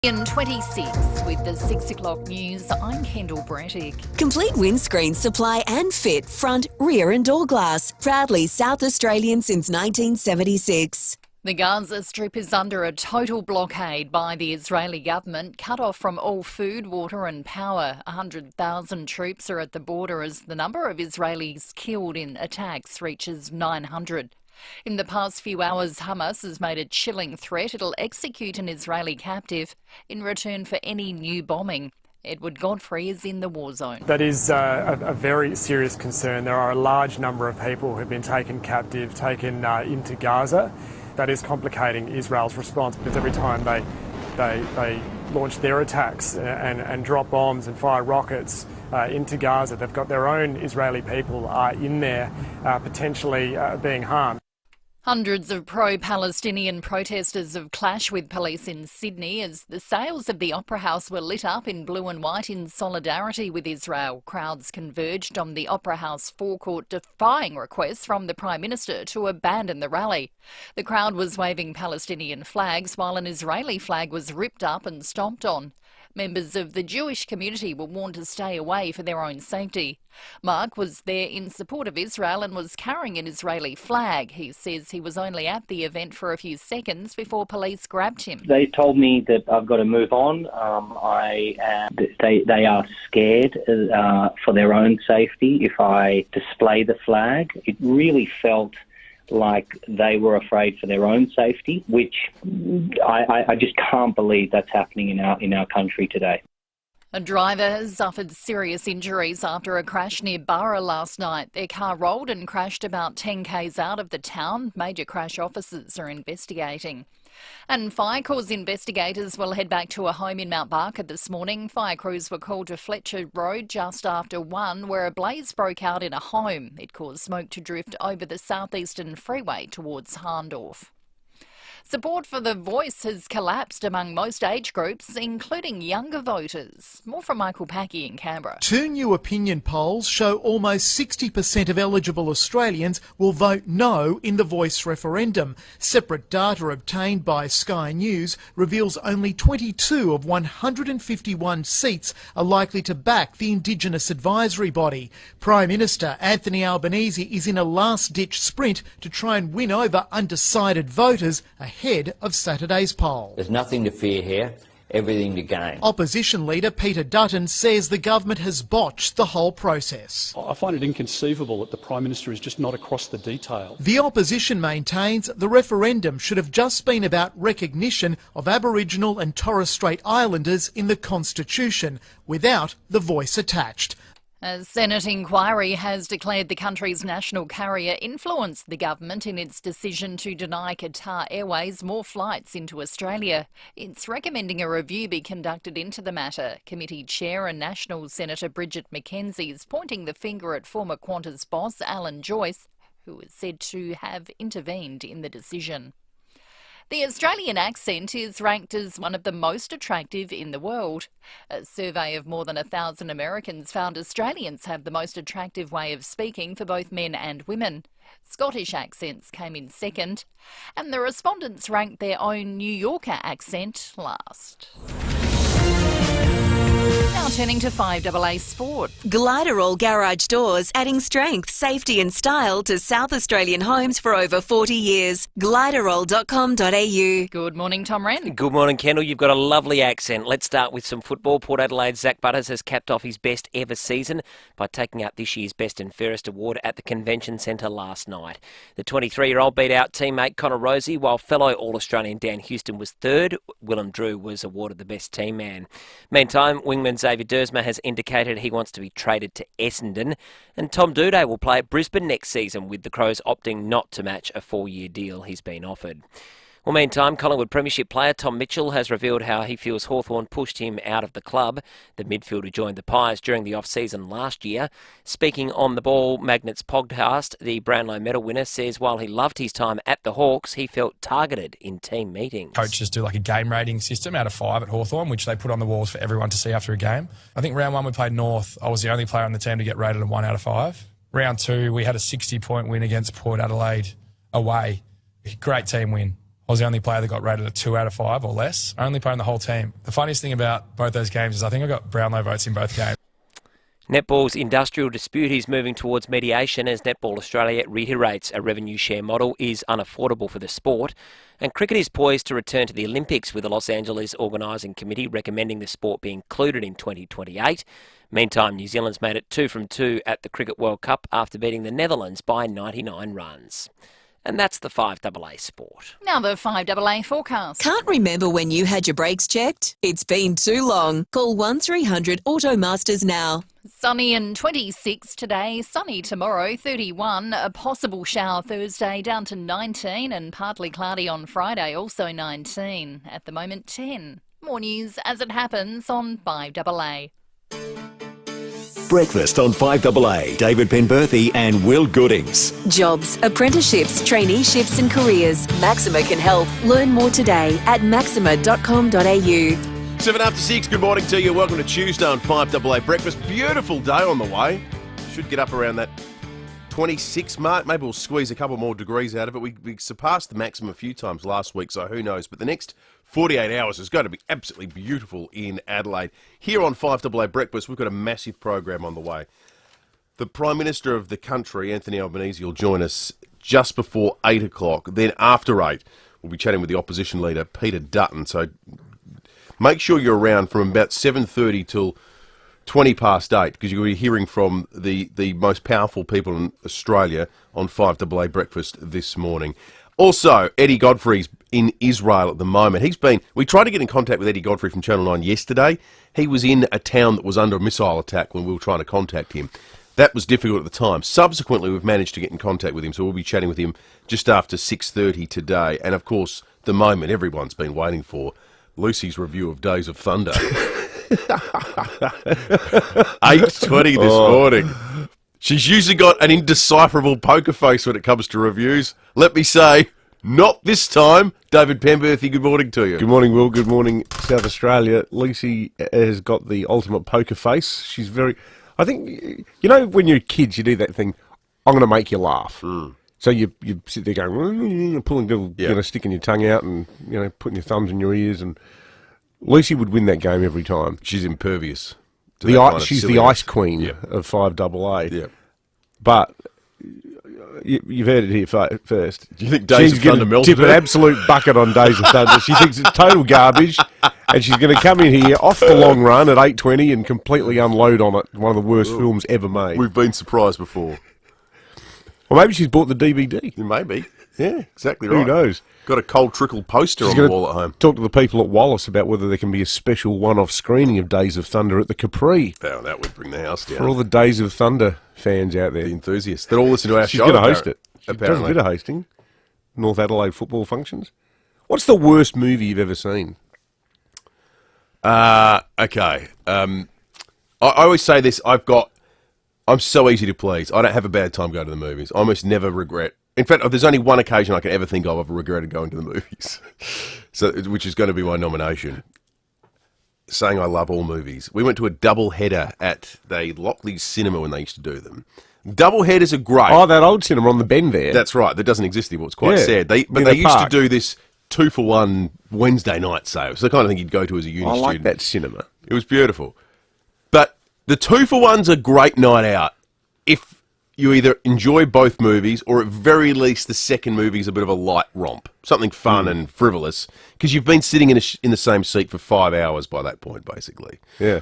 In 26, with the 6 o'clock news, I'm Kendall Brettick. Complete windscreen supply and fit, front, rear and door glass. Proudly South Australian since 1976. The Gaza Strip is under a total blockade by the Israeli government, cut off from all food, water and power. 100,000 troops are at the border as the number of Israelis killed in attacks reaches 900. In the past few hours, Hamas has made a chilling threat it'll execute an Israeli captive in return for any new bombing. Edward Godfrey is in the war zone. That is a very serious concern. There are a large number of people who have been taken captive, taken into Gaza. That is complicating Israel's response because every time they launch their attacks and drop bombs and fire rockets into Gaza, they've got their own Israeli people in there potentially being harmed. Hundreds of pro-Palestinian protesters have clashed with police in Sydney as the sails of the Opera House were lit up in blue and white in solidarity with Israel. Crowds converged on the Opera House forecourt defying requests from the Prime Minister to abandon the rally. The crowd was waving Palestinian flags while an Israeli flag was ripped up and stomped on. Members of the Jewish community were warned to stay away for their own safety. Mark was there in support of Israel and was carrying an Israeli flag. He says he was only at the event for a few seconds before police grabbed him. They told me that I've got to move on. They are scared for their own safety if I display the flag. It really felt like they were afraid for their own safety, which I just can't believe that's happening in our country today. A driver has suffered serious injuries after a crash near Barra last night. Their car rolled and crashed about 10 k's out of the town. Major crash officers are investigating. And fire cause investigators will head back to a home in Mount Barker this morning. Fire crews were called to Fletcher Road just after 1, where a blaze broke out in a home. It caused smoke to drift over the southeastern freeway towards Harndorf. Support for The Voice has collapsed among most age groups, including younger voters. More from Michael Packey in Canberra. Two new opinion polls show almost 60% of eligible Australians will vote no in the Voice referendum. Separate data obtained by Sky News reveals only 22 of 151 seats are likely to back the Indigenous advisory body. Prime Minister Anthony Albanese is in a last-ditch sprint to try and win over undecided voters ahead of Saturday's poll. There's nothing to fear here, everything to gain. Opposition leader Peter Dutton says the government has botched the whole process. I find it inconceivable that the Prime Minister is just not across the detail. The opposition maintains the referendum should have just been about recognition of Aboriginal and Torres Strait Islanders in the Constitution, without the voice attached. A Senate inquiry has declared the country's national carrier influenced the government in its decision to deny Qatar Airways more flights into Australia. It's recommending a review be conducted into the matter. Committee Chair and National Senator Bridget McKenzie is pointing the finger at former Qantas boss Alan Joyce, who is said to have intervened in the decision. The Australian accent is ranked as one of the most attractive in the world. A survey of more than 1,000 Americans found Australians have the most attractive way of speaking for both men and women. Scottish accents came in second, and the respondents ranked their own New Yorker accent last. Now turning to FIVEAA Sport. Gliderall Garage Doors, adding strength, safety and style to South Australian homes for over 40 years. Gliderall.com.au. Good morning, Tom Wren. Good morning, Kendall. You've got a lovely accent. Let's start with some football. Port Adelaide's Zach Butters has capped off his best ever season by taking out this year's Best and Fairest award at the Convention Centre last night. The 23-year-old beat out teammate Connor Rosie, while fellow All-Australian Dan Houston was third. Willem Drew was awarded the best team man. Meantime, wingman Xavier Dersma has indicated he wants to be traded to Essendon, and Tom Doedee will play at Brisbane next season, with the Crows opting not to match a 4-year deal he's been offered. Well, meantime, Collingwood Premiership player Tom Mitchell has revealed how he feels Hawthorn pushed him out of the club. The midfielder joined the Pies during the off-season last year. Speaking on the Ball Magnets podcast, the Brownlow medal winner says while he loved his time at the Hawks, he felt targeted in team meetings. Coaches do like a game rating system out of 5 at Hawthorn, which they put on the walls for everyone to see after a game. I think round 1 we played North. I was the only player on the team to get rated a 1 out of 5. Round 2 we had a 60-point win against Port Adelaide away. Great team win. I was the only player that got rated a 2 out of 5 or less. Only player in the whole team. The funniest thing about both those games is I think I got Brownlow votes in both games. Netball's industrial dispute is moving towards mediation as Netball Australia reiterates a revenue share model is unaffordable for the sport. And cricket is poised to return to the Olympics, with the Los Angeles Organising Committee recommending the sport be included in 2028. Meantime, New Zealand's made it 2 from 2 at the Cricket World Cup after beating the Netherlands by 99 runs. And that's the FIVEAA sport. Now the FIVEAA forecast. Can't remember when you had your brakes checked? It's been too long. Call 1300 Automasters now. Sunny and 26 today, sunny tomorrow, 31, a possible shower Thursday down to 19 and partly cloudy on Friday, also 19. At the moment, 10. More news as it happens on FIVEAA. Breakfast on 5AA. David Penberthy and Will Goodings. Jobs, apprenticeships, traineeships and careers. Maxima can help. Learn more today at maxima.com.au. 7 after 6, good morning to you. Welcome to Tuesday on 5AA Breakfast. Beautiful day on the way. Should get up around that 26 mark. Maybe we'll squeeze a couple more degrees out of it. We surpassed the maximum a few times last week, so who knows. But the next 48 hours is going to be absolutely beautiful in Adelaide. Here on 5AA Breakfast, we've got a massive program on the way. The Prime Minister of the country, Anthony Albanese, will join us just before 8 o'clock. Then after 8, we'll be chatting with the opposition leader, Peter Dutton. So make sure you're around from about 7:30 till 20 past 8, because you'll be hearing from the most powerful people in Australia on 5AA Breakfast this morning. Also, Eddie Godfrey's in Israel at the moment. We tried to get in contact with Eddie Godfrey from Channel 9 yesterday. He was in a town that was under a missile attack when we were trying to contact him. That was difficult at the time. Subsequently, we've managed to get in contact with him, so we'll be chatting with him just after 6:30 today. And, of course, the moment everyone's been waiting for, Lucy's review of Days of Thunder. 8:20 this morning. She's usually got an indecipherable poker face when it comes to reviews. Let me say, not this time. David Penberthy, good morning to you. Good morning, Will. Good morning, South Australia. Lucy has got the ultimate poker face. She's very... I think, you know, when you're kids, you do that thing, I'm going to make you laugh. So you sit there going, pulling little, sticking your tongue out and, putting your thumbs in your ears, and Lucy would win that game every time. She's impervious. She's the ice queen of 5AA. Yeah. But you've heard it here first. Do you think Days of Thunder melted tip an absolute bucket on Days of Thunder. She thinks it's total garbage, and she's going to come in here off the long run at 8:20 and completely unload on it. One of the worst films ever made. We've been surprised before. Or maybe she's bought the DVD. Maybe. Yeah, exactly right. Who knows? Got a Cold Trickle poster on the wall at home. Talk to the people at Wallace about whether there can be a special one-off screening of Days of Thunder at the Capri. Oh, that would bring the house down. For all the Days of Thunder fans out there. The enthusiasts. They'll all listen to our show. She's going to host it. She does a bit of hosting. North Adelaide football functions. What's the worst movie you've ever seen? Okay. I always say this. I'm so easy to please. I don't have a bad time going to the movies. I almost never regret. In fact, there's only one occasion I can ever think of I've regretted going to the movies, which is going to be my nomination. Saying I love all movies. We went to a double header at the Lockleys Cinema when they used to do them. Double headers are great. Oh, that old cinema on the bend there. That's right. That doesn't exist anymore. It's quite sad. They used to do this 2-for-1 Wednesday night sale. It's the kind of thing you'd go to as a uni student. I like that cinema. It was beautiful. But the 2-for-1's a great night out if you either enjoy both movies, or at very least the second movie is a bit of a light romp, something fun and frivolous, because you've been sitting in the same seat for 5 hours by that point, basically. Yeah.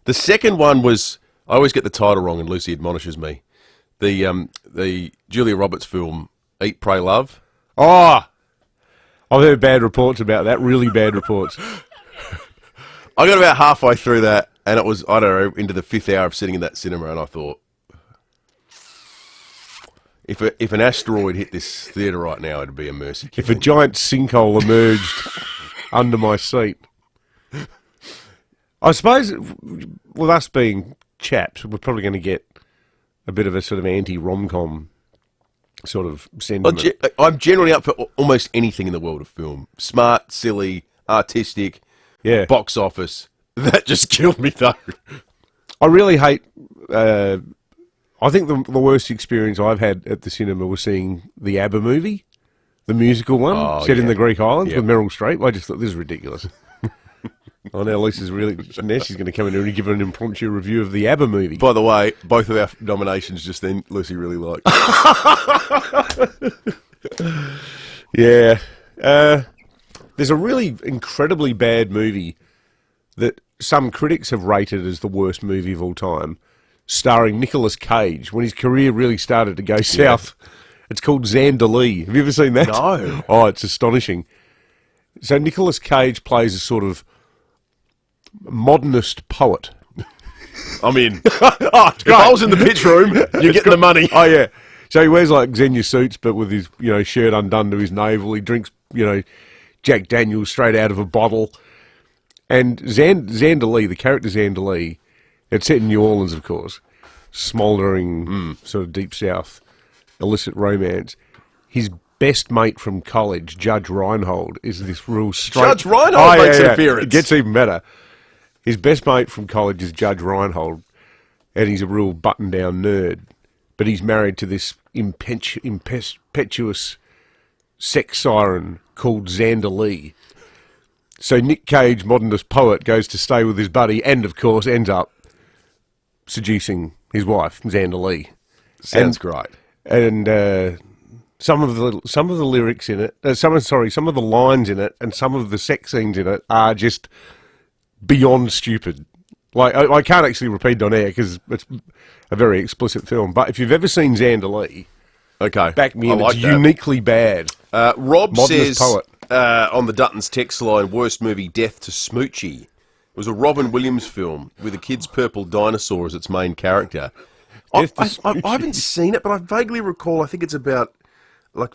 The second one was, I always get the title wrong, and Lucy admonishes me. The Julia Roberts film Eat, Pray, Love. Oh, I've heard bad reports about that. Really bad reports. I got about halfway through that, and it was, I don't know, into the 5th hour of sitting in that cinema, and I thought, if an asteroid hit this theatre right now, it'd be a mercy. If a giant sinkhole emerged under my seat. I suppose, with us being chaps, we're probably going to get a bit of a sort of anti-rom-com sort of sentiment. I'm generally up for almost anything in the world of film. Smart, silly, artistic, box office. That just killed me, though. I really hate... I think the worst experience I've had at the cinema was seeing the ABBA movie, The musical one, set in the Greek islands with Meryl Streep. I just thought, this is ridiculous. Oh, now Lisa's really... Now she's going to come in here and give an impromptu review of the ABBA movie. By the way, both of our nominations just then, Lucy really liked. Yeah. There's a really incredibly bad movie that some critics have rated as the worst movie of all time, starring Nicolas Cage, when his career really started to go south. It's called Xanderlee. Have you ever seen that? No. Oh, it's astonishing. So Nicolas Cage plays a sort of modernist poet. I'm in. If I was in the pitch room, you're getting the money. Oh, yeah. So he wears like Xenia suits, but with his, shirt undone to his navel. He drinks, Jack Daniels straight out of a bottle. And Xanderlee, the character Xanderlee, it's set in New Orleans, of course, smouldering sort of deep south, illicit romance. His best mate from college, Judge Reinhold, is this real straight... Judge Reinhold makes an appearance. It gets even better. His best mate from college is Judge Reinhold, and he's a real button-down nerd. But he's married to this impetuous sex siren called Xanderlee. So Nick Cage, modernist poet, goes to stay with his buddy and, of course, ends up seducing his wife, Xanderlee. Sounds great. And some of the lyrics in it, some of the lines in it, and some of the sex scenes in it are just beyond stupid. Like I can't actually repeat it on air because it's a very explicit film. But if you've ever seen Xanderlee, back me in. It's uniquely bad. Rob modernist says poet. On the Dutton's text line, worst movie, Death to Smoochie. It was a Robin Williams film with a kid's purple dinosaur as its main character. I haven't seen it, but I vaguely recall. I think it's about like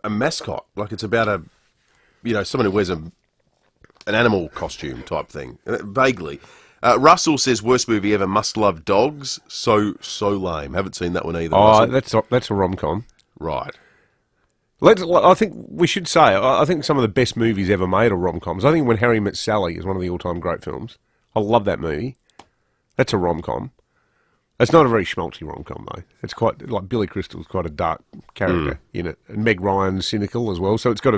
a mascot. Like it's about someone who wears an animal costume type thing. Vaguely. Russell says worst movie ever. Must Love Dogs. So lame. Haven't seen that one either. Oh, that's a rom-com, right? I think we should say, I think some of the best movies ever made are rom-coms. I think When Harry Met Sally is one of the all-time great films. I love that movie. That's a rom-com. It's not a very schmaltzy rom-com, though. It's quite, like Billy Crystal's quite a dark character in it. And Meg Ryan's cynical as well. So it's got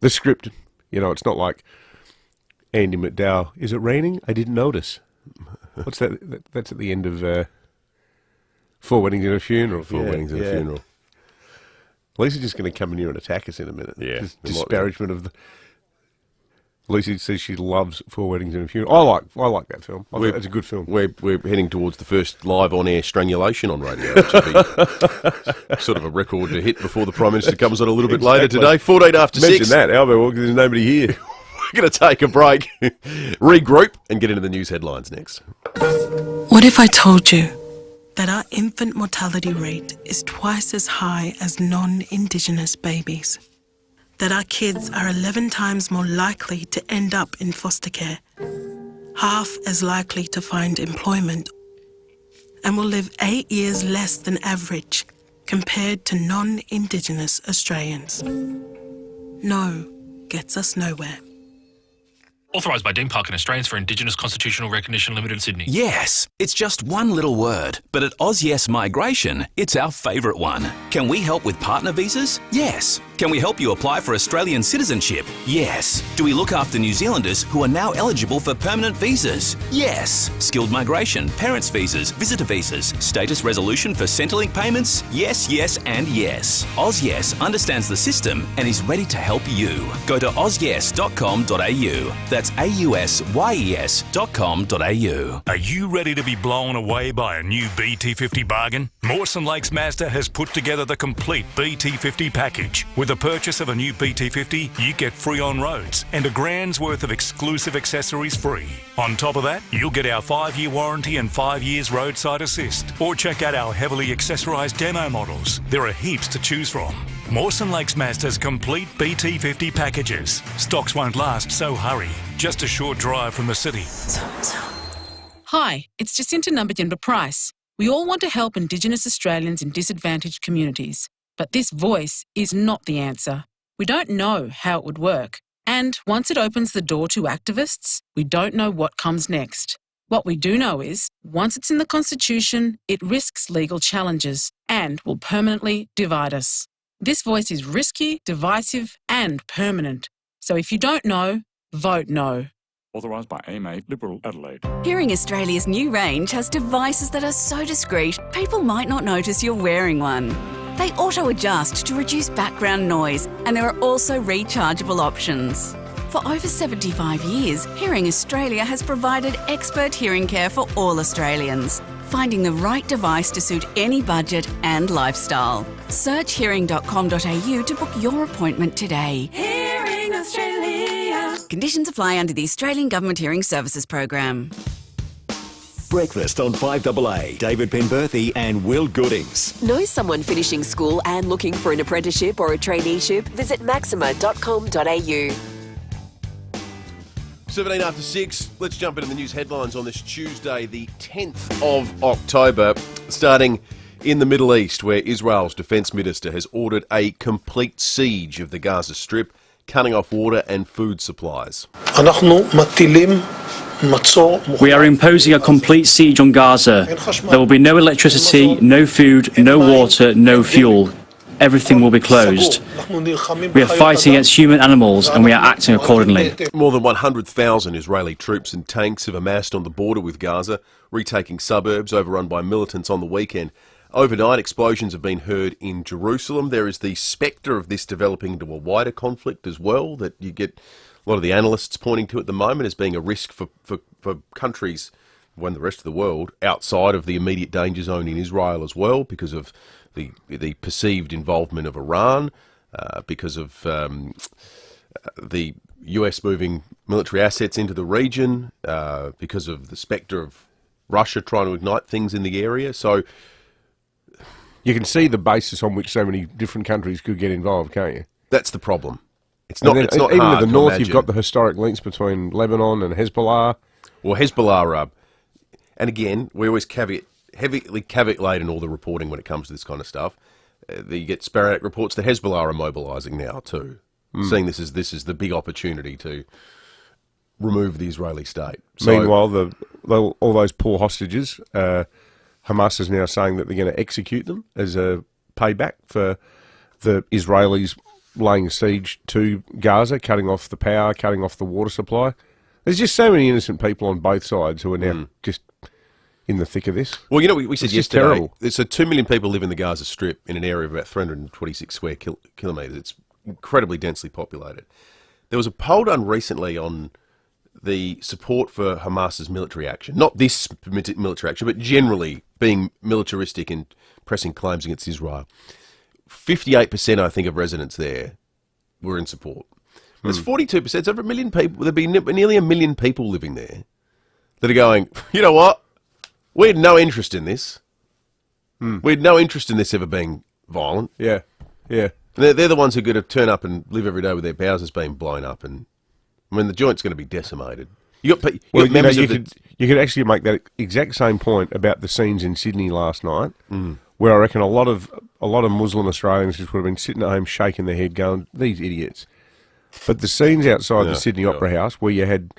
the script, it's not like Andy McDowell. Is it raining? I didn't notice. What's that? That's at the end of Four Weddings and a Funeral. Four Weddings and a Funeral. Lisa's just going to come in here and attack us in a minute. Yeah. Disparagement of the... Lisa says she loves Four Weddings and a Funeral. I like that film. It's a good film. We're heading towards the first live on-air strangulation on radio, which will be sort of a record to hit before the Prime Minister comes on a little bit later today. 14 after 6. Mention that, Albert. There's nobody here. We're going to take a break, regroup, and get into the news headlines next. What if I told you that our infant mortality rate is twice as high as non-Indigenous babies? That our kids are 11 times more likely to end up in foster care, half as likely to find employment, and will live 8 years less than average compared to non-Indigenous Australians? No gets us nowhere. Authorised by Dean Parkin Australians for Indigenous Constitutional Recognition Limited, Sydney. Yes, it's just one little word, but at AusYes Migration, it's our favourite one. Can we help with partner visas? Yes. Can we help you apply for Australian citizenship? Yes. Do we look after New Zealanders who are now eligible for permanent visas? Yes. Skilled migration, parents' visas, visitor visas, status resolution for Centrelink payments? Yes, yes and yes. AusYes understands the system and is ready to help you. Go to ausyes.com.au. That's ausyes.com.au. Are you ready to be blown away by a new BT50 bargain? Mawson Lakes Mazda has put together the complete BT50 package. With the purchase of a new BT50, you get free on roads and $1,000's worth of exclusive accessories free. On top of that, you'll get our 5-year warranty and 5 years roadside assist. Or check out our heavily accessorised demo models. There are heaps to choose from. Mawson Lakes Mazda's complete BT50 packages. Stocks won't last, so hurry. Just a short drive from the city. Hi, it's Jacinta Numberdinba Price. We all want to help Indigenous Australians in disadvantaged communities. But this voice is not the answer. We don't know how it would work. And once it opens the door to activists, we don't know what comes next. What we do know is, once it's in the Constitution, it risks legal challenges and will permanently divide us. This voice is risky, divisive and permanent. So if you don't know, vote no. Authorised by AMA Liberal Adelaide. Hearing Australia's new range has devices that are so discreet, people might not notice you're wearing one. They auto-adjust to reduce background noise, and there are also rechargeable options. For over 75 years, Hearing Australia has provided expert hearing care for all Australians, finding the right device to suit any budget and lifestyle. Search hearing.com.au to book your appointment today. Hearing Australia. Conditions apply under the Australian Government Hearing Services Program. Breakfast on 5AA. David Penberthy and Will Goodings. Know someone finishing school and looking for an apprenticeship or a traineeship? Visit maxima.com.au. 17 after 6. Let's jump into the news headlines on this Tuesday, the 10th of October, starting in the Middle East, where Israel's defence minister has ordered a complete siege of the Gaza Strip, cutting off water and food supplies. We are imposing a complete siege on Gaza. There will be no electricity, no food, no water, no fuel. Everything will be closed. We are fighting against human animals and we are acting accordingly. More than 100,000 Israeli troops and tanks have amassed on the border with Gaza, retaking suburbs overrun by militants on the weekend. Overnight, explosions have been heard in Jerusalem. There is the spectre of this developing into a wider conflict as well, that you get a lot of the analysts pointing to at the moment as being a risk for countries, and the rest of the world, outside of the immediate danger zone in Israel as well, because of the perceived involvement of Iran, because of the US moving military assets into the region, because of the spectre of Russia trying to ignite things in the area. So you can see the basis on which so many different countries could get involved, can't you? That's the problem. It's not even hard to the north, imagine. You've got the historic links between Lebanon and Hezbollah. Well, Hezbollah, and again, we always heavily caveat-laden all the reporting when it comes to this kind of stuff. You get sporadic reports that Hezbollah are mobilising now too, seeing this is the big opportunity to remove the Israeli state. So, meanwhile, all those poor hostages, Hamas is now saying that they're going to execute them as a payback for the Israelis laying siege to Gaza, cutting off the power, cutting off the water supply. There's just so many innocent people on both sides who are now just in the thick of this. Well, you know, we said yesterday, terrible. There's 2 million people live in the Gaza Strip in an area of about 326 square kilometres. It's incredibly densely populated. There was a poll done recently on the support for Hamas's military action. Not this military action, but generally being militaristic and pressing claims against Israel. 58%, I think, of residents there were in support. There's 42%, it's over 1 million people. There'd be nearly 1 million people living there that are going, you know what? We had no interest in this. We had no interest in this ever being violent. Yeah, yeah. They're the ones who are going to turn up and live every day with their houses being blown up, and I mean the joint's going to be decimated. You could actually make that exact same point about the scenes in Sydney last night, where I reckon a lot of Muslim Australians just would have been sitting at home shaking their head, going, "These idiots." But the scenes outside the Sydney Opera House, where you had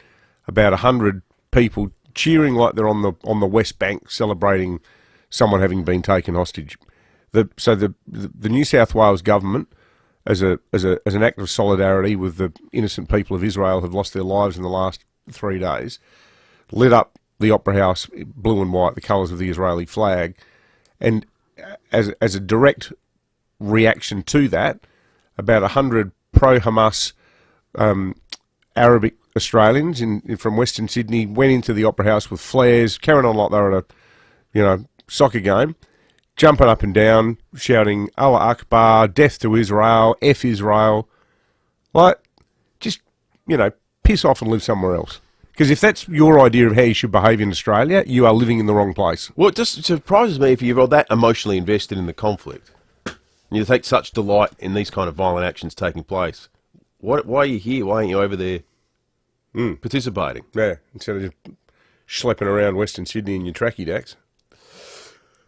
about 100 people cheering like they're on the West Bank, celebrating someone having been taken hostage. So the New South Wales government, as an act of solidarity with the innocent people of Israel who've lost their lives in the last 3 days, lit up the Opera House blue and white, the colours of the Israeli flag, and as a direct reaction to that, about 100 pro-Hamas Arabic Australians from Western Sydney went into the Opera House with flares, carrying on like they were at a soccer game, jumping up and down, shouting Allah Akbar, death to Israel, F Israel. Like, just, piss off and live somewhere else. Because if that's your idea of how you should behave in Australia, you are living in the wrong place. Well, it just surprises me if you're that emotionally invested in the conflict. And you take such delight in these kind of violent actions taking place. Why are you here? Why aren't you over there participating? Yeah, instead of just schlepping around Western Sydney in your trackie dacks.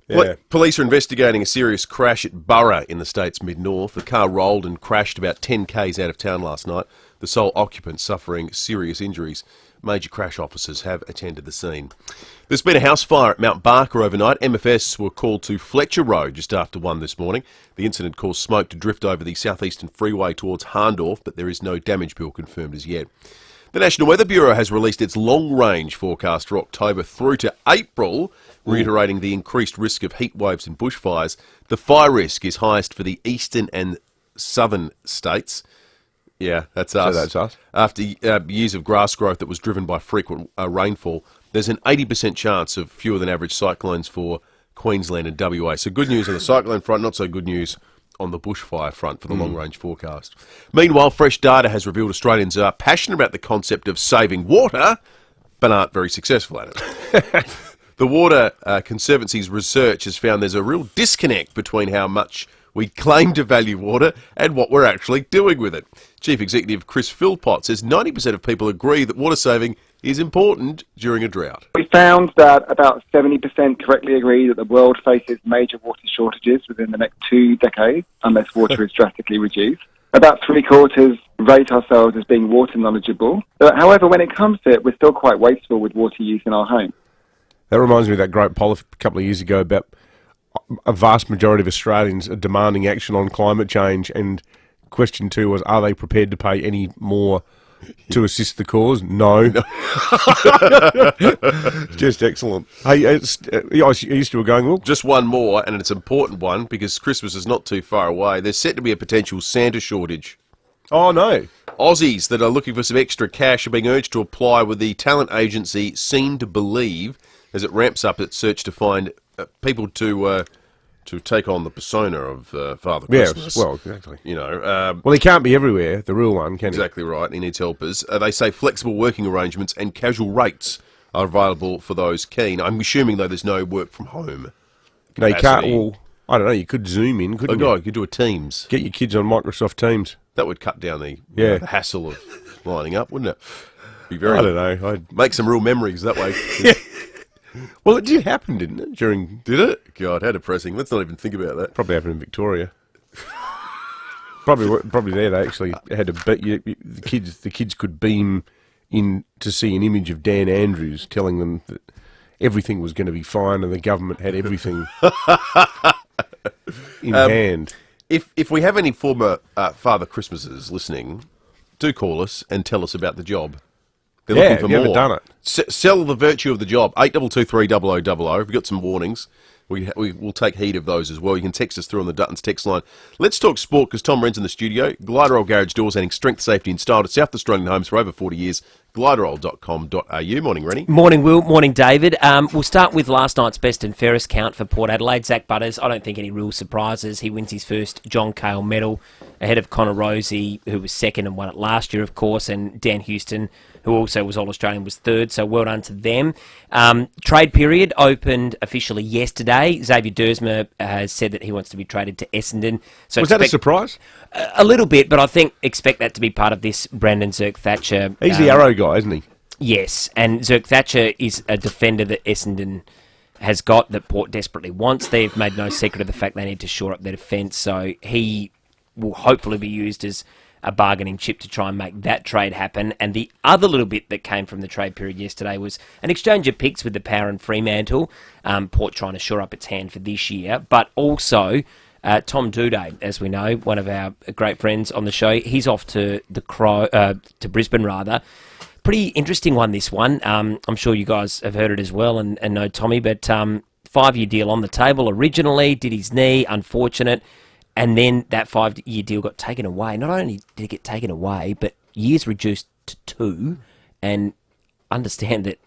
Yeah. Police are investigating a serious crash at Burra in the state's mid-north. The car rolled and crashed about 10 k's out of town last night, the sole occupant suffering serious injuries. major crash officers have attended the scene. There's been a house fire at Mount Barker overnight. MFS were called to Fletcher Road just after 1 this morning. The incident caused smoke to drift over the southeastern freeway towards Harndorf, but there is no damage bill confirmed as yet. The National Weather Bureau has released its long-range forecast for October through to April, reiterating the increased risk of heat waves and bushfires. The fire risk is highest for the eastern and southern states. Yeah, that's us. So that's us. After years of grass growth that was driven by frequent rainfall, there's an 80% chance of fewer than average cyclones for Queensland and WA. So good news on the cyclone front, not so good news on the bushfire front for the long-range forecast. Meanwhile, fresh data has revealed Australians are passionate about the concept of saving water, but aren't very successful at it. The Water Conservancy's research has found there's a real disconnect between how much we claim to value water and what we're actually doing with it. Chief Executive Chris Philpott says 90% of people agree that water saving is important during a drought. We found that about 70% correctly agree that the world faces major water shortages within the next 2 decades unless water is drastically reduced. About 3/4 rate ourselves as being water knowledgeable. However, when it comes to it, we're still quite wasteful with water use in our home. That reminds me of that great poll a couple of years ago about a vast majority of Australians are demanding action on climate change, and question 2 was, are they prepared to pay any more to assist the cause? No. Just excellent. Hey, I used to going, well, just one more, and it's an important one because Christmas is not too far away. There's set to be a potential Santa shortage. Oh, no. Aussies that are looking for some extra cash are being urged to apply with the talent agency Seen to Believe as it ramps up its search to find people to take on the persona of Father Christmas. Yeah, well, exactly. You know, well, he can't be everywhere, the real one, can he? Exactly right. He needs helpers. They say flexible working arrangements and casual rates are available for those keen. I'm assuming, though, there's no work from home. No, you can't. Well, I don't know. You could Zoom in, couldn't you? You could do a Teams. Get your kids on Microsoft Teams. That would cut down the hassle of lining up, wouldn't it? Be very. I don't know. I'd make some real memories that way. Well, it did happen, didn't it? Did it? God, how depressing. Let's not even think about that. Probably happened in Victoria. probably there they actually had the kids could beam in to see an image of Dan Andrews telling them that everything was going to be fine and the government had everything in hand. If we have any former Father Christmases listening, do call us and tell us about the job. They're looking for more. Haven't done it. Sell the virtue of the job. 8223 0000. We've got some warnings. We'll take heed of those as well. You can text us through on the Duttons text line. Let's talk sport because Tom Wren's in the studio. Gliderol Garage Doors, adding strength, safety and style to South Australian homes for over 40 years. Gliderol.com.au. Morning, Rennie. Morning, Will. Morning, David. We'll start with last night's best and fairest count for Port Adelaide. Zach Butters, I don't think any real surprises. He wins his first John Cale medal ahead of Connor Rosie, who was second and won it last year, of course, and Dan Houston, who also was All-Australian, was third, so well done to them. Trade period opened officially yesterday. Xavier Dersma has said that he wants to be traded to Essendon. So was that a surprise? A little bit, but I expect that to be part of this Brandon Zerk-Thatcher. He's the Arrow guy, isn't he? Yes, and Zerk-Thatcher is a defender that Essendon has got that Port desperately wants. They've made no secret of the fact they need to shore up their defence, so he will hopefully be used as a bargaining chip to try and make that trade happen. And the other little bit that came from the trade period yesterday was an exchange of picks with the Power and Fremantle, Port trying to shore up its hand for this year, but also Tom Doedee, as we know, one of our great friends on the show. He's off to to Brisbane, rather. Pretty interesting one, this one. I'm sure you guys have heard it as well and know Tommy, but 5-year deal on the table originally, did his knee, unfortunate, and then that 5-year deal got taken away. Not only did it get taken away, but years reduced to 2, and understand that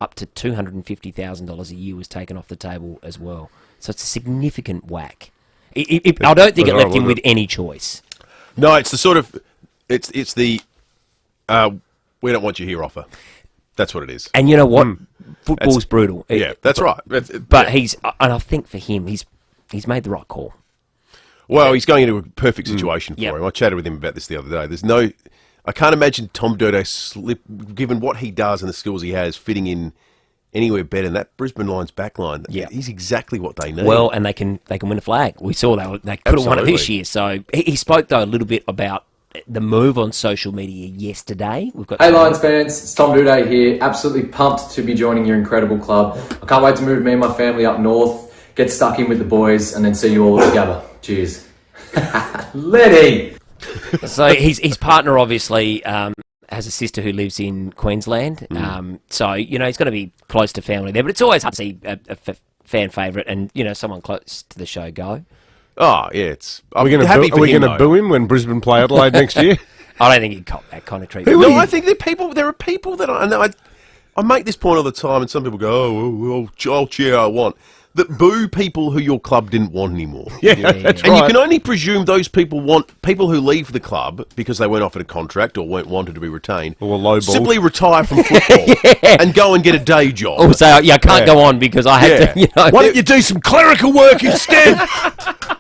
up to $250,000 a year was taken off the table as well. So it's a significant whack. I don't think it left him with any choice. No, it's the sort of, it's the, we don't want you here offer. That's what it is. And you know what? Football's brutal. Yeah, that's right. But and I think for him, he's made the right call. Well, he's going into a perfect situation for him. I chatted with him about this the other day. I can't imagine Tom Doedee, given what he does and the skills he has, fitting in anywhere better. And that Brisbane Lions back line, he's exactly what they need. Well, and they can win a flag. We saw they could have won it this year. So he spoke, though, a little bit about the move on social media yesterday. We've got Hey Lions fans, it's Tom Duday here. Absolutely pumped to be joining your incredible club. I can't wait to move me and my family up north, get stuck in with the boys, and then see you all together. Cheers. Letty! So his partner obviously has a sister who lives in Queensland. So, you know, he's going to be close to family there. But it's always hard to see a fan favourite and, you know, someone close to the show go. Oh, yeah. Are we going to boo him when Brisbane play Adelaide next year? I don't think he'd cop that kind of treatment. No, I think there are people that I know. I make this point all the time, and some people go, I'll cheer I want. That boo people who your club didn't want anymore. Yeah, that's right. And you can only presume those people want people who leave the club because they weren't offered a contract or weren't wanted to be retained. Or lowballed. Simply retire from football and go and get a day job. Or say, I can't go on because I had to, you know. Why don't you do some clerical work instead?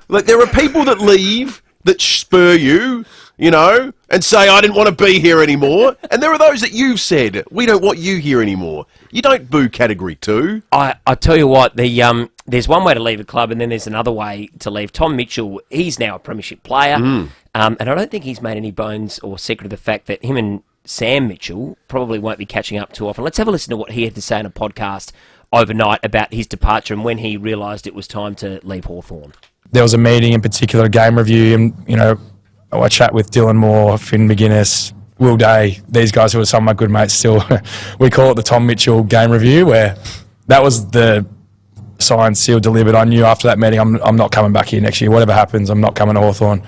Like, there are people that leave that spur you, you know, and say, I didn't want to be here anymore. And there are those that you've said, we don't want you here anymore. You don't boo Category 2. I tell you what, there's one way to leave a club and then there's another way to leave. Tom Mitchell, he's now a premiership player. And I don't think he's made any bones or secret of the fact that him and Sam Mitchell probably won't be catching up too often. Let's have a listen to what he had to say in a podcast overnight about his departure and when he realised it was time to leave Hawthorn. There was a meeting in particular, game review, and, you know, I chat with Dylan Moore, Finn McGuinness, Will Day, these guys who are some of my good mates still. We call it the Tom Mitchell game review, where that was the signed, sealed, delivered. I knew after that meeting I'm not coming back here next year. Whatever happens, I'm not coming to Hawthorn.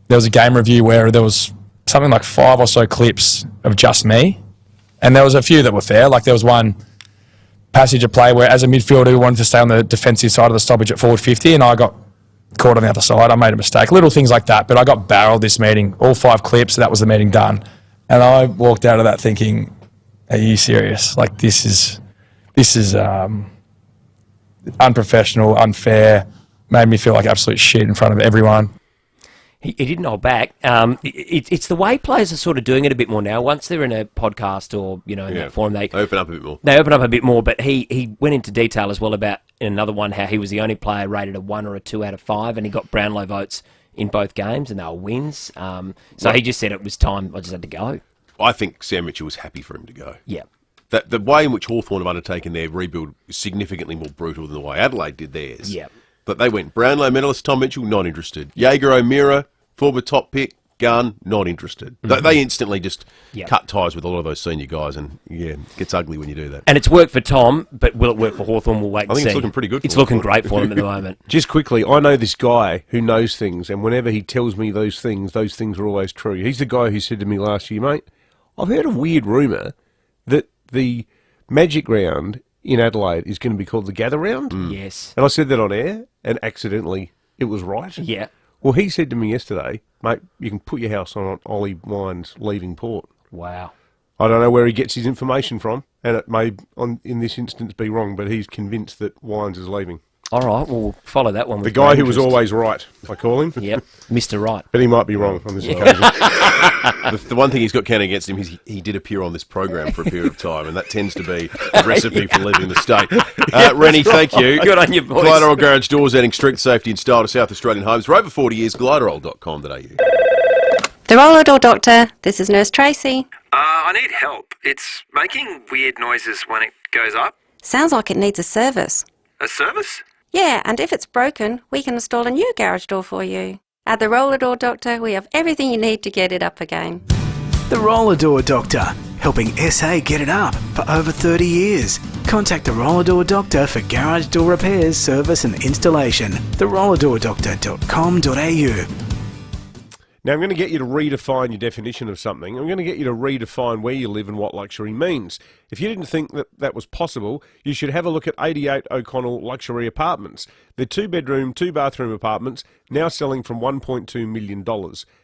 There was a game review where there was something like 5 or so clips of just me, and there was a few that were fair. Like there was one passage of play where as a midfielder we wanted to stay on the defensive side of the stoppage at forward 50, and I got caught on the other side. I made a mistake. Little things like that, but I got barreled this meeting. All 5 clips, so that was the meeting done. And I walked out of that thinking, are you serious? Like this is unprofessional, unfair, made me feel like absolute shit in front of everyone. He didn't hold back. It's the way players are sort of doing it a bit more now. Once they're in a podcast or, you know, in that forum, they open up a bit more. They open up a bit more, but he went into detail as well about, in another one, how he was the only player rated a 1 or a 2 out of 5, and he got Brownlow votes in both games, and they were wins. So he just said it was time, I just had to go. I think Sam Mitchell was happy for him to go. Yeah. That the way in which Hawthorn have undertaken their rebuild is significantly more brutal than the way Adelaide did theirs. Yeah. But they went Brownlow medalist Tom Mitchell, not interested. Jaeger O'Meara, former top pick, Gunn, not interested. They instantly just cut ties with a lot of those senior guys, and it gets ugly when you do that. And it's worked for Tom, but will it work for Hawthorn? We'll wait and see. I think it's looking pretty good for It's looking great for them at the moment. Just quickly, I know this guy who knows things, and whenever he tells me those things are always true. He's the guy who said to me last year, mate, I've heard a weird rumour that the Magic Round in Adelaide is going to be called the Gather Round. Yes. And I said that on air, and accidentally it was right. Yeah. Well, he said to me yesterday, mate, you can put your house on Ollie Wines leaving Port. Wow. I don't know where he gets his information from, and it may, in this instance, be wrong, but he's convinced that Wines is leaving. All right, well, we'll follow that one. The guy who was always right, I call him. Yep, Mr. Right. But he might be wrong on this occasion. The one thing he's got counted against him is he did appear on this program for a period of time, and that tends to be a recipe for leaving the state. Rennie, thank you. Good on you, boys. Gliderol Garage Doors, adding strength, safety and style to South Australian homes for over 40 years. Gliderol.com.au. The Roller Door Doctor, this is Nurse Tracy. I need help. It's making weird noises when it goes up. Sounds like it needs a service. A service? Yeah, and if it's broken, we can install a new garage door for you. At the Roller Door Doctor, we have everything you need to get it up again. The Roller Door Doctor, helping SA get it up for over 30 years. Contact the Roller Door Doctor for garage door repairs, service and installation. therollardordoctor.com.au. Now, I'm going to get you to redefine your definition of something. I'm going to get you to redefine where you live and what luxury means. If you didn't think that that was possible, you should have a look at 88 O'Connell Luxury Apartments. They're 2-bedroom, 2-bathroom apartments, now selling from $1.2 million.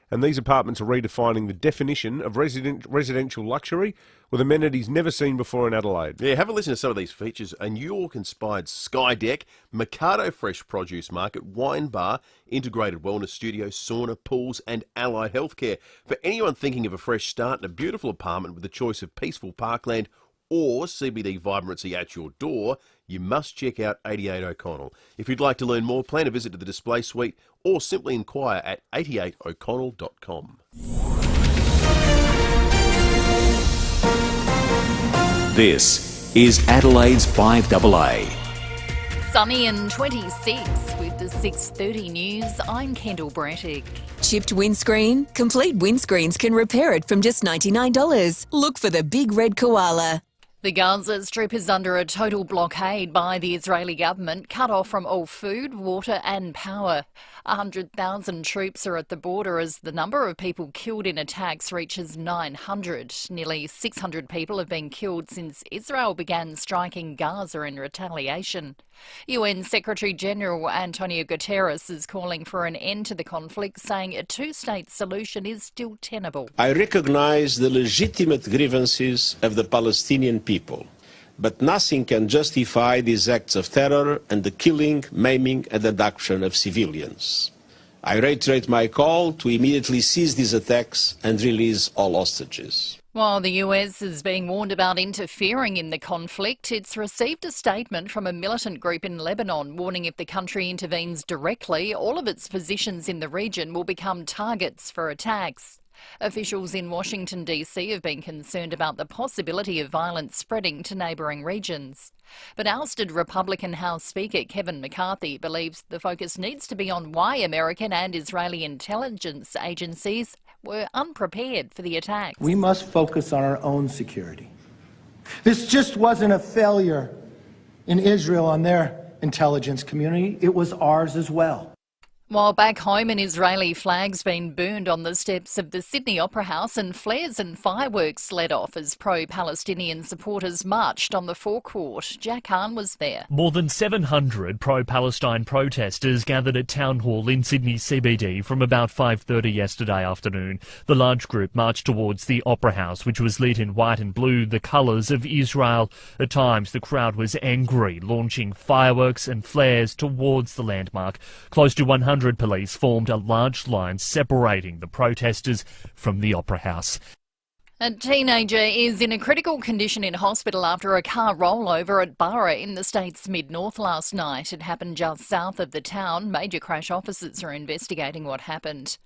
And these apartments are redefining the definition of residential luxury with amenities never seen before in Adelaide. Yeah, have a listen to some of these features. A New York-inspired sky deck, Mikado Fresh Produce Market, wine bar, integrated wellness studio, sauna, pools and allied healthcare. For anyone thinking of a fresh start in a beautiful apartment with a choice of peaceful parkland or CBD vibrancy at your door, you must check out 88 O'Connell. If you'd like to learn more, plan a visit to the display suite or simply inquire at 88o'connell.com. This is Adelaide's 5AA. Sunny and 26 with the 6:30 news. I'm Kendall Brettick. Chipped windscreen? Complete Windscreens can repair it from just $99. Look for the big red koala. The Gaza Strip is under a total blockade by the Israeli government, cut off from all food, water and power. 100,000 troops are at the border as the number of people killed in attacks reaches 900. Nearly 600 people have been killed since Israel began striking Gaza in retaliation. UN Secretary-General Antonio Guterres is calling for an end to the conflict, saying a two-state solution is still tenable. I recognise the legitimate grievances of the Palestinian people, but nothing can justify these acts of terror and the killing, maiming and abduction of civilians. I reiterate my call to immediately cease these attacks and release all hostages. While the US is being warned about interfering in the conflict, it's received a statement from a militant group in Lebanon warning if the country intervenes directly, all of its positions in the region will become targets for attacks. Officials in Washington, D.C. have been concerned about the possibility of violence spreading to neighbouring regions. But ousted Republican House Speaker Kevin McCarthy believes the focus needs to be on why American and Israeli intelligence agencies were unprepared for the attacks. We must focus on our own security. This just wasn't a failure in Israel on their intelligence community, it was ours as well. While back home, an Israeli flag's been burned on the steps of the Sydney Opera House and flares and fireworks let off as pro-Palestinian supporters marched on the forecourt. Jack Hahn was there. More than 700 pro-Palestine protesters gathered at Town Hall in Sydney CBD from about 5:30 yesterday afternoon. The large group marched towards the Opera House, which was lit in white and blue, the colours of Israel. At times, the crowd was angry, launching fireworks and flares towards the landmark. Close to 100 police formed a large line separating the protesters from the Opera House. A teenager is in a critical condition in hospital after a car rollover at Burra in the state's mid-north last night. It happened just south of the town. Major crash officers are investigating what happened.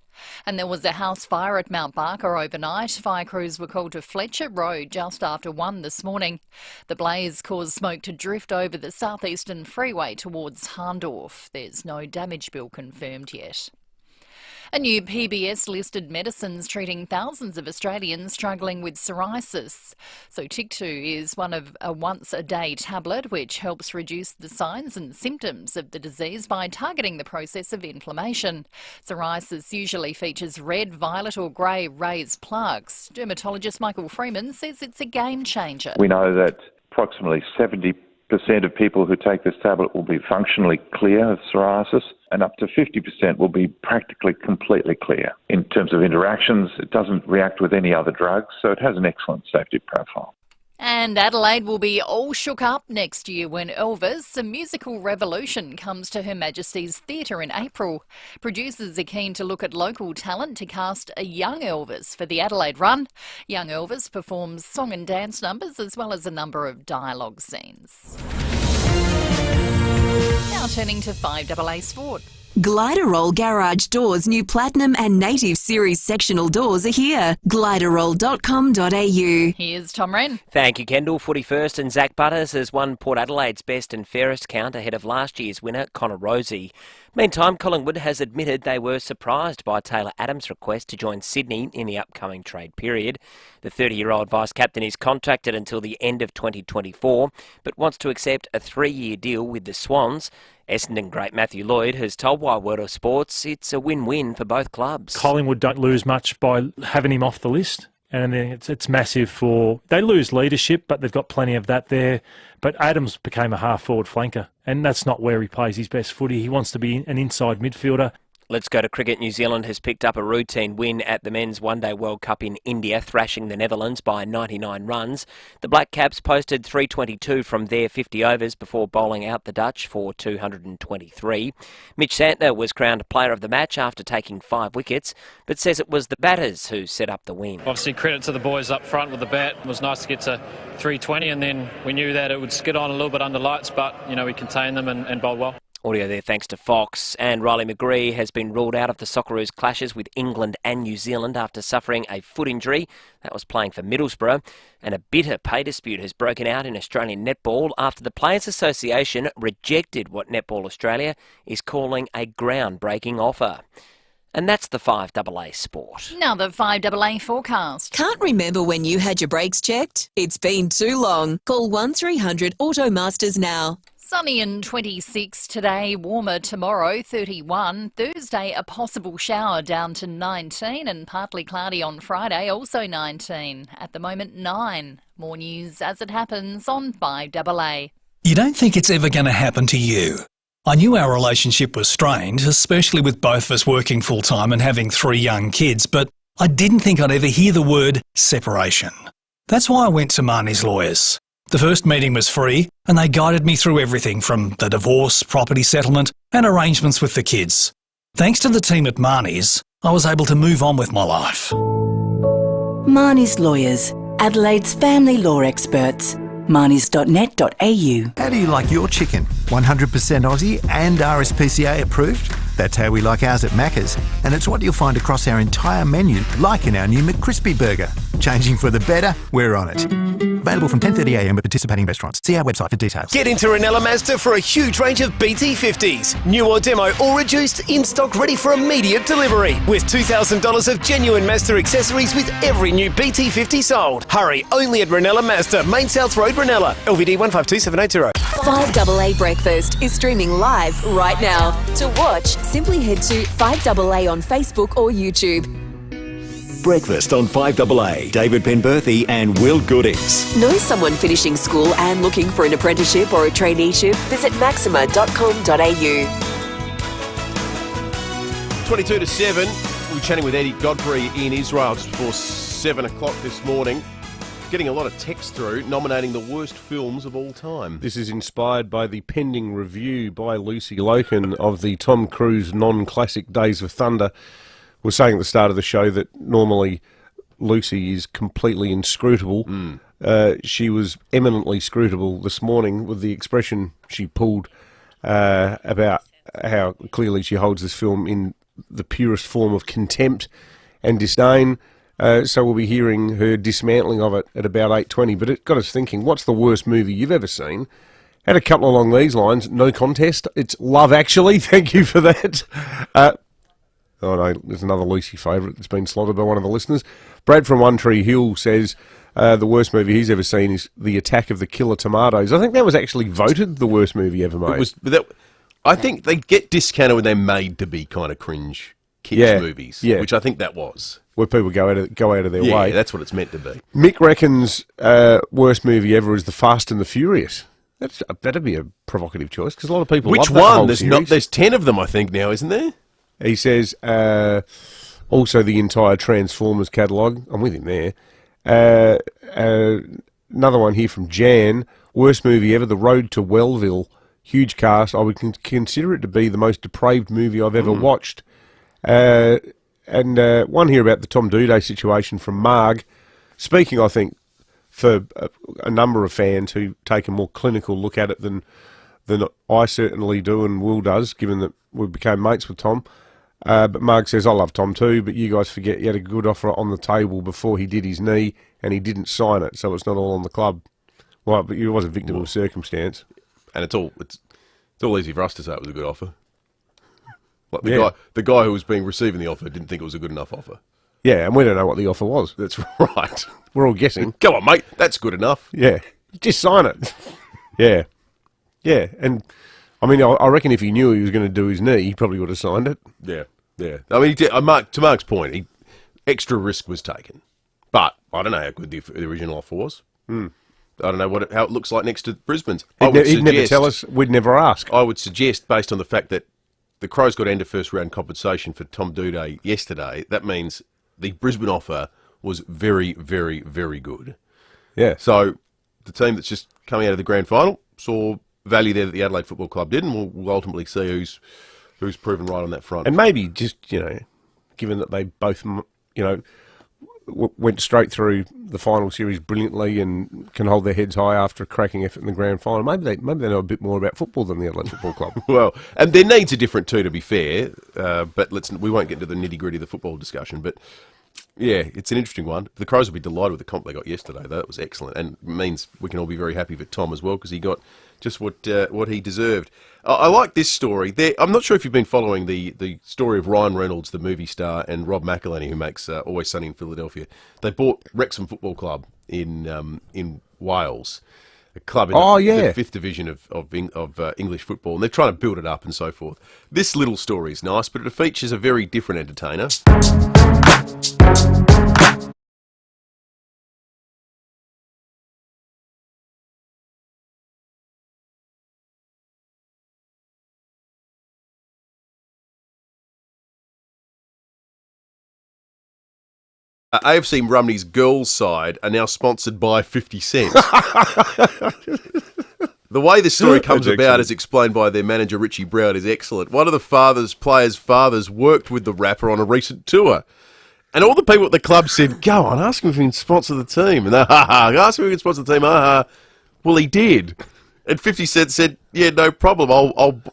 And there was a house fire at Mount Barker overnight. Fire crews were called to Fletcher Road just after 1 this morning. The blaze caused smoke to drift over the southeastern freeway towards Hahndorf. There's no damage bill confirmed yet. A new PBS-listed medicines treating thousands of Australians struggling with psoriasis. So Tic2 is one of a once-a-day tablet which helps reduce the signs and symptoms of the disease by targeting the process of inflammation. Psoriasis usually features red, violet or grey raised plaques. Dermatologist Michael Freeman says it's a game-changer. We know that approximately 70% of people who take this tablet will be functionally clear of psoriasis, and up to 50% will be practically completely clear. In terms of interactions, it doesn't react with any other drugs, so it has an excellent safety profile. And Adelaide will be all shook up next year when Elvis, a musical revolution, comes to Her Majesty's Theatre in April. Producers are keen to look at local talent to cast a young Elvis for the Adelaide run. Young Elvis performs song and dance numbers as well as a number of dialogue scenes. Now turning to 5AA Sport. Gliderol Garage Doors' new Platinum and Native Series sectional doors are here. Gliderol.com.au. Here's Tom Wren. Thank you, Kendall. Footy first, and Zach Butters has won Port Adelaide's best and fairest count ahead of last year's winner, Connor Rosie. Meantime, Collingwood has admitted they were surprised by Taylor Adams' request to join Sydney in the upcoming trade period. The 30-year-old vice-captain is contracted until the end of 2024, but wants to accept a 3-year deal with the Swans. Essendon great Matthew Lloyd has told Wide World of Sports it's a win-win for both clubs. Collingwood don't lose much by having him off the list. And it's massive for... They lose leadership, but they've got plenty of that there. But Adams became a half-forward flanker, and that's not where he plays his best footy. He wants to be an inside midfielder. Let's go to cricket. New Zealand has picked up a routine win at the Men's One-Day World Cup in India, thrashing the Netherlands by 99 runs. The Black Caps posted 322 from their 50 overs before bowling out the Dutch for 223. Mitch Santner was crowned Player of the Match after taking 5 wickets, but says it was the batters who set up the win. Obviously, credit to the boys up front with the bat. It was nice to get to 320, and then we knew that it would skid on a little bit under lights, but, we contained them and bowled well. Audio there thanks to Fox. And Riley McGree has been ruled out of the Socceroos clashes with England and New Zealand after suffering a foot injury. That was playing for Middlesbrough. And a bitter pay dispute has broken out in Australian netball after the Players Association rejected what Netball Australia is calling a groundbreaking offer. And that's the 5AA Sport. Now the 5AA forecast. Can't remember when you had your brakes checked? It's been too long. Call 1300 Automasters now. Sunny and 26 today, warmer tomorrow, 31. Thursday, a possible shower down to 19 and partly cloudy on Friday, also 19. At the moment, 9. More news as it happens on 5AA. You don't think it's ever going to happen to you? I knew our relationship was strained, especially with both of us working full-time and having 3 young kids, but I didn't think I'd ever hear the word separation. That's why I went to Marnie's lawyers. The first meeting was free, and they guided me through everything from the divorce, property settlement, and arrangements with the kids. Thanks to the team at Marnie's, I was able to move on with my life. Marnie's Lawyers, Adelaide's family law experts. marnies.net.au. How do you like your chicken? 100% Aussie and RSPCA approved? That's how we like ours at Macca's, and it's what you'll find across our entire menu, like in our new McCrispy burger. Changing for the better, we're on it. Available from 10:30am at participating restaurants. See our website for details. Get into Ranella Mazda for a huge range of BT50s. New or demo or reduced, in stock ready for immediate delivery. With $2,000 of genuine Mazda accessories with every new BT50 sold. Hurry, only at Ranella Mazda, Main South Road, Ranella. LVD 152780. 5AA Breakfast is streaming live right now. To watch, simply head to 5AA on Facebook or YouTube. Breakfast on 5AA. David Penberthy and Will Goodings. Know someone finishing school and looking for an apprenticeship or a traineeship? Visit maxima.com.au. 22 to 7. We're chatting with Eddie Godfrey in Israel just before 7 o'clock this morning. Getting a lot of text through nominating the worst films of all time. This is inspired by the pending review by Lucy Loken of the Tom Cruise non-classic Days of Thunder. Was saying at the start of the show that normally Lucy is completely inscrutable. She was eminently scrutable this morning with the expression she pulled about how clearly she holds this film in the purest form of contempt and disdain. So we'll be hearing her dismantling of it at about 8:20. But it got us thinking, what's the worst movie you've ever seen? Had a couple along these lines. No contest. It's Love Actually. Thank you for that. Oh no, there's another Lucy favourite that's been slotted by one of the listeners. Brad from One Tree Hill says the worst movie he's ever seen is The Attack of the Killer Tomatoes. I think that was actually voted the worst movie ever made. I think they get discounted when they're made to be kind of cringe kids movies, which I think that was. Where people go out of their way. Yeah, that's what it's meant to be. Mick reckons worst movie ever is The Fast and the Furious. That'd be a provocative choice because a lot of people love that whole series. There's 10 of them, I think, now, isn't there? He says also the entire Transformers catalogue. I'm with him there. Another one here from Jan. Worst movie ever, The Road to Wellville. Huge cast. I would consider it to be the most depraved movie I've ever watched. And one here about the Tom Duday situation from Marg. Speaking, I think, for a number of fans who take a more clinical look at it than I certainly do and Will does, given that we became mates with Tom. But Marg says, I love Tom too, but you guys forget he had a good offer on the table before he did his knee and he didn't sign it, so it's not all on the club. Well, but he was a victim of circumstance. And it's all easy for us to say it was a good offer. Like the guy who was receiving the offer didn't think it was a good enough offer. Yeah, and we don't know what the offer was. That's right. We're all guessing. Go on, mate. That's good enough. Yeah. Just sign it. Yeah. Yeah. And, I mean, I reckon if he knew he was going to do his knee, he probably would have signed it. Yeah. Yeah. I mean, to Mark's point, extra risk was taken. But I don't know how good the original offer was. I don't know how it looks like next to Brisbane's. He'd never tell us. We'd never ask. I would suggest, based on the fact that the Crows got end of first round compensation for Tom Duday yesterday, that means the Brisbane offer was very, very, very good. Yeah. So the team that's just coming out of the grand final saw value there that the Adelaide Football Club did, and we'll ultimately see who's proven right on that front. And maybe just, given that they both, went straight through the final series brilliantly and can hold their heads high after a cracking effort in the grand final. Maybe they know a bit more about football than the Adelaide Football Club. Well, and their needs are different too, to be fair. But we won't get into the nitty-gritty of the football discussion. But yeah, it's an interesting one. The Crows will be delighted with the comp they got yesterday, though. That was excellent, and means we can all be very happy for Tom as well, because he got just what he deserved. I like this story. I'm not sure if you've been following the story of Ryan Reynolds, the movie star, and Rob McElhenney, who makes Always Sunny in Philadelphia. They bought Wrexham Football Club in Wales, a club in the fifth division of English football, and they're trying to build it up and so forth. This little story is nice, but it features a very different entertainer. AFC Rumney's girls' side are now sponsored by 50 Cent. The way this story comes about, as explained by their manager Richie Brown, is excellent. One of the players' fathers worked with the rapper on a recent tour. And all the people at the club said, go on, ask him if he can sponsor the team. And ask him if he can sponsor the team. Well, he did. And 50 Cent said, yeah, no problem,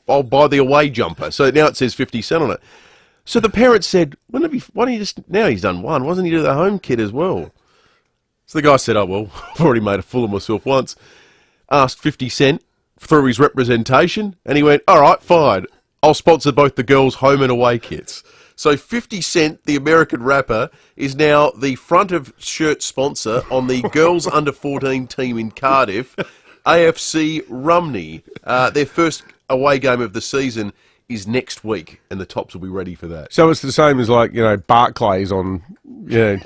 I'll buy the away jumper. So now it says 50 Cent on it. So the parents said, why don't you just, now he's done one, why doesn't he do the home kit as well? So the guy said, oh, well, I've already made a fool of myself once. Asked 50 Cent through his representation, and he went, all right, fine, I'll sponsor both the girls' home and away kits. So 50 Cent, the American rapper, is now the front of shirt sponsor on the girls' under-14 team in Cardiff, AFC Rumney. Their first away game of the season is next week, and the Tops will be ready for that. So it's the same as, like, Barclays on, yeah.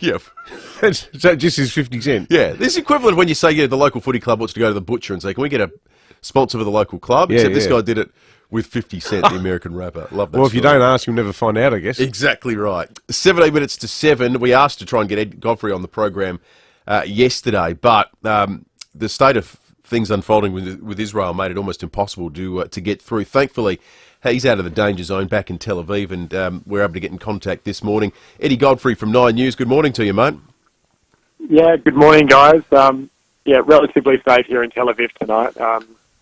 So it just is 50 Cent. Yeah, this is equivalent when you say, the local footy club wants to go to the butcher and say, can we get a sponsor for the local club? Except this guy did it with 50 Cent, the American rapper. Love that Well, if you story. don't ask, you'll never find out, I guess. Exactly right. 17 minutes to 7. We asked to try and get Eddie Godfrey on the program yesterday, but the state of things unfolding with Israel made it almost impossible to get through. Thankfully, he's out of the danger zone back in Tel Aviv, and we're able to get in contact this morning. Eddie Godfrey from 9 News, good morning to you, mate. Yeah, good morning, guys. Relatively safe here in Tel Aviv tonight.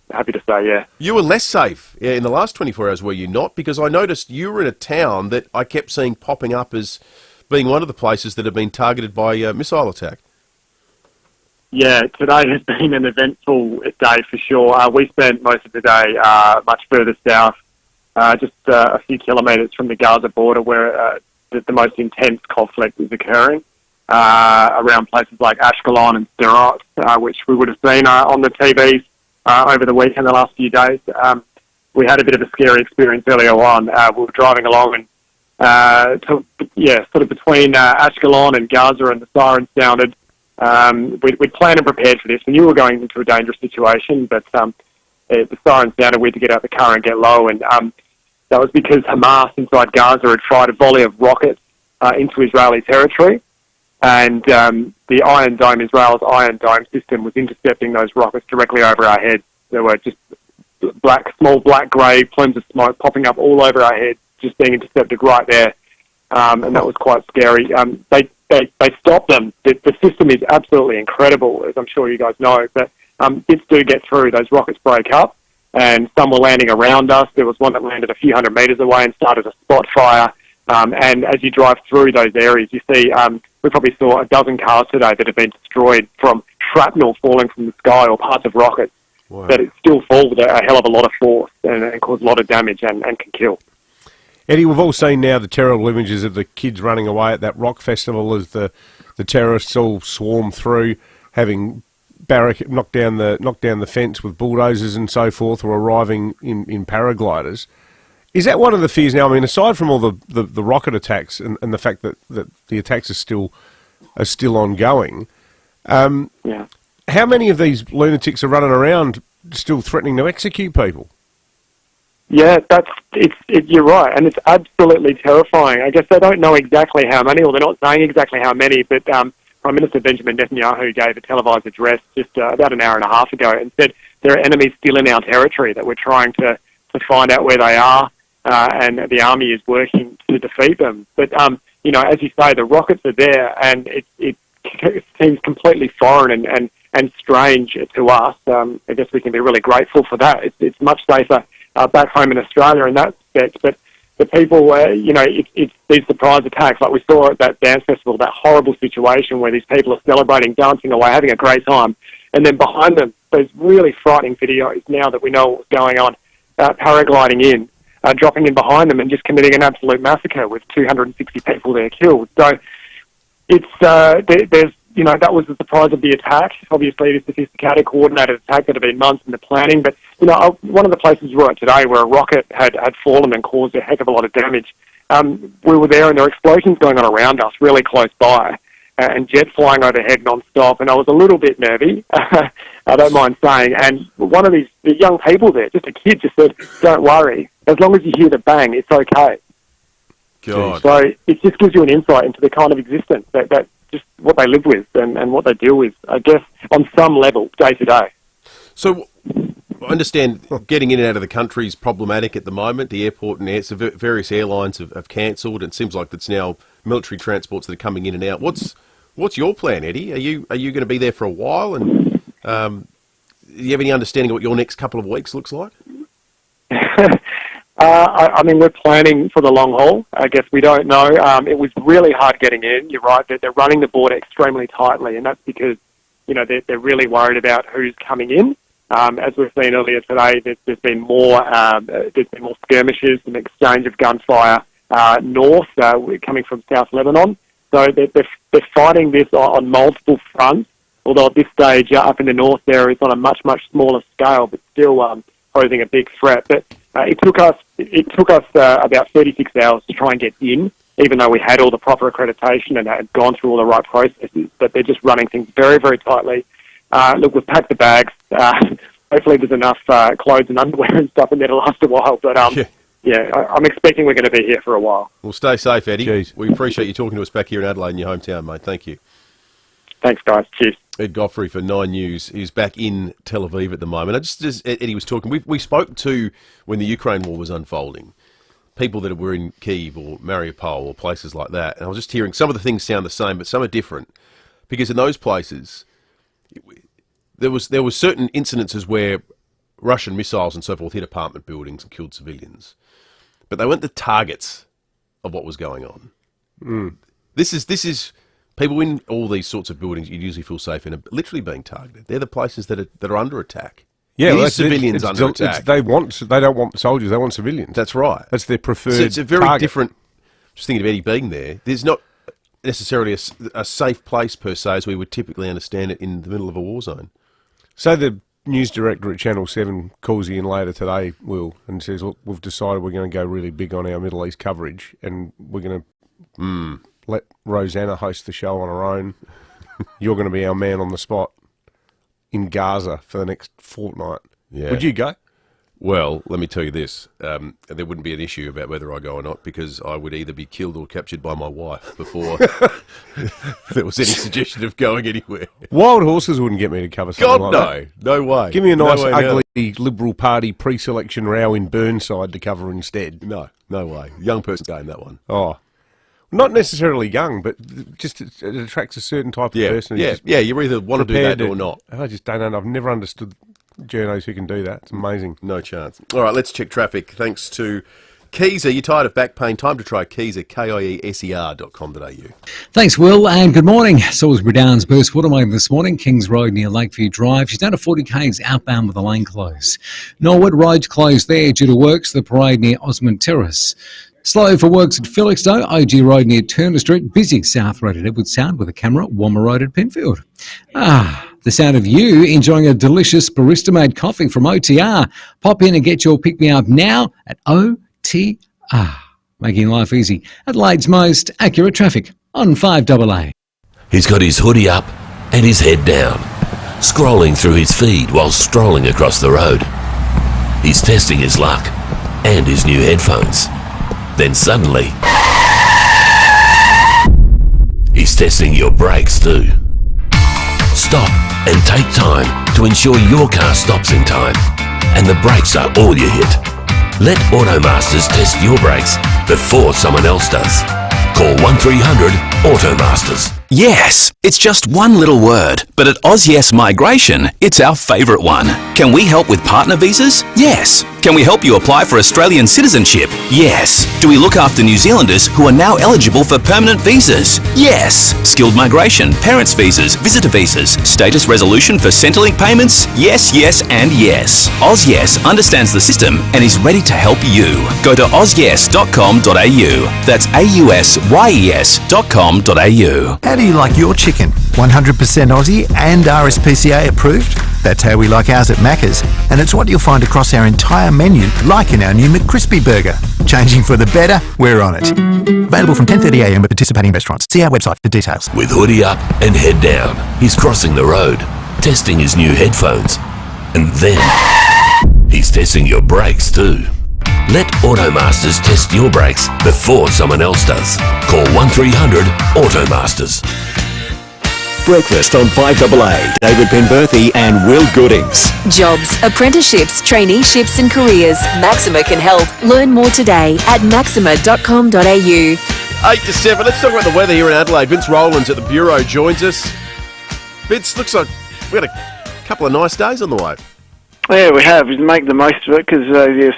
Happy to say, yeah. You were less safe in the last 24 hours, were you not? Because I noticed you were in a town that I kept seeing popping up as being one of the places that have been targeted by missile attack. Yeah, today has been an eventful day for sure. We spent most of the day much further south, just a few kilometres from the Gaza border, where the most intense conflict is occurring, around places like Ashkelon and Sderot, which we would have seen on the TVs over the weekend, the last few days. We had a bit of a scary experience earlier on. We were driving along and, sort of between Ashkelon and Gaza, and the sirens sounded. We'd planned and prepared for this. We knew we were going into a dangerous situation, but the sirens sounded. We had to get out the car and get low, and that was because Hamas inside Gaza had fired a volley of rockets into Israeli territory, and the Iron Dome, Israel's Iron Dome system, was intercepting those rockets directly over our heads. There were just small black-grey plumes of smoke popping up all over our heads, just being intercepted right there, and that was quite scary. They stopped them. The system is absolutely incredible, as I'm sure you guys know, but bits do get through. Those rockets break up, and some were landing around us. There was one that landed a few hundred metres away and started a spot fire. And as you drive through those areas, you see, we probably saw a dozen cars today that have been destroyed from shrapnel falling from the sky or parts of rockets. Wow. But it still falls with a hell of a lot of force and cause a lot of damage and can kill. Eddie, we've all seen now the terrible images of the kids running away at that rock festival as the terrorists all swarm through, having knocked down the fence with bulldozers and so forth, or arriving in paragliders. Is that one of the fears now? I mean, aside from all the rocket attacks and the fact that the attacks are still ongoing, how many of these lunatics are running around still threatening to execute people? Yeah, you're right, and it's absolutely terrifying. I guess they don't know exactly how many, or they're not saying exactly how many, but Prime Minister Benjamin Netanyahu gave a televised address just about an hour and a half ago and said there are enemies still in our territory that we're trying to find out where they are, and the army is working to defeat them. But, as you say, the rockets are there, and it seems completely foreign and strange to us. I guess we can be really grateful for that. It's much safer back home in Australia in that respect, but the people, it's these surprise attacks, like we saw at that dance festival, that horrible situation where these people are celebrating, dancing away, having a great time, and then behind them, those really frightening videos now that we know what's going on, paragliding in, dropping in behind them and just committing an absolute massacre with 260 people there killed. So it's, there's, that was the surprise of the attack. Obviously, the sophisticated, coordinated attack that had been months in the planning. But, one of the places we were at today where a rocket had fallen and caused a heck of a lot of damage, we were there and there were explosions going on around us, really close by, and jets flying overhead non-stop. And I was a little bit nervy, I don't mind saying. And one of the young people there, just a kid, just said, "Don't worry, as long as you hear the bang, it's okay." God. So it just gives you an insight into the kind of existence that just what they live with and what they deal with, I guess, on some level, day to day. So I understand getting in and out of the country is problematic at the moment. The airport and various airlines have cancelled. It seems like it's now military transports that are coming in and out. What's your plan, Eddie? Are you going to be there for a while? And do you have any understanding of what your next couple of weeks looks like? I mean, we're planning for the long haul. I guess we don't know. It was really hard getting in. You're right. They're running the border extremely tightly, and that's because, they're really worried about who's coming in. As we've seen earlier today, there's been more skirmishes and exchange of gunfire north, coming from South Lebanon. So they're fighting this on multiple fronts, although at this stage up in the north there is on a much, much smaller scale, but still posing a big threat. But it took us about 36 hours to try and get in, even though we had all the proper accreditation and had gone through all the right processes. But they're just running things very, very tightly. Look, we've packed the bags. Hopefully there's enough clothes and underwear and stuff in there to last a while. But I'm expecting we're going to be here for a while. Well, stay safe, Eddie. Jeez. We appreciate you talking to us back here in Adelaide, in your hometown, mate. Thank you. Thanks, guys. Cheers. Ed Godfrey for 9 News. He's back in Tel Aviv at the moment. As Eddie was talking, we spoke to, when the Ukraine war was unfolding, people that were in Kyiv or Mariupol or places like that. And I was just hearing some of the things sound the same, but some are different. Because in those places, there was certain incidences where Russian missiles and so forth hit apartment buildings and killed civilians. But they weren't the targets of what was going on. Mm. This is people in all these sorts of buildings you usually feel safe in are literally being targeted. They're the places that are under attack. Yeah, well, civilians under attack. They don't want soldiers. They want civilians. That's right. That's their preferred. So it's a very target. different. Just thinking of Eddie being there. There's not necessarily a safe place per se as we would typically understand it in the middle of a war zone. So the news director at Channel 7 calls you in later today, Will, and says, "Look, we've decided we're going to go really big on our Middle East coverage, and we're going to let Rosanna host the show on her own. You're going to be our man on the spot in Gaza for the next fortnight." Yeah. Would you go? Well, let me tell you this. There wouldn't be an issue about whether I go or not, because I would either be killed or captured by my wife before there was any suggestion of going anywhere. Wild horses wouldn't get me to cover something like that. No way. Give me a nice, way, ugly Liberal Party pre-selection row in Burnside to cover instead. No way. Young person game, that one. Oh. Not necessarily young, but just it attracts a certain type of person. Yeah, you either want to do that or not. I just don't know. I've never understood journos who can do that. It's amazing. No chance. All right, let's check traffic. Thanks to Keezer. You're tired of back pain? Time to try Keezer, KIESER.com.au. Thanks, Will, and good morning. Salisbury Downs burst waterway this morning, Kings Road near Lakeview Drive. She's down to 40 k's outbound with the lane closed. Norwood Road closed there due to works, the parade near Osmond Terrace. Slow for works at Felixstowe, OG Road near Turner Street. Busy South Road at Edward Sound with a camera, Wammer Road at Penfield. The sound of you enjoying a delicious barista-made coffee from OTR. Pop in and get your pick-me-up now at OTR. Making life easy. Adelaide's most accurate traffic on 5AA. He's got his hoodie up and his head down, scrolling through his feed while strolling across the road. He's testing his luck and his new headphones. Then suddenly, he's testing your brakes too. Stop and take time to ensure your car stops in time and the brakes are all you hit. Let Automasters test your brakes before someone else does. Call 1300 AutoMasters. Yes, it's just one little word, but at AusYes Migration, it's our favourite one. Can we help with partner visas? Yes. Can we help you apply for Australian citizenship? Yes. Do we look after New Zealanders who are now eligible for permanent visas? Yes. Skilled migration, parents' visas, visitor visas, status resolution for Centrelink payments? Yes, yes and yes. AusYes understands the system and is ready to help you. Go to ausyes.com.au. That's ausyes.com.au. How do you like your chicken? 100% Aussie and RSPCA approved? That's how we like ours at Macca's, and it's what you'll find across our entire menu, like in our new McCrispy burger. Changing for the better, we're on it. Available from 10:30am at participating restaurants. See our website for details. With hoodie up and head down, he's crossing the road, testing his new headphones. And then, he's testing your brakes too. Let AutoMasters test your brakes before someone else does. Call 1300 AutoMasters. Breakfast on 5AA. David Penberthy and Will Goodings. Jobs, apprenticeships, traineeships and careers. Maxima can help. Learn more today at maxima.com.au. 8 to 7. Let's talk about the weather here in Adelaide. Vince Rowlands at the Bureau joins us. Vince, looks like we had a couple of nice days on the way. Yeah, we have. We make the most of it because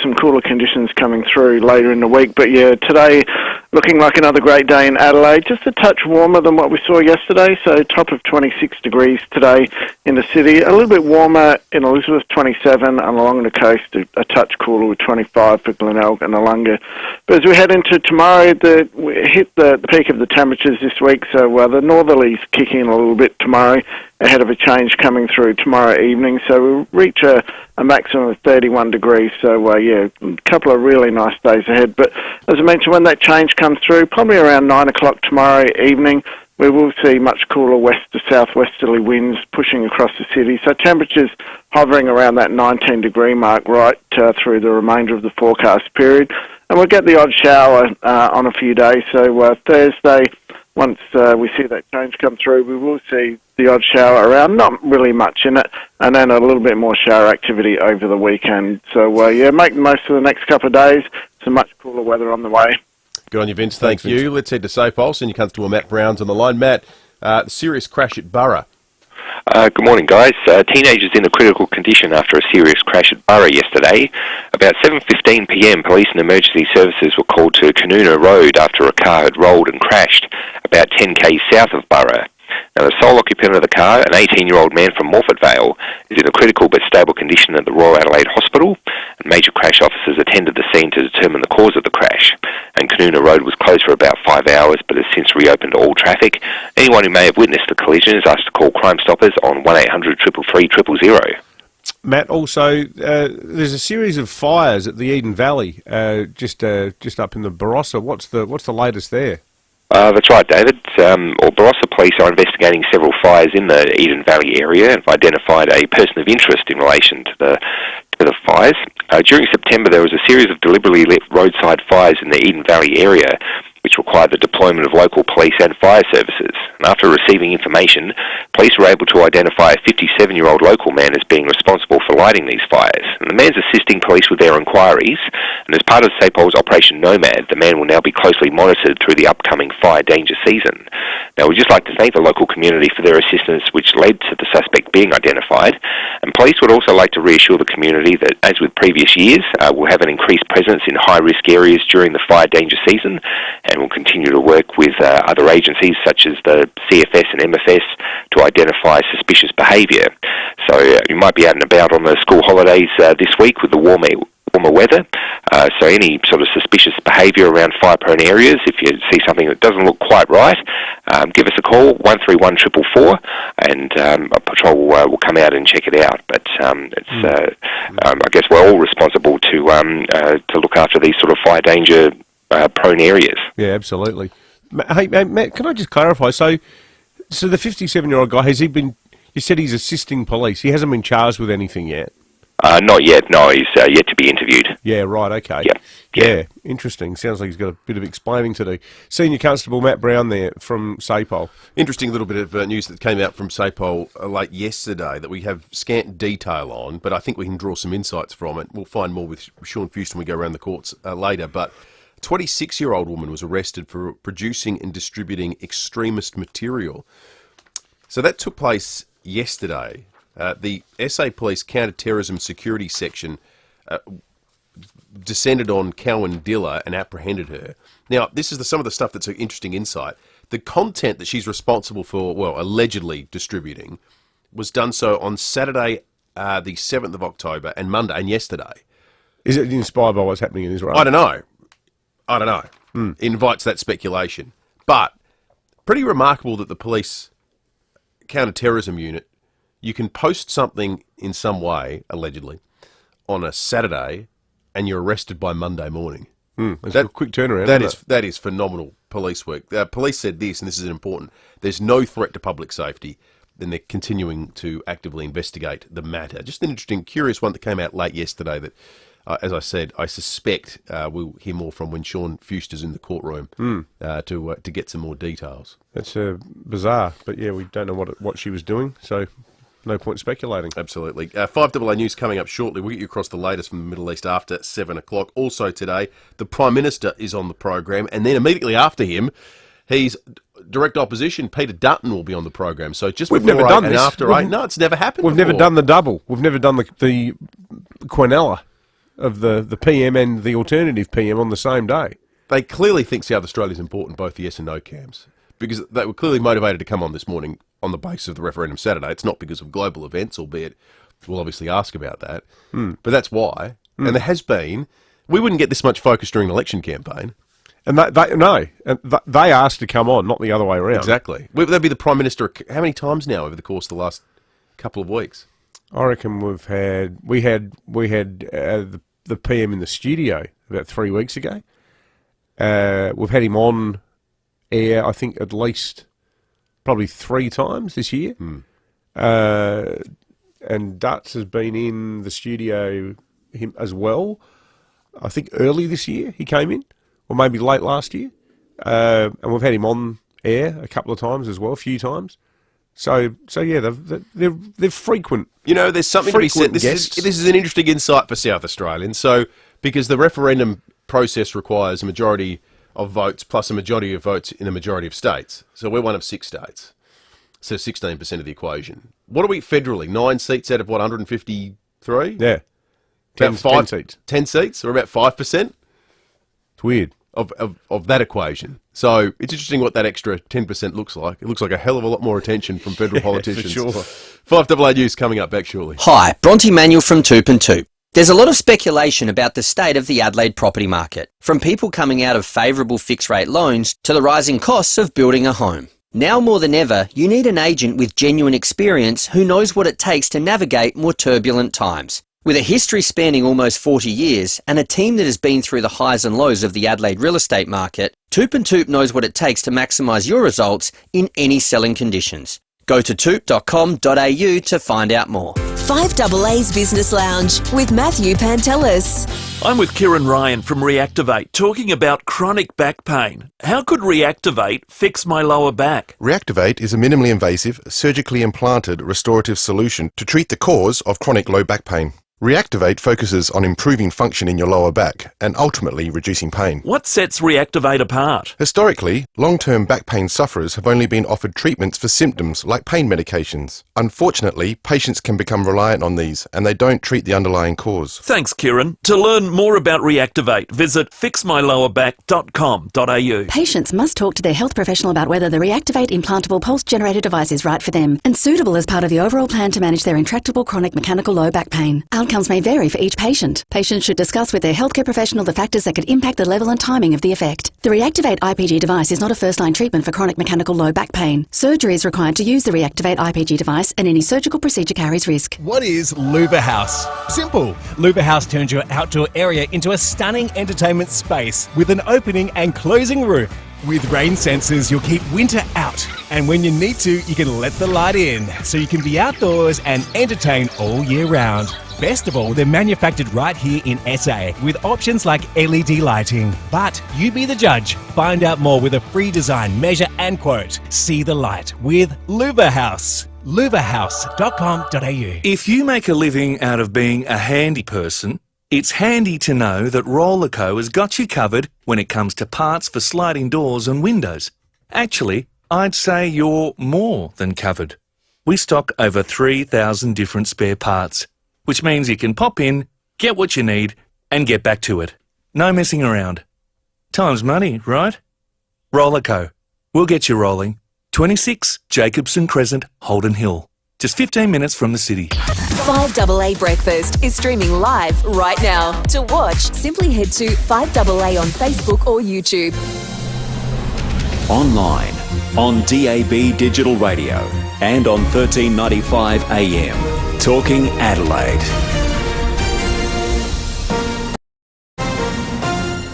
some cooler conditions coming through later in the week. But yeah, today looking like another great day in Adelaide. Just a touch warmer than what we saw yesterday. So top of 26 degrees today in the city. A little bit warmer in Elizabeth, 27, and along the coast a touch cooler with 25 for Glenelg and Alunga. But as we head into tomorrow, we hit the peak of the temperatures this week. So the northerlies kick in a little bit tomorrow, ahead of a change coming through tomorrow evening. So we'll reach a maximum of 31 degrees. So, a couple of really nice days ahead. But as I mentioned, when that change comes through, probably around 9 o'clock tomorrow evening, we will see much cooler west to southwesterly winds pushing across the city. So temperatures hovering around that 19 degree mark right through the remainder of the forecast period. And we'll get the odd shower on a few days. So Thursday, once we see that change come through, we will see the odd shower around, not really much in it, and then a little bit more shower activity over the weekend. So, make the most of the next couple of days. Some much cooler weather on the way. Good on you, Vince. Thank you. Vince. Let's head to SAPOL. Senior Constable Matt Brown's on the line. Matt, the serious crash at Burra. Good morning, guys. Teenagers in a critical condition after a serious crash at Burra yesterday. About 7:15pm, police and emergency services were called to Canoona Road after a car had rolled and crashed about 10k south of Burra. Now, the sole occupant of the car, an 18-year-old man from Morford Vale, is in a critical but stable condition at the Royal Adelaide Hospital, and major crash officers attended the scene to determine the cause of the crash. And Canoona Road was closed for about 5 hours, but has since reopened to all traffic. Anyone who may have witnessed the collision is asked to call Crime Stoppers on 1800 333 000. Matt, also, there's a series of fires at the Eden Valley, just up in the Barossa. What's the latest there? That's right, David. Barossa Police are investigating several fires in the Eden Valley area and have identified a person of interest in relation to the fires. During September, there was a series of deliberately lit roadside fires in the Eden Valley area, which required the deployment of local police and fire services. And after receiving information, police were able to identify a 57-year-old local man as being responsible for lighting these fires. And the man's assisting police with their inquiries, and as part of SAPOL's Operation Nomad, the man will now be closely monitored through the upcoming fire danger season. Now, we'd just like to thank the local community for their assistance, which led to the suspect being identified. And police would also like to reassure the community that, as with previous years, we'll have an increased presence in high-risk areas during the fire danger season, and we'll continue to work with other agencies such as the CFS and MFS to identify suspicious behaviour. So you might be out and about on the school holidays this week with the warmer weather. So any sort of suspicious behaviour around fire-prone areas, if you see something that doesn't look quite right, give us a call, 131 444, and a patrol will come out and check it out. But I guess we're all responsible to look after these sort of fire danger prone areas. Yeah, absolutely. Hey, Matt, can I just clarify? So the 57-year-old guy, has he been? You said he's assisting police. He hasn't been charged with anything yet. Not yet. No, he's yet to be interviewed. Yeah, right. Okay. Yep. Yeah, interesting. Sounds like he's got a bit of explaining to do. Senior Constable Matt Brown there from SAPOL. Interesting little bit of news that came out from SAPOL late yesterday that we have scant detail on, but I think we can draw some insights from it. We'll find more with Sean Fewston when we go around the courts later. But A 26-year-old woman was arrested for producing and distributing extremist material. So that took place yesterday. The SA Police Counter-Terrorism Security Section descended on Cowandilla and apprehended her. Now, this is some of the stuff that's an interesting insight. The content that she's responsible for, well, allegedly distributing, was done so on Saturday, the 7th of October, and Monday, and yesterday. Is it inspired by what's happening in Israel? I don't know. It invites that speculation. But pretty remarkable that the police counter-terrorism unit, you can post something in some way, allegedly, on a Saturday, and you're arrested by Monday morning. That's a quick turnaround. That is phenomenal police work. Police said this, and this is important. There's no threat to public safety. Then they're continuing to actively investigate the matter. Just an interesting, curious one that came out late yesterday that, as I said, I suspect we'll hear more from when Sean Fuster's in the courtroom to get some more details. That's bizarre, but yeah, we don't know what she was doing, so no point speculating. Absolutely. 5AA News coming up shortly. We'll get you across the latest from the Middle East after 7 o'clock. Also today, the Prime Minister is on the program, and then immediately after him, he's direct opposition. Peter Dutton will be on the program. So just we've before never 8 done and this. after 8. No, it's never happened We've before. never done the double. We've never done the Quinella of the PM and the alternative PM on the same day. They clearly think South Australia is important, both the yes and no camps, because they were clearly motivated to come on this morning on the basis of the referendum Saturday. It's not because of global events, albeit we'll obviously ask about that. But that's why. And there has been. We wouldn't get this much focus during an election campaign. And they asked to come on, not the other way around. Exactly. They'll be the Prime Minister how many times now over the course of the last couple of weeks? I reckon we had the PM in the studio about 3 weeks ago. We've had him on air, I think, at least probably 3 times this year. And Dutz has been in the studio him as well. I think early this year he came in, or maybe late last year. And we've had him on air a couple of times as well, a few times. So yeah, they're frequent. You know, there's something to be said. This is an interesting insight for South Australians. So, because the referendum process requires a majority of votes plus a majority of votes in a majority of states. So we're one of 6 states. So 16% of the equation. What are we federally? 9 seats out of what, 153? Yeah. 10 seats. 10 seats, or about 5%? It's weird. Of that equation. So it's interesting what that extra 10% looks like. It looks like a hell of a lot more attention from federal politicians. For sure. 5AA News coming up back shortly. Hi, Bronte Manuel from Toop and Toop. There's a lot of speculation about the state of the Adelaide property market, from people coming out of favourable fixed-rate loans to the rising costs of building a home. Now more than ever, you need an agent with genuine experience who knows what it takes to navigate more turbulent times. With a history spanning almost 40 years and a team that has been through the highs and lows of the Adelaide real estate market, Toop and Toop knows what it takes to maximise your results in any selling conditions. Go to toop.com.au to find out more. 5AA's Business Lounge with Matthew Pantelis. I'm with Kieran Ryan from Reactivate, talking about chronic back pain. How could Reactivate fix my lower back? Reactivate is a minimally invasive, surgically implanted restorative solution to treat the cause of chronic low back pain. Reactivate focuses on improving function in your lower back and ultimately reducing pain. What sets Reactivate apart? Historically, long-term back pain sufferers have only been offered treatments for symptoms like pain medications. Unfortunately, patients can become reliant on these and they don't treat the underlying cause. Thanks, Kieran. To learn more about Reactivate, visit fixmylowerback.com.au. Patients must talk to their health professional about whether the Reactivate implantable pulse-generator device is right for them and suitable as part of the overall plan to manage their intractable chronic mechanical low back pain. Outcomes may vary for each patient. Patients should discuss with their healthcare professional the factors that could impact the level and timing of the effect. The Reactivate IPG device is not a first-line treatment for chronic mechanical low back pain. Surgery is required to use the Reactivate IPG device, and any surgical procedure carries risk. What is Louver House? Simple. Louver House turns your outdoor area into a stunning entertainment space with an opening and closing roof. With rain sensors, you'll keep winter out. And when you need to, you can let the light in, so you can be outdoors and entertain all year round. Best of all, they're manufactured right here in SA with options like LED lighting. But you be the judge. Find out more with a free design, measure and quote. See the light with Louver House. louverhouse.com.au. If you make a living out of being a handy person, It's handy to know that Rollerco has got you covered when it comes to parts for sliding doors and windows. Actually, I'd say you're more than covered. We stock over 3,000 different spare parts, which means you can pop in, get what you need, and get back to it. No messing around. Time's money, right? Rollerco. We'll get you rolling. 26 Jacobson Crescent, Holden Hill. Just 15 minutes from the city. 5AA Breakfast is streaming live right now. To watch, simply head to 5AA on Facebook or YouTube. Online, on DAB Digital Radio, and on 1395 AM. Talking Adelaide.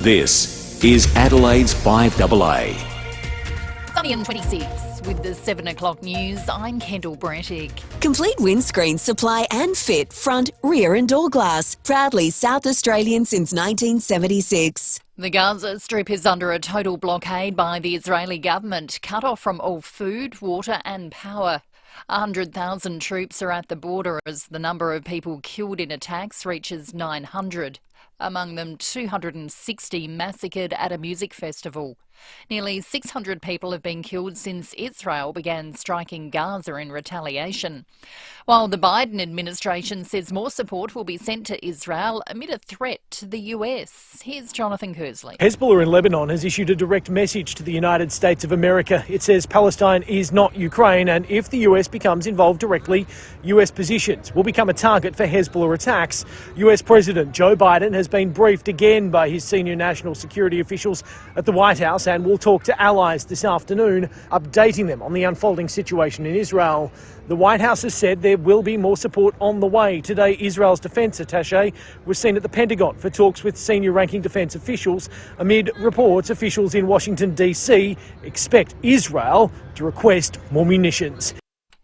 This is Adelaide's 5AA. Sunny and 26 with the 7 o'clock news. I'm Kendall Brettig. Complete windscreen supply and fit, front, rear and door glass. Proudly South Australian since 1976. The Gaza Strip is under a total blockade by the Israeli government, cut off from all food, water and power. 100,000 troops are at the border as the number of people killed in attacks reaches 900. Among them 260 massacred at a music festival. Nearly 600 people have been killed since Israel began striking Gaza in retaliation. While the Biden administration says more support will be sent to Israel amid a threat to the US. Here's Jonathan Kersley. Hezbollah in Lebanon has issued a direct message to the United States of America. It says Palestine is not Ukraine, and if the US becomes involved directly, US positions will become a target for Hezbollah attacks. US President Joe Biden has been briefed again by his senior national security officials at the White House and will talk to allies this afternoon, updating them on the unfolding situation in Israel. The White House has said there will be more support on the way. Today, Israel's defence attaché was seen at the Pentagon for talks with senior-ranking defence officials. Amid reports, officials in Washington, D.C. expect Israel to request more munitions.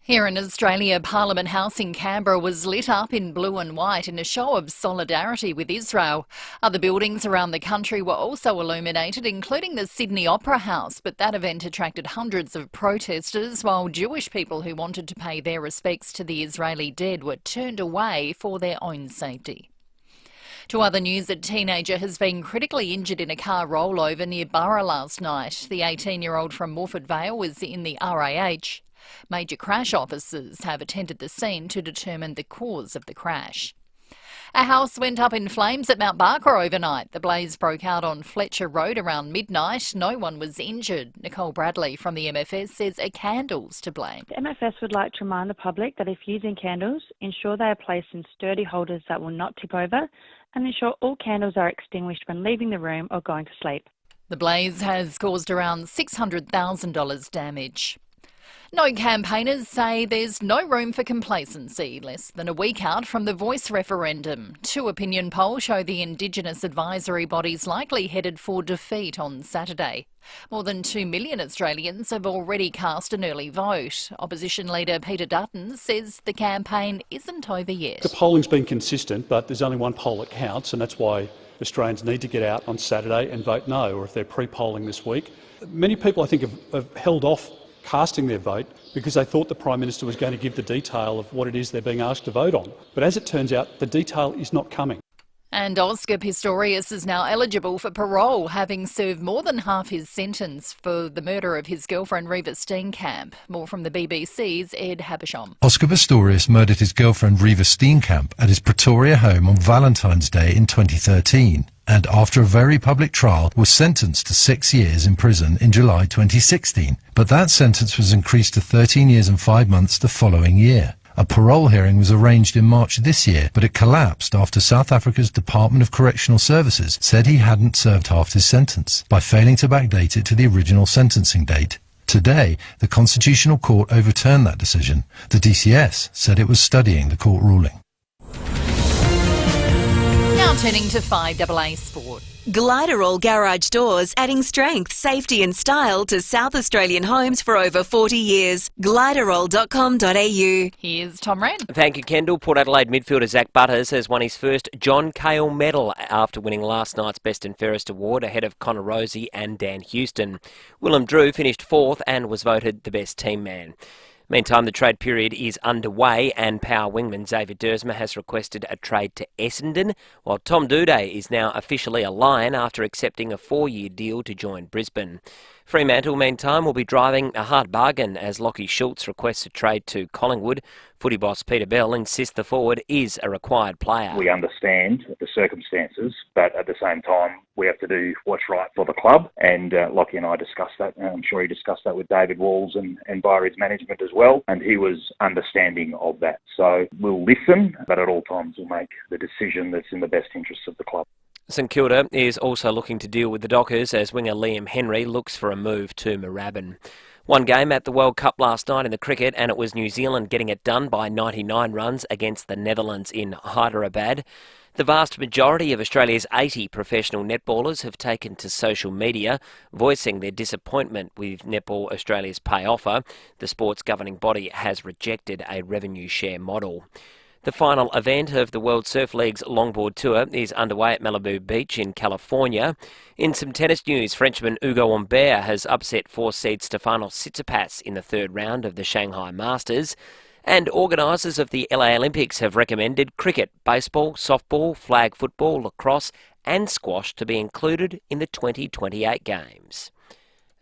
Here in Australia, Parliament House in Canberra was lit up in blue and white in a show of solidarity with Israel. Other buildings around the country were also illuminated, including the Sydney Opera House, but that event attracted hundreds of protesters, while Jewish people who wanted to pay their respects to the Israeli dead were turned away for their own safety. To other news, a teenager has been critically injured in a car rollover near Burra last night. The 18-year-old from Morford Vale was in the RAH. Major crash officers have attended the scene to determine the cause of the crash. A house went up in flames at Mount Barker overnight. The blaze broke out on Fletcher Road around midnight. No one was injured. Nicole Bradley from the MFS says a candle's to blame. The MFS would like to remind the public that if using candles, ensure they are placed in sturdy holders that will not tip over, and ensure all candles are extinguished when leaving the room or going to sleep. The blaze has caused around $600,000 damage. No campaigners say there's no room for complacency less than a week out from the Voice referendum. Two opinion polls show the Indigenous advisory body's likely headed for defeat on Saturday. More than 2 million Australians have already cast an early vote. Opposition leader Peter Dutton says the campaign isn't over yet. The polling's been consistent, but there's only one poll that counts, and that's why Australians need to get out on Saturday and vote no, or if they're pre-polling this week. Many people, I think, have held off casting their vote because they thought the Prime Minister was going to give the detail of what it is they're being asked to vote on. But as it turns out, the detail is not coming. And Oscar Pistorius is now eligible for parole, having served more than half his sentence for the murder of his girlfriend Reva Steenkamp. More from the BBC's Ed Habersham. Oscar Pistorius murdered his girlfriend Reva Steenkamp at his Pretoria home on Valentine's Day in 2013. And after a very public trial was sentenced to 6 years in prison in July 2016. But that sentence was increased to 13 years and 5 months the following year. A parole hearing was arranged in March this year, but it collapsed after South Africa's Department of Correctional Services said he hadn't served half his sentence by failing to backdate it to the original sentencing date. Today, the Constitutional Court overturned that decision. The DCS said it was studying the court ruling. Now turning to 5AA Sport. Gliderall Garage Doors, adding strength, safety and style to South Australian homes for over 40 years. Gliderall.com.au. Here's Tom Wren. Thank you, Kendall. Port Adelaide midfielder Zach Butters has won his first John Cale medal after winning last night's Best and Fairest award ahead of Connor Rosie and Dan Houston. Willem Drew finished fourth and was voted the best team man. Meantime, the trade period is underway and power wingman Xavier Dersma has requested a trade to Essendon, while Tom Doedee is now officially a Lion after accepting a 4-year deal to join Brisbane. Fremantle, meantime, will be driving a hard bargain as Lachie Schultz requests a trade to Collingwood. Footy boss Peter Bell insists the forward is a required player. We understand the circumstances, but at the same time, we have to do what's right for the club. And Lachie and I discussed that, and I'm sure he discussed that with David Walls and via his management as well, and he was understanding of that. So we'll listen, but at all times we'll make the decision that's in the best interests of the club. St Kilda is also looking to deal with the Dockers as winger Liam Henry looks for a move to Moorabbin. One game at the World Cup last night in the cricket, and it was New Zealand getting it done by 99 runs against the Netherlands in Hyderabad. The vast majority of Australia's 80 professional netballers have taken to social media, voicing their disappointment with Netball Australia's pay offer. The sport's governing body has rejected a revenue share model. The final event of the World Surf League's longboard tour is underway at Malibu Beach in California. In some tennis news, Frenchman Hugo Humbert has upset 4-seed Stefanos Tsitsipas in the third round of the Shanghai Masters. And organisers of the LA Olympics have recommended cricket, baseball, softball, flag football, lacrosse and squash to be included in the 2028 Games.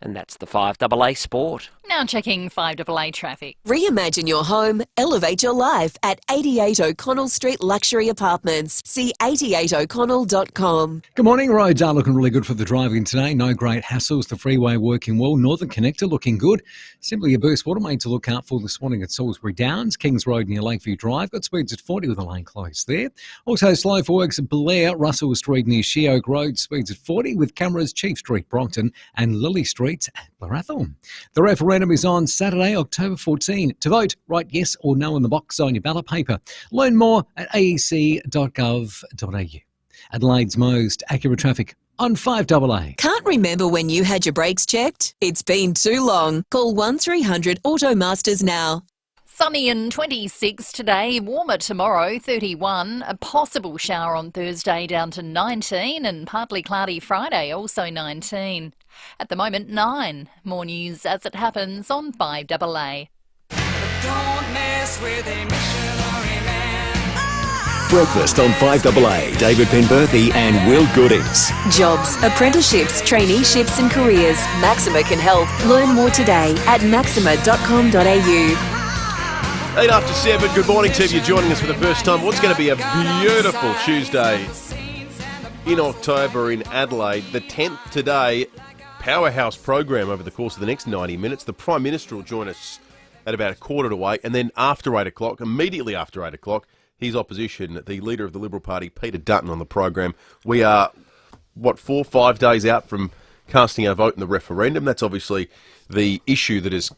And that's the 5AA Sport. Now checking 5AA traffic. Reimagine your home, elevate your life at 88 O'Connell Street Luxury Apartments. See 88o'connell.com. Good morning. Roads are looking really good for the driving today. No great hassles. The freeway working well. Northern Connector looking good. Simply a Burst Water main to look out for this morning at Salisbury Downs. Kings Road near Lakeview Drive. Got speeds at 40 with the lane closed there. Also slow for works at Blair, Russell Street near Sheoak Road. Speeds at 40 with cameras Chief Street, Brockton and Lily Street at Blaratholm. The referendum is on Saturday, October 14. To vote, write yes or no in the box on your ballot paper. Learn more at aec.gov.au. Adelaide's most accurate traffic on 5AA. Can't remember when you had your brakes checked? It's been too long. Call 1300 Automasters now. Sunny and 26 today, warmer tomorrow, 31. A possible shower on Thursday down to 19 and partly cloudy Friday, also 19. At the moment, 9. More news as it happens on 5AA. Don't mess with a missionary man. Breakfast on 5AA. David Penberthy and Will Goodings. Jobs, apprenticeships, traineeships and careers. Maxima can help. Learn more today at maxima.com.au. 8 after 7, good morning to you joining us for the first time. What's going to be a beautiful Tuesday in October in Adelaide. The 10th today, powerhouse program over the course of the next 90 minutes. The Prime Minister will join us at about 7:45, and then after 8 o'clock, immediately after 8 o'clock, his opposition, the leader of the Liberal Party, Peter Dutton, on the program. We are, 4 or 5 days out from casting our vote in the referendum. That's obviously the issue that has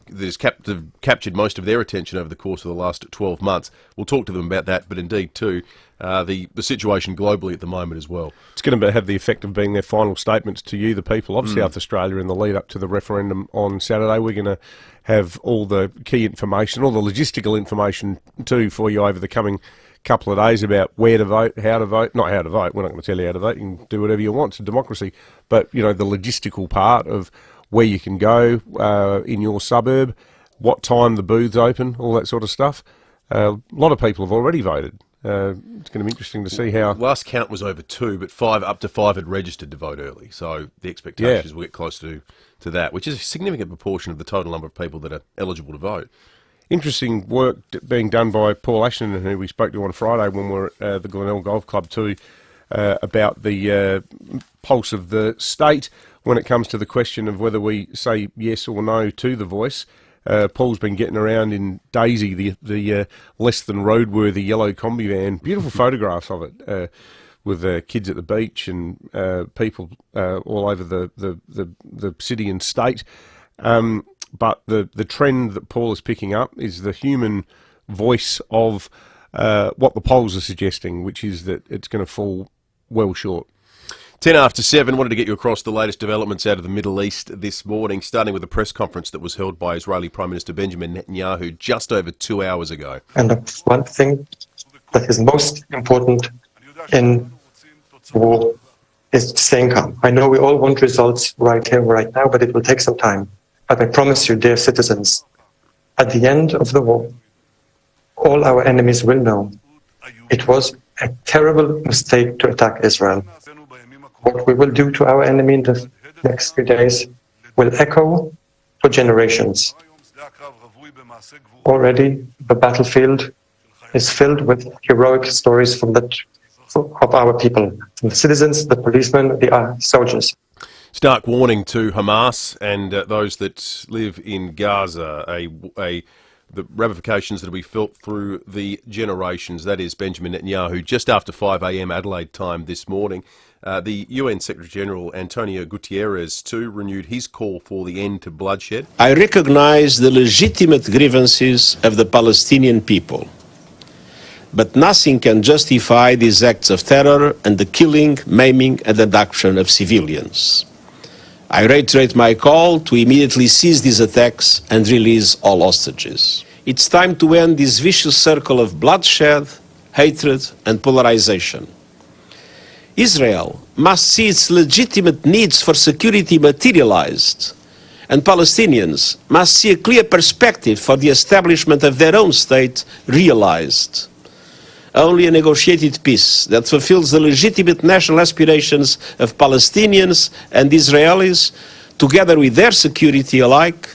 captured most of their attention over the course of the last 12 months. We'll talk to them about that, but indeed too, the situation globally at the moment as well. It's going to have the effect of being their final statements to you, the people of South Australia, in the lead up to the referendum on Saturday. We're going to have all the key information, all the logistical information too for you over the coming couple of days about where to vote, how to vote. Not how to vote, we're not going to tell you how to vote, you can do whatever you want, it's a democracy. But, the logistical part of where you can go in your suburb, what time the booths open, all that sort of stuff. A lot of people have already voted. It's going to be interesting to see how... Last count was over 2, but up to 5 had registered to vote early. So the expectations will get close to that, which is a significant proportion of the total number of people that are eligible to vote. Interesting work being done by Paul Ashton, who we spoke to on Friday when we were at the Glenelg Golf Club too, about the pulse of the state when it comes to the question of whether we say yes or no to the voice. Paul's been getting around in Daisy, the less than roadworthy yellow combi van. Beautiful photographs of it with kids at the beach and people all over the city and state. But the trend that Paul is picking up is the human voice of what the polls are suggesting, which is that it's going to fall well short. 10 after 7, wanted to get you across the latest developments out of the Middle East this morning, starting with a press conference that was held by Israeli Prime Minister Benjamin Netanyahu just over 2 hours ago. And the one thing that is most important in war is staying calm. I know we all want results right here, right now, but it will take some time. But I promise you, dear citizens, At the end of the war, all our enemies will know it was a terrible mistake to attack Israel. What we will do to our enemy in the next few days will echo for generations. Already, the battlefield is filled with heroic stories of our people, from the citizens, the policemen, the soldiers. Stark warning to Hamas and those that live in Gaza, the ramifications that will be felt through the generations. That is Benjamin Netanyahu, just after 5 a.m. Adelaide time this morning. The UN Secretary-General Antonio Guterres, too, renewed his call for the end to bloodshed. I recognize the legitimate grievances of the Palestinian people, but nothing can justify these acts of terror and the killing, maiming and abduction of civilians. I reiterate my call to immediately cease these attacks and release all hostages. It's time to end this vicious circle of bloodshed, hatred and polarization. Israel must see its legitimate needs for security materialized, and Palestinians must see a clear perspective for the establishment of their own state realized. Only a negotiated peace that fulfills the legitimate national aspirations of Palestinians and Israelis, together with their security alike,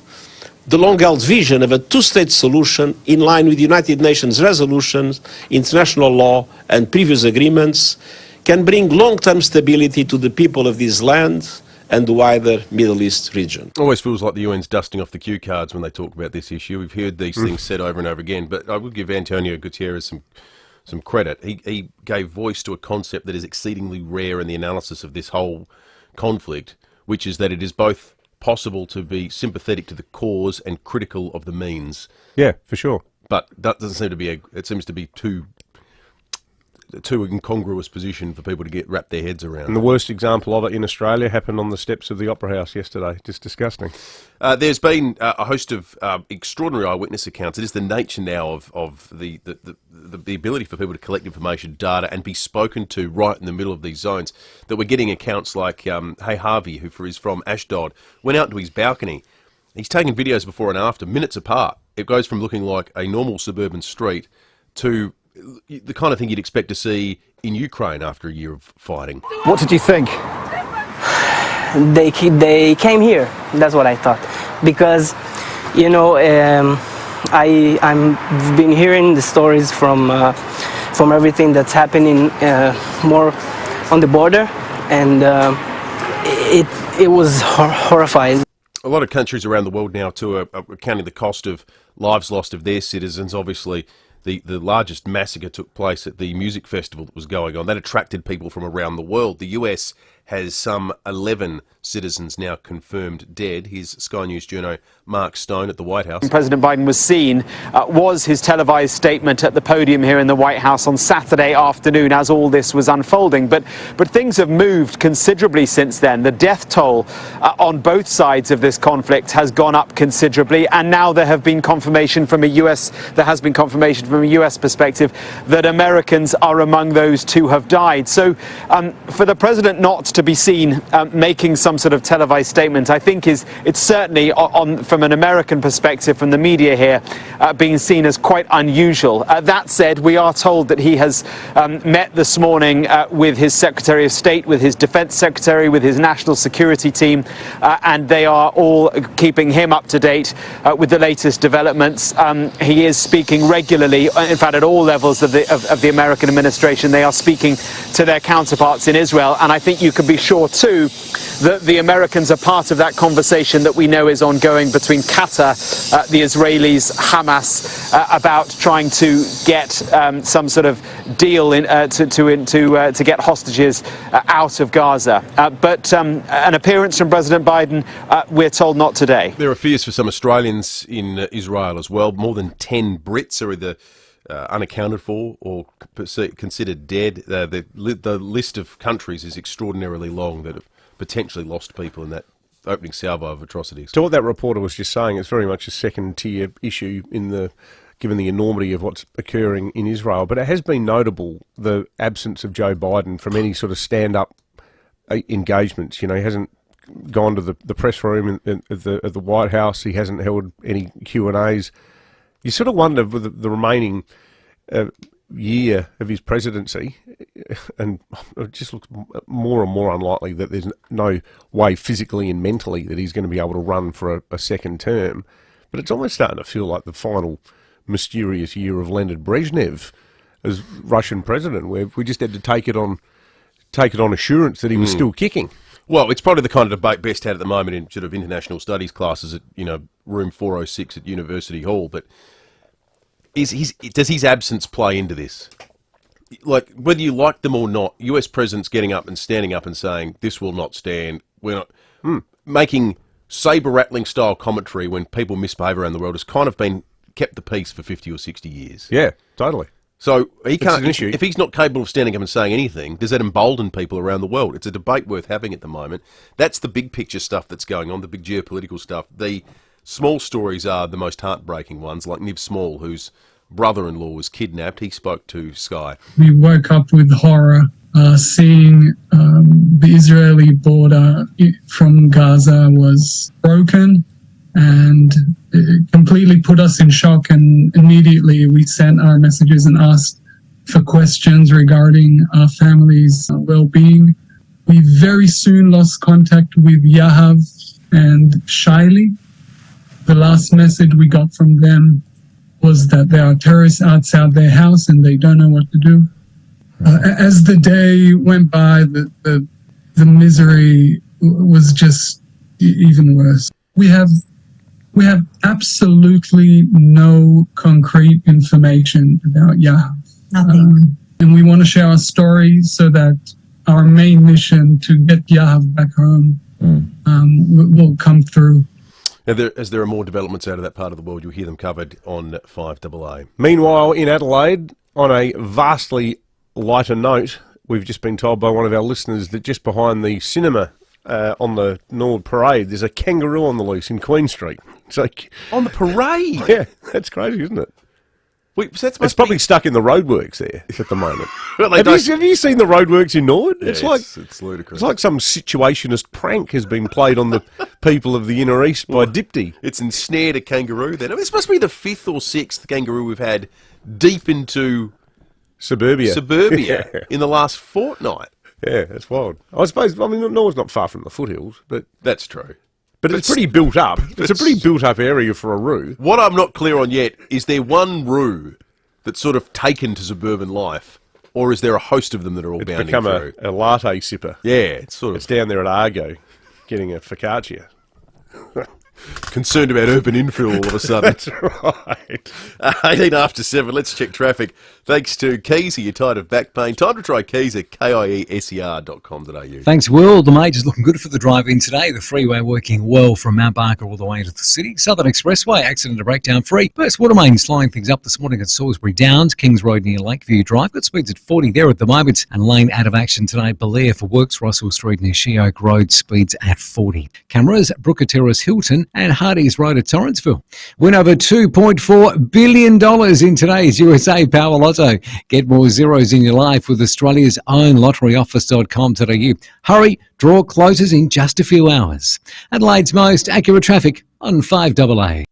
the long-held vision of a two-state solution in line with United Nations resolutions, international law and previous agreements, can bring long-term stability to the people of this land and the wider Middle East region. Always feels like the UN's dusting off the cue cards when they talk about this issue. We've heard these things said over and over again, but I would give Antonio Guterres some credit. He gave voice to a concept that is exceedingly rare in the analysis of this whole conflict, which is that it is both possible to be sympathetic to the cause and critical of the means. Yeah, for sure. But that doesn't seem to be it seems to be too incongruous position for people to wrap their heads around. And the worst example of it in Australia happened on the steps of the Opera House yesterday. Just disgusting. There's been a host of extraordinary eyewitness accounts. It is the nature now of the ability for people to collect information, data, and be spoken to right in the middle of these zones, that we're getting accounts like, hey, Harvey, who is from Ashdod, went out to his balcony. He's taken videos before and after, minutes apart. It goes from looking like a normal suburban street to the kind of thing you'd expect to see in Ukraine after a year of fighting. What did you think? They came here. That's what I thought, because I've been hearing the stories from everything that's happening more on the border, and it was horrifying. A lot of countries around the world now too are counting the cost of lives lost of their citizens. Obviously, the largest massacre took place at the music festival that was going on. That attracted people from around the world. The US has some 11 citizens now confirmed dead. Here's Sky News journo Mark Stone at the White House. President Biden was seen, was his televised statement at the podium here in the White House on Saturday afternoon as all this was unfolding. But things have moved considerably since then. The death toll on both sides of this conflict has gone up considerably, and now there has been confirmation from a US perspective that Americans are among those who have died. So for the president not to be seen making some sort of televised statement, I think it's certainly from an American perspective, from the media here, being seen as quite unusual. That said, we are told that he has met this morning with his Secretary of State, with his Defense Secretary, with his national security team, and they are all keeping him up to date with the latest developments. He is speaking regularly, in fact at all levels of the American administration. They are speaking to their counterparts in Israel, and I think you can be sure too that the Americans are part of that conversation that we know is ongoing between Qatar, the Israelis, Hamas, about trying to get some sort of deal to get hostages out of Gaza. But an appearance from President Biden, we're told not today. There are fears for some Australians in Israel as well. More than 10 Brits are either unaccounted for or considered dead. The list of countries is extraordinarily long that have potentially lost people in that opening salvo of atrocities. So what that reporter was just saying, it's very much a second-tier issue given the enormity of what's occurring in Israel. But it has been notable, the absence of Joe Biden from any sort of stand-up engagements. He hasn't gone to the press room at the White House. He hasn't held any Q&As. You sort of wonder with the remaining year of his presidency, and it just looks more and more unlikely that there's no way physically and mentally that he's going to be able to run for a second term. But it's almost starting to feel like the final mysterious year of Leonid Brezhnev as Russian president, where we just had to take it on assurance that he was still kicking. Well, it's probably the kind of debate best had at the moment in sort of international studies classes at, room 406 at University Hall. But does his absence play into this? Like, whether you like them or not, US presidents getting up and standing up and saying, this will not stand. We're not making saber-rattling style commentary when people misbehave around the world has kind of been kept the peace for 50 or 60 years. Yeah, totally. So he can't. An issue. If he's not capable of standing up and saying anything, does that embolden people around the world? It's a debate worth having at the moment. That's the big picture stuff that's going on, the big geopolitical stuff. The small stories are the most heartbreaking ones, like Niv Small, whose brother-in-law was kidnapped. He spoke to Sky. We woke up with horror, seeing the Israeli border from Gaza was broken, and it completely put us in shock, and immediately we sent our messages and asked for questions regarding our family's well-being. We very soon lost contact with Yahav and Shaili. The last message we got from them was that there are terrorists outside their house and they don't know what to do. As the day went by, the misery was just even worse. We have absolutely no concrete information about Yahav. Nothing. And we want to share our story so that our main mission to get Yahav back home will come through. Now, as there are more developments out of that part of the world, you'll hear them covered on 5AA. Meanwhile, in Adelaide, on a vastly lighter note, we've just been told by one of our listeners that just behind the cinema on the Nord Parade, there's a kangaroo on the loose in Queen Street. It's like, on the parade? Yeah, that's crazy, isn't it? So it's probably stuck in the roadworks there at the moment. Well, have you seen the roadworks in Nord? Yeah, it's ludicrous. It's like some situationist prank has been played on the people of the Inner East by Dipty. It's ensnared a kangaroo then. I mean, this must be the 5th or 6th kangaroo we've had deep into suburbia yeah. In the last fortnight. Yeah, that's wild. I suppose, Nord's not far from the foothills, but that's true. But it's pretty built up. It's a pretty built up area for a roo. What I'm not clear on yet, is there one roo that's sort of taken to suburban life, or is there a host of them that are all bounding through? It's become a latte sipper. Yeah, it's down there at Argo, getting a focaccia. Concerned about urban infill all of a sudden. That's right. 18 after 7, let's check traffic. Thanks to Keezer, you're tired of back pain. Time to try Keezer, KIESER.com.au. Thanks, Will. The major's looking good for the drive-in today. The freeway working well from Mount Barker all the way to the city. Southern Expressway, accident and breakdown free. Burst Water Main slowing things up this morning at Salisbury Downs. Kings Road near Lakeview Drive. Got speeds at 40 there at the moment. And lane out of action today. Belair for works. Russell Street near Sheoak Road, speeds at 40. Cameras, Brooker Terrace, Hilton and Hardy's Road at Torrenceville. Win over $2.4 billion in today's USA Power Lotto. Get more zeros in your life with Australia's own lotteryoffice.com.au. Hurry, draw closes in just a few hours. Adelaide's most accurate traffic on 5AA.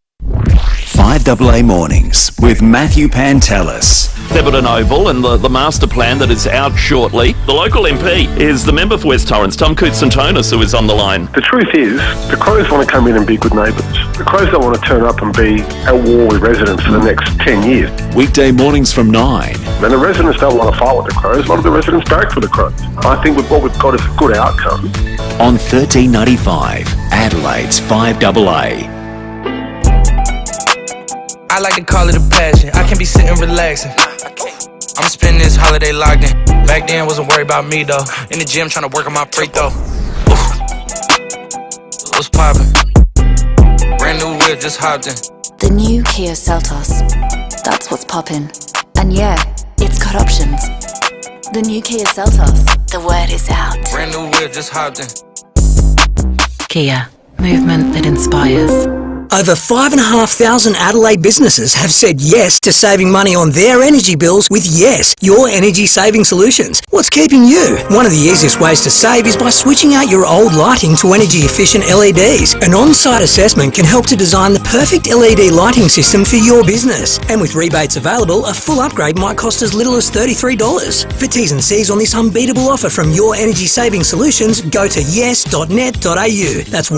5AA Mornings with Matthew Pantelis. Theberton Oval and the master plan that is out shortly. The local MP is the member for West Torrens, Tom Coutts-Santonis, who is on the line. The truth is, the Crows want to come in and be good neighbours. The Crows don't want to turn up and be at war with residents for the next 10 years. Weekday mornings from 9. And the residents don't want to fight with the Crows. A lot of the residents barrack for the Crows. I think what we've got is a good outcome. On 1395, Adelaide's 5AA. I like to call it a passion. I can be sitting relaxing. I'm spending this holiday locked in. Back then wasn't worried about me though. In the gym trying to work on my free throw. What's poppin'? Brand new whip, just hopped in. The new Kia Seltos. That's what's poppin'. And yeah, it's got options. The new Kia Seltos. The word is out. Brand new whip, just hopped in. Kia. Movement that inspires. Over 5,500 Adelaide businesses have said yes to saving money on their energy bills with Yes, your energy saving solutions. What's keeping you? One of the easiest ways to save is by switching out your old lighting to energy efficient LEDs. An on-site assessment can help to design the perfect LED lighting system for your business. And with rebates available, a full upgrade might cost as little as $33. For T's and C's on this unbeatable offer from Your Energy Saving Solutions, go to yes.net.au. That's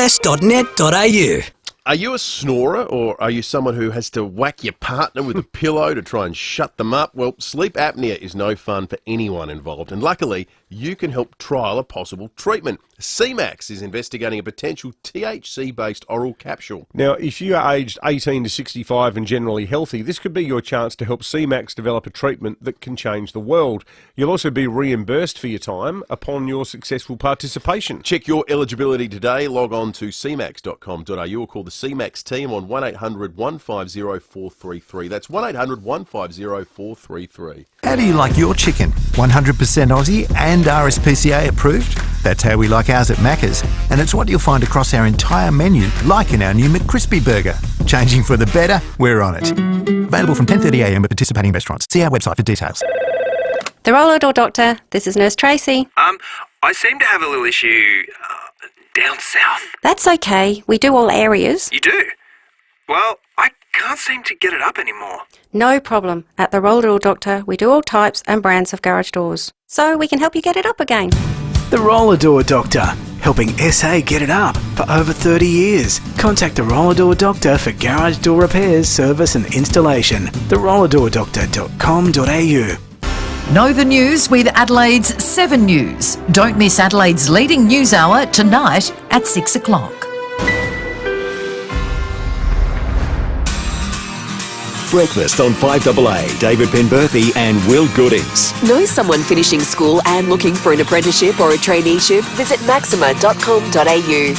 yes.net.au. Are you a snorer, or are you someone who has to whack your partner with a pillow to try and shut them up? Well, sleep apnea is no fun for anyone involved, and luckily, you can help trial a possible treatment. CMAX is investigating a potential THC-based oral capsule. Now, if you are aged 18 to 65 and generally healthy, this could be your chance to help CMAX develop a treatment that can change the world. You'll also be reimbursed for your time upon your successful participation. Check your eligibility today. Log on to cmax.com.au or call the CMAX team on 1800 150 433. That's 1800 150 433. How do you like your chicken? 100% Aussie and RSPCA approved? That's how we like ours at Macca's, and it's what you'll find across our entire menu, like in our new McCrispy burger. Changing for the better, we're on it. Available from 10:30am at participating restaurants. See our website for details. The Roller Door Doctor, this is Nurse Tracy. I seem to have a little issue down south. That's okay, we do all areas. You do? Well, I can't seem to get it up anymore. No problem. At the Roller Door Doctor, we do all types and brands of garage doors. So we can help you get it up again. The Roller Door Doctor, helping SA get it up for over 30 years. Contact the Roller Door Doctor for garage door repairs, service and installation. therollerdoordoctor.com.au. Know the news with Adelaide's 7 News. Don't miss Adelaide's leading news hour tonight at 6 o'clock. Breakfast on 5AA, David Penberthy and Will Goodings. Know someone finishing school and looking for an apprenticeship or a traineeship? Visit maxima.com.au.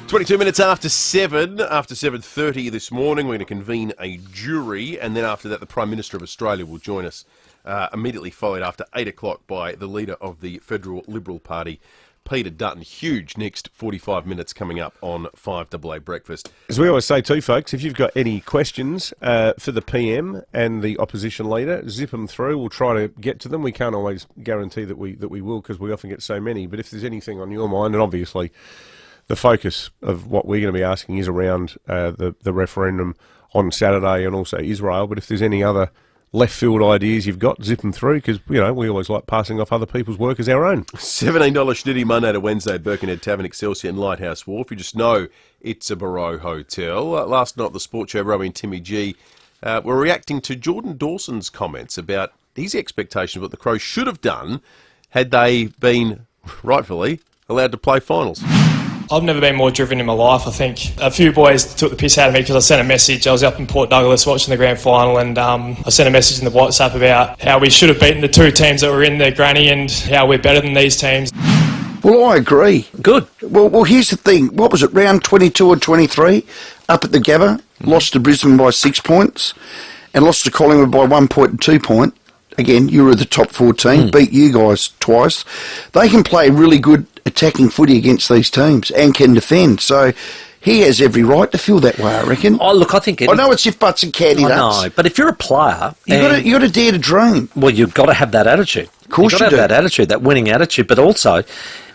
22 minutes after 7:30 this morning, we're going to convene a jury, and then after that the Prime Minister of Australia will join us, immediately followed after 8 o'clock by the leader of the Federal Liberal Party, Peter Dutton. Huge next 45 minutes coming up on 5AA Breakfast. As we always say too, folks, if you've got any questions for the PM and the opposition leader, zip them through. We'll try to get to them. We can't always guarantee that we will, because we often get so many. But if there's anything on your mind, and obviously the focus of what we're going to be asking is around the referendum on Saturday and also Israel. But if there's any other left field ideas you've got, zip them through, because we always like passing off other people's work as our own. $17 Schnitty Monday to Wednesday at Birkenhead Tavern, Excelsior and Lighthouse Wharf. You just know it's a Barrow hotel. Last night the Sports Show, Robbie and Timmy G were reacting to Jordan Dawson's comments about his expectations of what the Crows should have done had they been, rightfully, allowed to play finals. I've never been more driven in my life. I think a few boys took the piss out of me because I sent a message. I was up in Port Douglas watching the grand final, and I sent a message in the WhatsApp about how we should have beaten the two teams that were in the granny and how we're better than these teams. Well, I agree. Good. Well, here's the thing. What was it, round 22 or 23, up at the Gabba, lost to Brisbane by 6 points, and lost to Collingwood by 1 point and 2 point. Again, you were the top 14, beat you guys twice. They can play really good attacking footy against these teams and can defend. So he has every right to feel that way, I reckon. Oh, look, I think... I know it's if buts and candy nuts. I know, but if you're a player... you got to dare to dream. Well, you've got to have that attitude. Of course you do. You've got to have that attitude, that winning attitude. But also,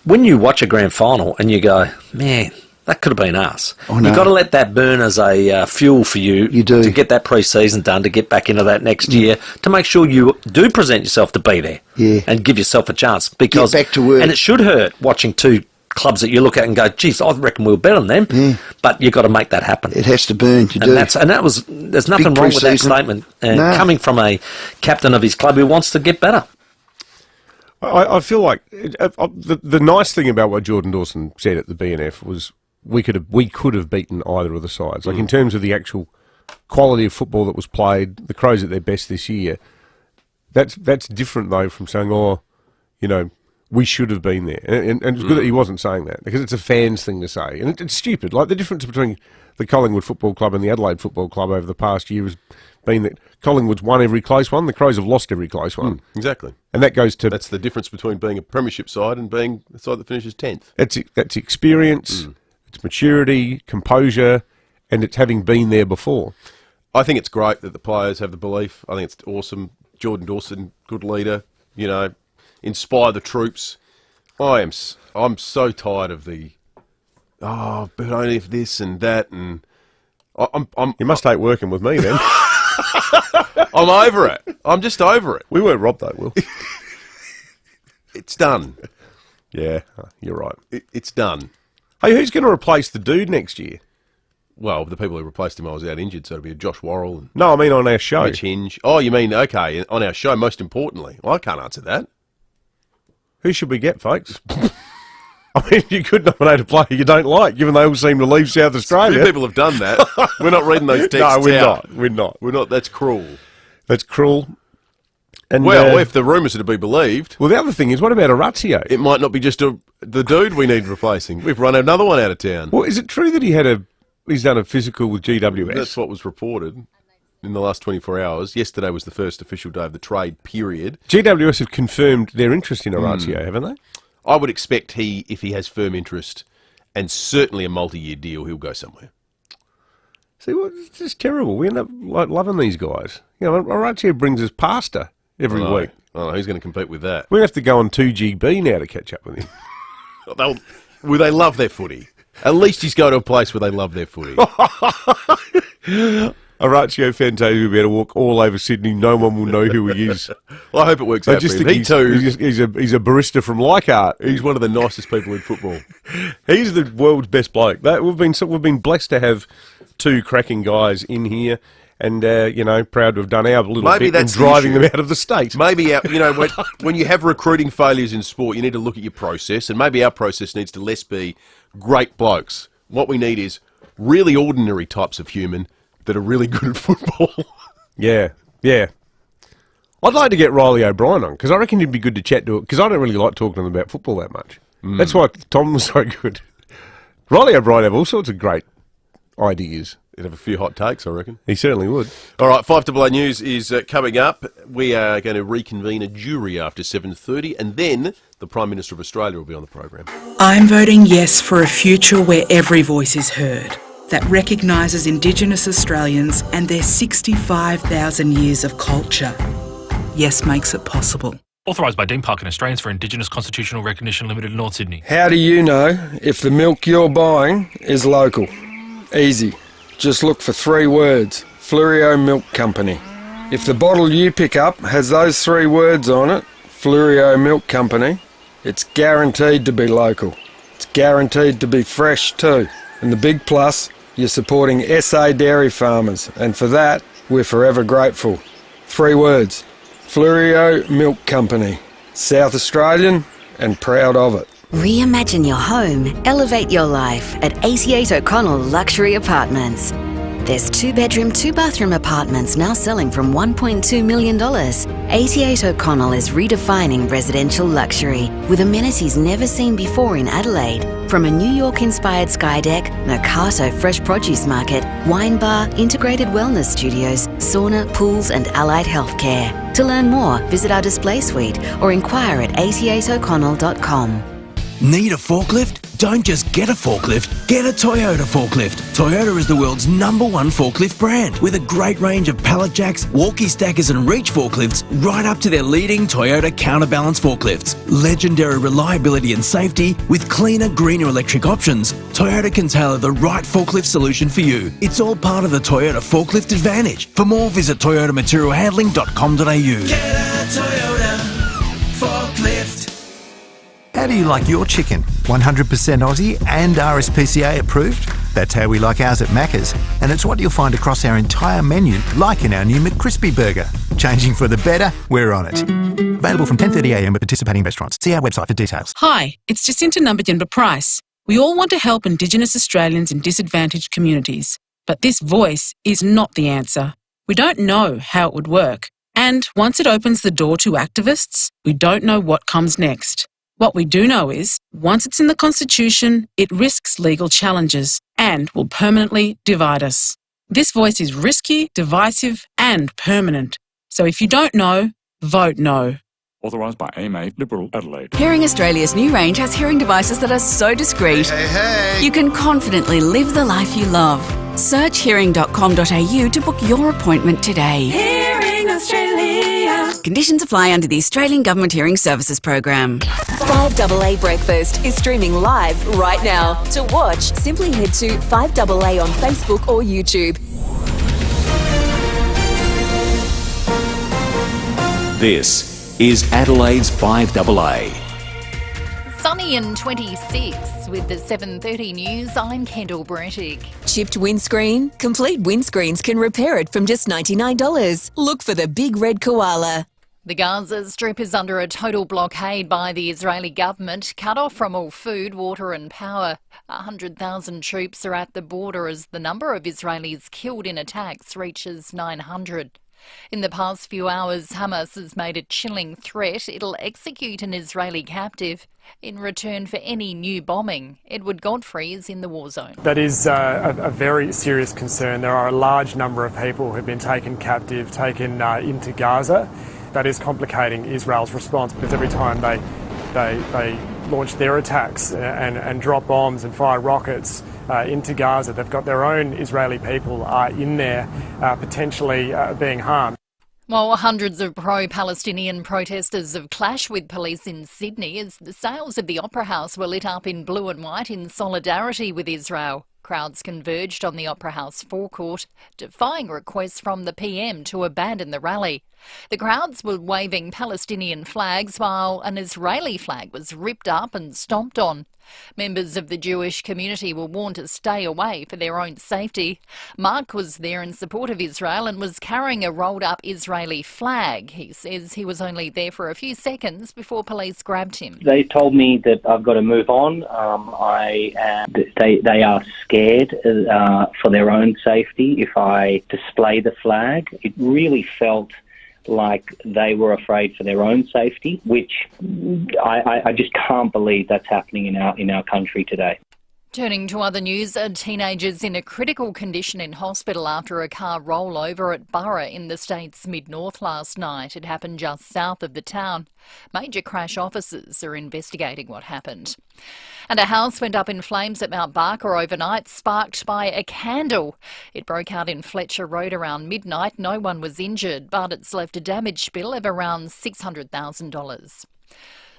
when you watch a grand final and you go, man, that could have been us. I know. You've got to let that burn as a fuel for you, to get that pre-season done, to get back into that next year, to make sure you do present yourself to be there and give yourself a chance. Because get back to work. And it should hurt watching two clubs that you look at and go, geez, I reckon we're better than them. Yeah. But you've got to make that happen. It has to burn. You do. There's nothing wrong with that statement. And coming from a captain of his club who wants to get better. I feel like the nice thing about what Jordan Dawson said at the BNF was we could have beaten either of the sides. Like in terms of the actual quality of football that was played, the Crows at their best this year. That's different though from saying, we should have been there. And it's good that he wasn't saying that, because it's a fans thing to say. And it's stupid. Like the difference between the Collingwood Football Club and the Adelaide Football Club over the past year has been that Collingwood's won every close one. The Crows have lost every close one. Exactly. And that goes to... That's the difference between being a premiership side and being a side that finishes 10th. That's experience, it's maturity, composure, and it's having been there before. I think it's great that the players have the belief. I think it's awesome. Jordan Dawson, good leader, inspire the troops. I'm so tired of the, but only if this and that, and You must hate working with me then. I'm over it. I'm just over it. We weren't robbed though, Will. It's done. Yeah, you're right. It's done. Hey, who's going to replace the dude next year? Well, the people who replaced him, I was out injured, so it'll be Josh Worrell. And no, I mean on our show. Mitch Hinge. Oh, you mean, okay, on our show, most importantly. Well, I can't answer that. Who should we get, folks? I mean, you could nominate a player you don't like, given they all seem to leave South Australia. Few people have done that. We're not reading those texts No, we're out. not. We're not. We're not. That's cruel. That's cruel. And, well, if the rumours are to be believed... Well, the other thing is, what about Orazio? It might not be just the dude we need replacing. We've run another one out of town. Well, is it true that he's done a physical with GWS? That's what was reported in the last 24 hours. Yesterday was the first official day of the trade period. GWS have confirmed their interest in Orazio, haven't they? I would expect if he has firm interest and certainly a multi-year deal, he'll go somewhere. See, well, it's just terrible. We end up loving these guys. Orazio brings us pasta every week. Oh, who's going to compete with that? We have to go on 2GB now to catch up with him. Will they love their footy? At least he's going to a place where they love their footy. Orazio Fantasia will be able to walk all over Sydney. No one will know who he is. Well, I hope it works out for him. He's a barista from Leichhardt. He's one of the nicest people in football. He's the world's best bloke. We've been blessed to have two cracking guys in here. And, proud to have done our little bit in driving them out of the state. Maybe, when you have recruiting failures in sport, you need to look at your process. And maybe our process needs to less be great blokes. What we need is really ordinary types of human that are really good at football. Yeah. I'd like to get Riley O'Brien on, because I reckon he'd be good to chat to, because I don't really like talking to them about football that much. That's why Tom was so good. Riley O'Brien have all sorts of great ideas. He'd have a few hot takes, I reckon. He certainly would. All right, 5AA News is coming up. We are going to reconvene a jury after 7:30, and then the Prime Minister of Australia will be on the program. I'm voting yes for a future where every voice is heard, that recognises Indigenous Australians and their 65,000 years of culture. Yes makes it possible. Authorised by Dean Parkin Australians for Indigenous Constitutional Recognition Limited, North Sydney. How do you know if the milk you're buying is local? Easy. Just look for 3 words: Flurio Milk Company. If the bottle you pick up has those 3 words on it, Flurio Milk Company, it's guaranteed to be local. It's guaranteed to be fresh too. And the big plus, you're supporting SA dairy farmers, and for that, we're forever grateful. 3 words: Flurio Milk Company. South Australian and proud of it. Reimagine your home, elevate your life at 88 O'Connell Luxury Apartments. There's 2-bedroom, 2-bathroom apartments now selling from $1.2 million. 88 O'Connell is redefining residential luxury with amenities never seen before in Adelaide. From a New York-inspired sky deck, Mercato fresh produce market, wine bar, integrated wellness studios, sauna, pools and allied healthcare. To learn more, visit our display suite or inquire at 88o'connell.com. Need a forklift? Don't just get a forklift, get a Toyota forklift. Toyota is the world's #1 forklift brand with a great range of pallet jacks, walkie stackers and reach forklifts right up to their leading Toyota counterbalance forklifts. Legendary reliability and safety with cleaner, greener electric options. Toyota can tailor the right forklift solution for you. It's all part of the Toyota Forklift Advantage. For more, visit toyotamaterialhandling.com.au. Get a Toyota forklift. How do you like your chicken? 100% Aussie and RSPCA approved? That's how we like ours at Macca's, and it's what you'll find across our entire menu, like in our new McCrispy burger. Changing for the better, we're on it. Available from 10:30am at participating restaurants. See our website for details. Hi, it's Jacinta Numbajimba Price. We all want to help Indigenous Australians in disadvantaged communities, but this voice is not the answer. We don't know how it would work, and once it opens the door to activists, we don't know what comes next. What we do know is, once it's in the Constitution, it risks legal challenges and will permanently divide us. This voice is risky, divisive and permanent. So if you don't know, vote no. Authorised by AMA Liberal Adelaide. Hearing Australia's new range has hearing devices that are so discreet, you can confidently live the life you love. Search hearing.com.au to book your appointment today. Hearing Australia. Conditions apply under the Australian Government Hearing Services Program. 5AA Breakfast is streaming live right now. To watch, simply head to 5AA on Facebook or YouTube. This is Adelaide's 5AA. Sunny and 26 with the 7:30 news. I'm Kendall Brettig. Chipped windscreen? Complete Windscreens can repair it from just $99. Look for the big red koala. The Gaza Strip is under a total blockade by the Israeli government, cut off from all food, water and power. 100,000 troops are at the border as the number of Israelis killed in attacks reaches 900. In the past few hours, Hamas has made a chilling threat. It'll execute an Israeli captive in return for any new bombing. Edward Godfrey is in the war zone. That is a very serious concern. There are a large number of people who have been taken captive, taken into Gaza. That is complicating Israel's response because every time they launch their attacks and drop bombs and fire rockets into Gaza, they've got their own Israeli people in there potentially being harmed. While hundreds of pro-Palestinian protesters have clashed with police in Sydney as the sails of the Opera House were lit up in blue and white in solidarity with Israel. Crowds converged on the Opera House forecourt, defying requests from the PM to abandon the rally. The crowds were waving Palestinian flags while an Israeli flag was ripped up and stomped on. Members of the Jewish community were warned to stay away for their own safety. Mark was there in support of Israel and was carrying a rolled-up Israeli flag. He says he was only there for a few seconds before police grabbed him. They told me that I've got to move on. They are scared for their own safety if I display the flag. It really felt like they were afraid for their own safety, which I just can't believe that's happening in our country today. Turning to other news, a teenager's in a critical condition in hospital after a car rollover at Burra in the state's mid-north last night. It happened just south of the town. Major crash officers are investigating what happened. And a house went up in flames at Mount Barker overnight, sparked by a candle. It broke out in Fletcher Road around midnight. No one was injured, but it's left a damage bill of around $600,000.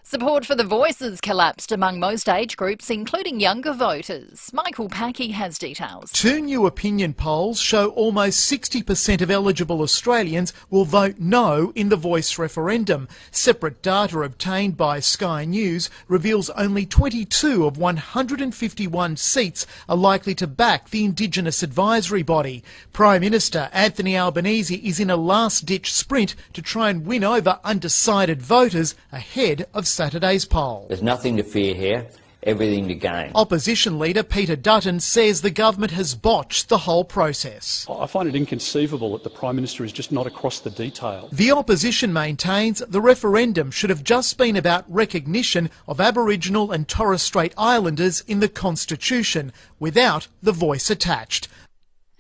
Support for The Voice has collapsed among most age groups, including younger voters. Michael Packey has details. Two new opinion polls show almost 60% of eligible Australians will vote no in the Voice referendum. Separate data obtained by Sky News reveals only 22 of 151 seats are likely to back the Indigenous advisory body. Prime Minister Anthony Albanese is in a last-ditch sprint to try and win over undecided voters ahead of Saturday's poll. There's nothing to fear here, everything to gain. Opposition leader Peter Dutton says the government has botched the whole process. I find it inconceivable that the Prime Minister is just not across the detail. The opposition maintains the referendum should have just been about recognition of Aboriginal and Torres Strait Islanders in the Constitution, without the voice attached.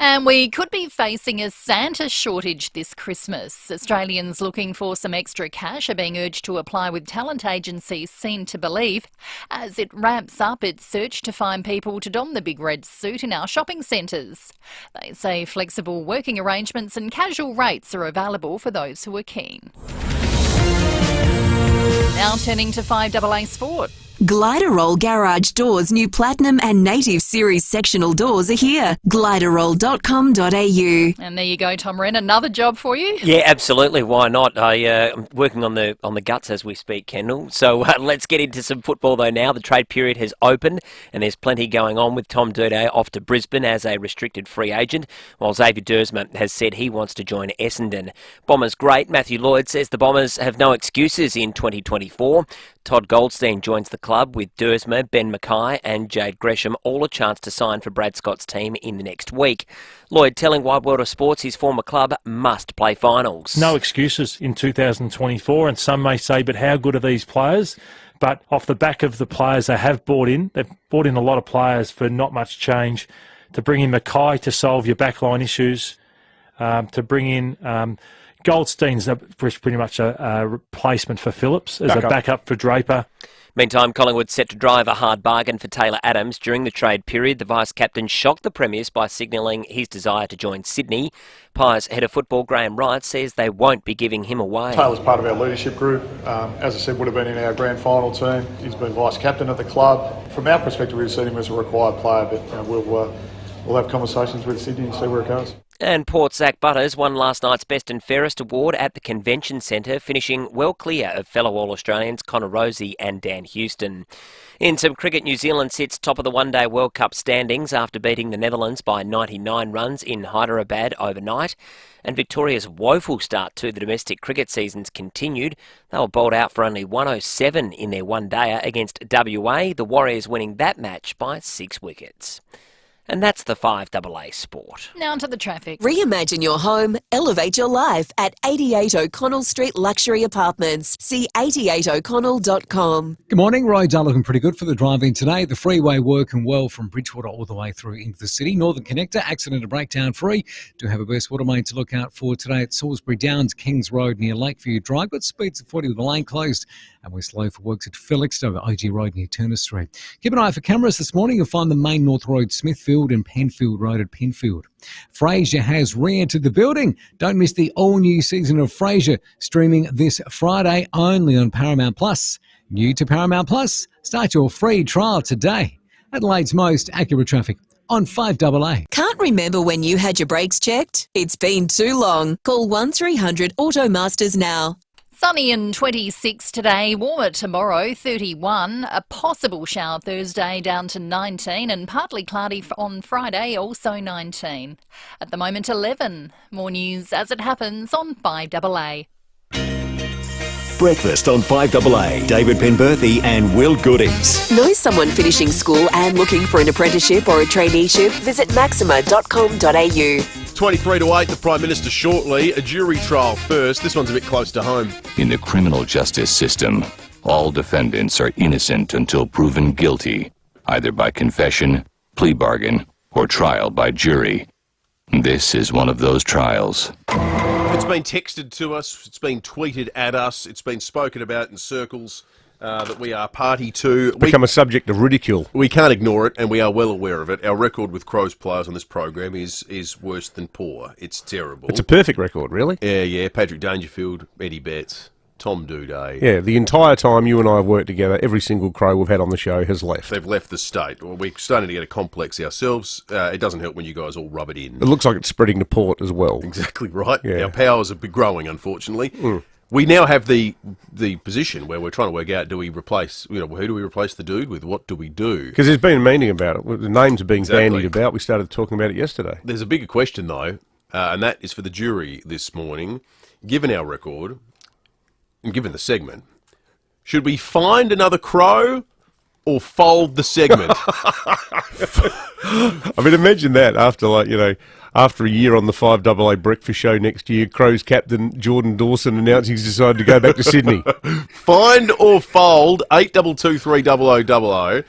And we could be facing a Santa shortage this Christmas. Australians looking for some extra cash are being urged to apply with talent agencies Seen to Believe as it ramps up its search to find people to don the big red suit in our shopping centres. They say flexible working arrangements and casual rates are available for those who are keen. Now turning to 5AA Sport. Glideroll Garage Doors' new Platinum and Native Series sectional doors are here. Glideroll.com.au. And there you go, Tom Wren. Another job for you? Yeah, absolutely. Why not? I'm working on the guts as we speak, Kendall. So let's get into some football though now. The trade period has opened and there's plenty going on with Tom Durdee off to Brisbane as a restricted free agent, while Xavier Dersma has said he wants to join Essendon. Bombers great Matthew Lloyd says the Bombers have no excuses in 2024. Todd Goldstein joins the club with Dersma, Ben Mackay and Jade Gresham all a chance to sign for Brad Scott's team in the next week. Lloyd telling Wide World of Sports his former club must play finals. No excuses in 2024, and some may say, but how good are these players? But off the back of the players they have brought in, they've brought in a lot of players for not much change to bring in Mackay to solve your backline issues, to bring in Goldstein's pretty much a replacement for Phillips as a backup for Draper. Meantime, Collingwood set to drive a hard bargain for Taylor Adams. During the trade period, the vice-captain shocked the Premiers by signalling his desire to join Sydney. Pies head of football Graham Wright says they won't be giving him away. Taylor's part of our leadership group. As I said, would have been in our grand final team. He's been vice-captain at the club. From our perspective, we've seen him as a required player, but we'll have conversations with Sydney and see where it goes. And Port's Zach Butters won last night's Best and Fairest award at the Convention Centre, finishing well clear of fellow All-Australians Connor Rozee and Dan Houston. In some cricket, New Zealand sits top of the one-day World Cup standings after beating the Netherlands by 99 runs in Hyderabad overnight. And Victoria's woeful start to the domestic cricket season's continued. They were bowled out for only 107 in their one-dayer against WA, the Warriors winning that match by 6 wickets. And that's the 5AA Sport. Now to the traffic. Reimagine your home, elevate your life at 88 O'Connell Street Luxury Apartments. See 88o'connell.com. Good morning. Roads are looking pretty good for the drive-in today. The freeway working well from Bridgewater all the way through into the city. Northern Connector, accident and breakdown free. Do have a burst water main to look out for today at Salisbury Downs, Kings Road near Lakeview Drive. Got speeds of 40 with the lane closed. And we're slow for works at Felixstowe, OG Road near Turner Street. Keep an eye for cameras this morning. You'll find the main North Road, Smithfield and Penfield Road at Penfield. Frasier has re-entered the building. Don't miss the all-new season of Frasier, streaming this Friday only on Paramount Plus. New to Paramount Plus, start your free trial today. Adelaide's most accurate traffic on 5AA. Can't remember when you had your brakes checked? It's been too long. Call 1300 Automasters now. Sunny and 26 today, warmer tomorrow, 31. A possible shower Thursday down to 19 and partly cloudy on Friday, also 19. At the moment, 11. More news as it happens on 5AA. Breakfast on 5AA. David Penberthy and Will Goodings. Know someone finishing school and looking for an apprenticeship or a traineeship? Visit maxima.com.au. 23 to 8, the Prime Minister shortly. A jury trial first. This one's a bit close to home. In the criminal justice system, all defendants are innocent until proven guilty, either by confession, plea bargain, or trial by jury. This is one of those trials. It's been texted to us, it's been tweeted at us, it's been spoken about in circles that we are party to. Become a subject of ridicule. We can't ignore it, and we are well aware of it. Our record with Crows players on this program is worse than poor. It's terrible. It's a perfect record, really. Yeah. Patrick Dangerfield, Eddie Betts, Tom Duday. Yeah, the entire time you and I have worked together, every single Crow we've had on the show has left. They've left the state. Well, we're starting to get a complex ourselves. It doesn't help when you guys all rub it in. It looks like it's spreading to Port as well. Exactly right. Yeah. Our powers have been growing, unfortunately. We now have the position where we're trying to work out, do we replace, who do we replace the dude with? What do we do? Because there's been a meeting about it. The names are being bandied about. We started talking about it yesterday. There's a bigger question, though, and that is for the jury this morning. Given our record, and given the segment, should we find another Crow or fold the segment? I mean, imagine that after a year on the 5AA Breakfast Show next year, Crows captain Jordan Dawson announced he's decided to go back to Sydney. Find or fold, 82230000.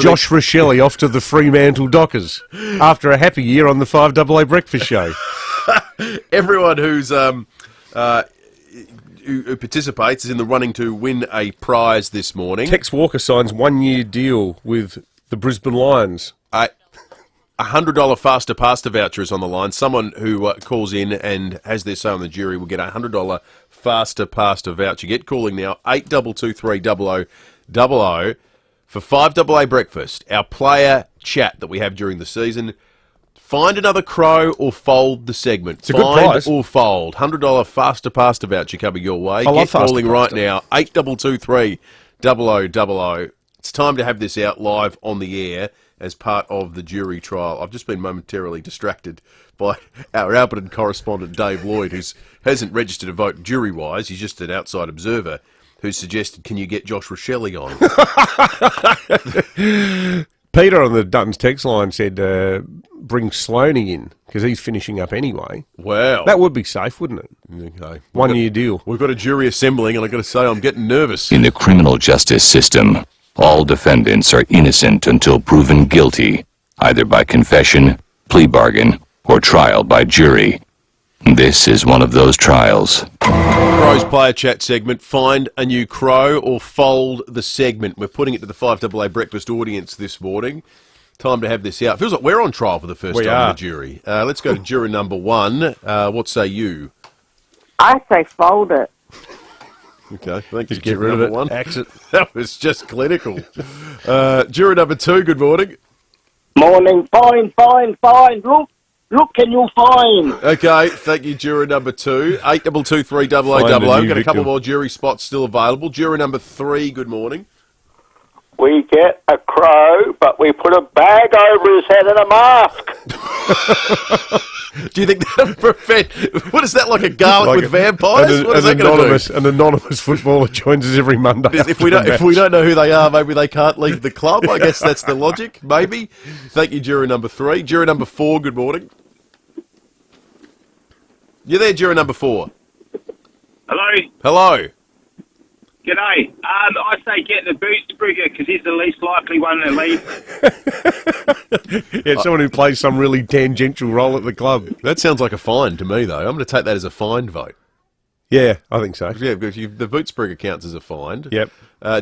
Josh Rochelle off to the Fremantle Dockers after a happy year on the 5AA Breakfast Show. Everyone who participates is in the running to win a prize this morning. Tex Walker signs 1-year deal with the Brisbane Lions. $100 faster pasta voucher is on the line. Someone who calls in and has their say on the jury will get a $100 faster pasta voucher. Get calling now, 82230000 for 5AA Breakfast, our player chat that we have during the season. Find another Crow or fold the segment. It's a good prize. Find or fold. $100 faster pasta voucher coming your way. I love Get calling faster right now, 82230000. It's time to have this out live on the air as part of the jury trial. I've just been momentarily distracted by our Alberton correspondent, Dave Lloyd, who hasn't registered a vote jury-wise. He's just an outside observer who suggested, can you get Josh Rochelle on? Peter on the Duttons text line said, bring Sloaney in, because he's finishing up anyway. Wow. That would be safe, wouldn't it? Okay. 1-year deal. We've got a jury assembling, and I've got to say, I'm getting nervous. In the criminal justice system, all defendants are innocent until proven guilty, either by confession, plea bargain, or trial by jury. This is one of those trials. Crow's player chat segment. Find a new crow or fold the segment. We're putting it to the 5AA breakfast audience this morning. Time to have this out. Feels like we're on trial for the first time in the jury. Let's go to juror number 1. What say you? I say fold it. Okay, thank you. Just get rid of it. One. That was just clinical. Juror number 2, good morning. Morning. Fine. Look, can you find? Okay, thank you, juror number 2. 8223 Got a couple more jury spots still available. Juror number 3, good morning. We get a crow, but we put a bag over his head and a mask. Do you think that'll prevent... What is that, like a garlic with vampires? What is that going to do? An anonymous footballer joins us every Monday. If we don't know who they are, maybe they can't leave the club. I guess that's the logic, maybe. Thank you, juror number 3. Juror number 4, good morning. You're there, juror number 4. Hello. G'day. I say get the Bootsbrigger because he's the least likely one to leave. Yeah, someone who plays some really tangential role at the club. That sounds like a fine to me, though. I'm going to take that as a fined vote. Yeah, I think so. Yeah, because the Bootsbrigger counts as a fine. Yep.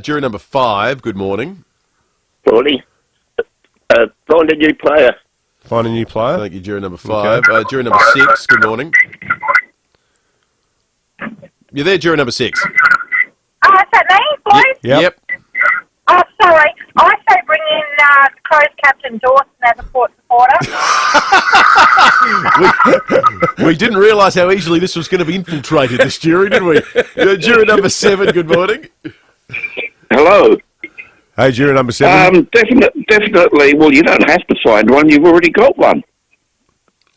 Juror number 5, good morning. Morning. Find a new player. Find a new player. Thank you, juror number 5. Okay. Juror number 6, good morning. You're there, juror number 6. Is that me, boys? Yep. Oh, sorry. I say bring in Crows captain Dawson as a Port supporter. We didn't realise how easily this was going to be infiltrated, this jury, did we? Juror number 7, good morning. Hello. Hey, juror number 7. Definitely. Well, you don't have to find one. You've already got one.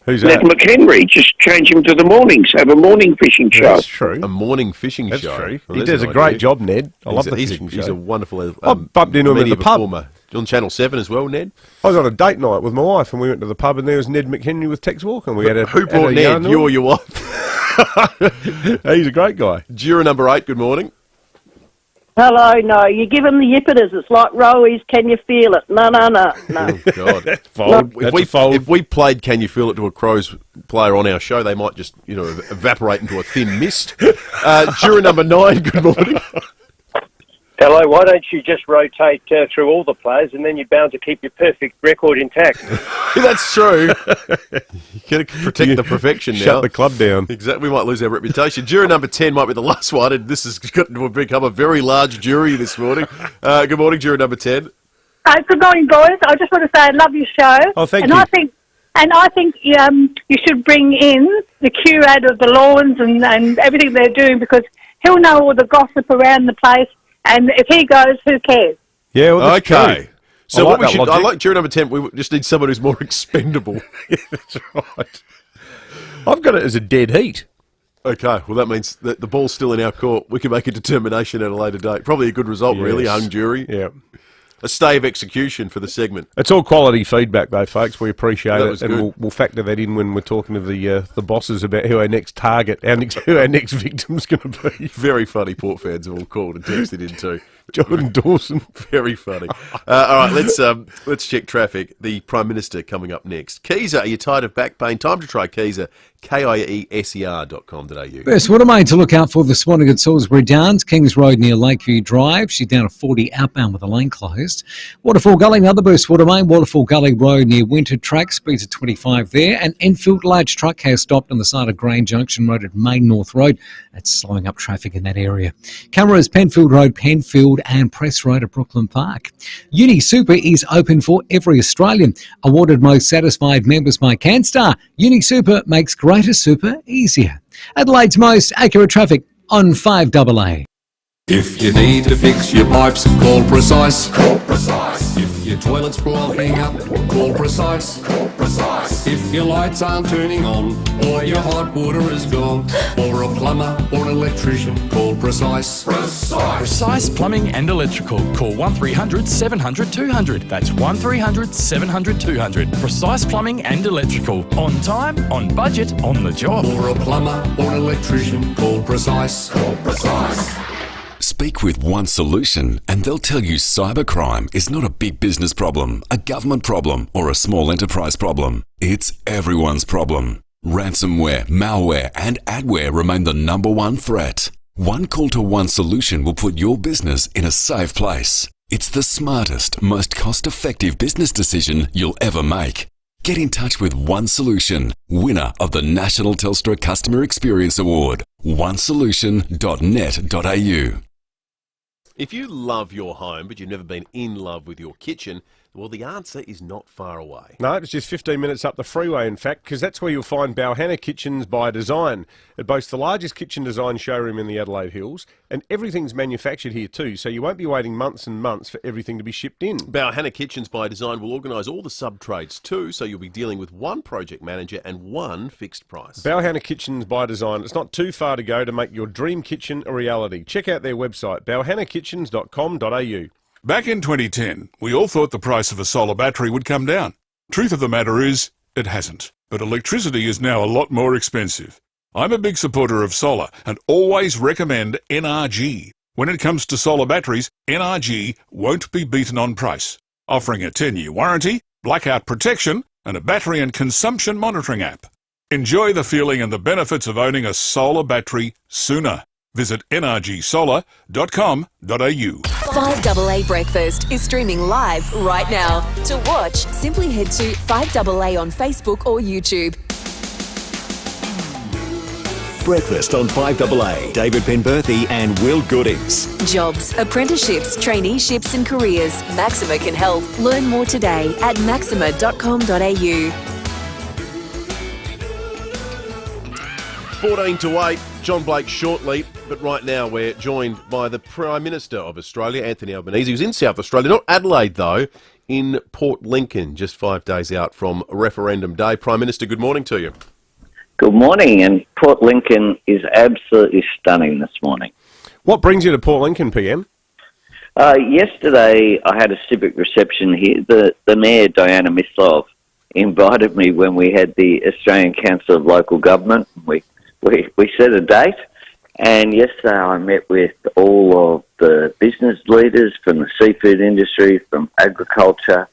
Who's Ned that? McHenry. Just change him to the mornings. Have a morning fishing show. That's true. A morning fishing That's show. true. Well, he there's does a an great idea. job, Ned. I love the fishing He's show. a wonderful I bumped into him in media the pub. performer. On Channel 7 as well, Ned. I was on a date night with my wife, and we went to the pub, and there was Ned McHenry with Tex Walker. And we had Who brought Ned? You or your wife? He's a great guy. Juror number 8, good morning. Hello, no. You give him the yippiters. It's like Rowies. Can you feel it? No. Oh, God. Fold. If we played Can You Feel It to a Crows player on our show, they might just, evaporate into a thin mist. Juror number 9, good morning. Hello, why don't you just rotate through all the players and then you're bound to keep your perfect record intact? That's true. You got to protect the perfection now. Shut the club down. Exactly. We might lose our reputation. Juror number 10 might be the last one, and this has got to become a very large jury this morning. Good morning, juror number 10. Good morning, boys. I just want to say I love your show. Oh, thank you. I think you should bring in the curate of the lawns and everything they're doing because he'll know all the gossip around the place. And if he goes, who cares? Yeah, well, that's okay. true. So I like juror number 10. We just need someone who's more expendable. Yeah, that's right. I've got it as a dead heat. Okay, well, that means that the ball's still in our court. We can make a determination at a later date. Probably a good result, really, hung jury. Yeah. A stay of execution for the segment. It's all quality feedback, though, folks. We appreciate it, and good. we'll factor that in when we're talking to the bosses about who our next target, who our next victim's going to be. Very funny. Port fans have all called and texted in too. Jordan Dawson. Very funny. All right, let's check traffic. The Prime Minister coming up next. Keezer, are you tired of back pain? Time to try Keezer. KIESER.com.au. Best watermain to look out for this morning at Salisbury Downs, Kings Road near Lakeview Drive. She's down at 40 outbound with the lane closed. Waterfall Gully, another burst watermain, Waterfall Gully Road near Winter Track, speeds at 25 there. And Enfield large truck has stopped on the side of Grain Junction Road at Main North Road. That's slowing up traffic in that area. Cameras Penfield Road, Penfield and Press Road at Brooklyn Park. Uni Super is open for every Australian. Awarded most satisfied members by CanStar. Uni Super makes greater super easier. Adelaide's most accurate traffic on 5AA. If you need to fix your pipes, call Precise. Call Precise. If your toilet's blocking up, call Precise. Call Precise. If your lights aren't turning on, or your hot water is gone, or a plumber or an electrician, call Precise. Precise. Precise Plumbing and Electrical. Call 1300 700 200. That's 1300 700 200. Precise Plumbing and Electrical. On time, on budget, on the job. Or a plumber or an electrician, call Precise. Call Precise. Speak with One Solution and they'll tell you cybercrime is not a big business problem, a government problem, or a small enterprise problem. It's everyone's problem. Ransomware, malware, and adware remain the #1 threat. One call to One Solution will put your business in a safe place. It's the smartest, most cost-effective business decision you'll ever make. Get in touch with One Solution, winner of the National Telstra Customer Experience Award. onesolution.net.au. If you love your home but you've never been in love with your kitchen, well, the answer is not far away. No, it's just 15 minutes up the freeway, in fact, because that's where you'll find Balhanna Kitchens by Design. It boasts the largest kitchen design showroom in the Adelaide Hills, and everything's manufactured here too, so you won't be waiting months and months for everything to be shipped in. Balhanna Kitchens by Design will organise all the sub-trades too, so you'll be dealing with one project manager and one fixed price. Balhanna Kitchens by Design. It's not too far to go to make your dream kitchen a reality. Check out their website, balhannakitchens.com.au. Back in 2010, we all thought the price of a solar battery would come down. Truth of the matter is, it hasn't. But electricity is now a lot more expensive. I'm a big supporter of solar and always recommend NRG. When it comes to solar batteries, NRG won't be beaten on price, offering a 10-year warranty, blackout protection, and a battery and consumption monitoring app. Enjoy the feeling and the benefits of owning a solar battery sooner. Visit nrgsolar.com.au. 5AA Breakfast is streaming live right now. To watch, simply head to 5AA on Facebook or YouTube. Breakfast on 5AA. David Penberthy and Will Goodings. Jobs, apprenticeships, traineeships and careers. Maxima can help. Learn more today at maxima.com.au. 14 to 8, John Blake shortly, but right now we're joined by the Prime Minister of Australia, Anthony Albanese, who's in South Australia, not Adelaide though, in Port Lincoln, just 5 days out from Referendum Day. Prime Minister, good morning to you. Good morning, and Port Lincoln is absolutely stunning this morning. What brings you to Port Lincoln, PM? Yesterday I had a civic reception here. The Mayor, Diana Mislov, invited me when we had the Australian Council of Local Government. We set a date, and yesterday I met with all of the business leaders from the seafood industry, from agriculture,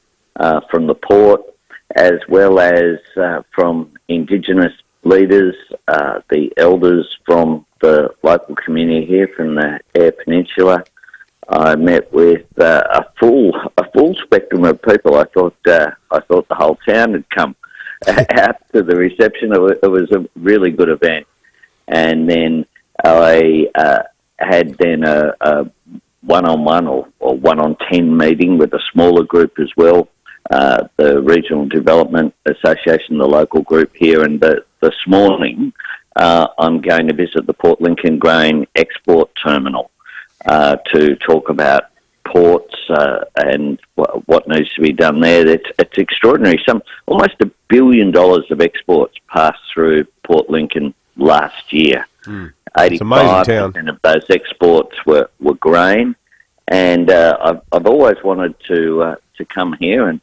from the port, as well as from Indigenous leaders, the elders from the local community here from the Eyre Peninsula. I met with a full spectrum of people. I thought the whole town had come out to the reception. It was a really good event. And then I had then a one-on-one or 1-on-10 meeting with a smaller group as well, the Regional Development Association, the local group here. And this morning I'm going to visit the Port Lincoln Grain Export Terminal to talk about ports and what needs to be done there. It's extraordinary. Almost $1 billion of exports passed through Port Lincoln last year. 85% of those exports were grain, and I've always wanted to come here. And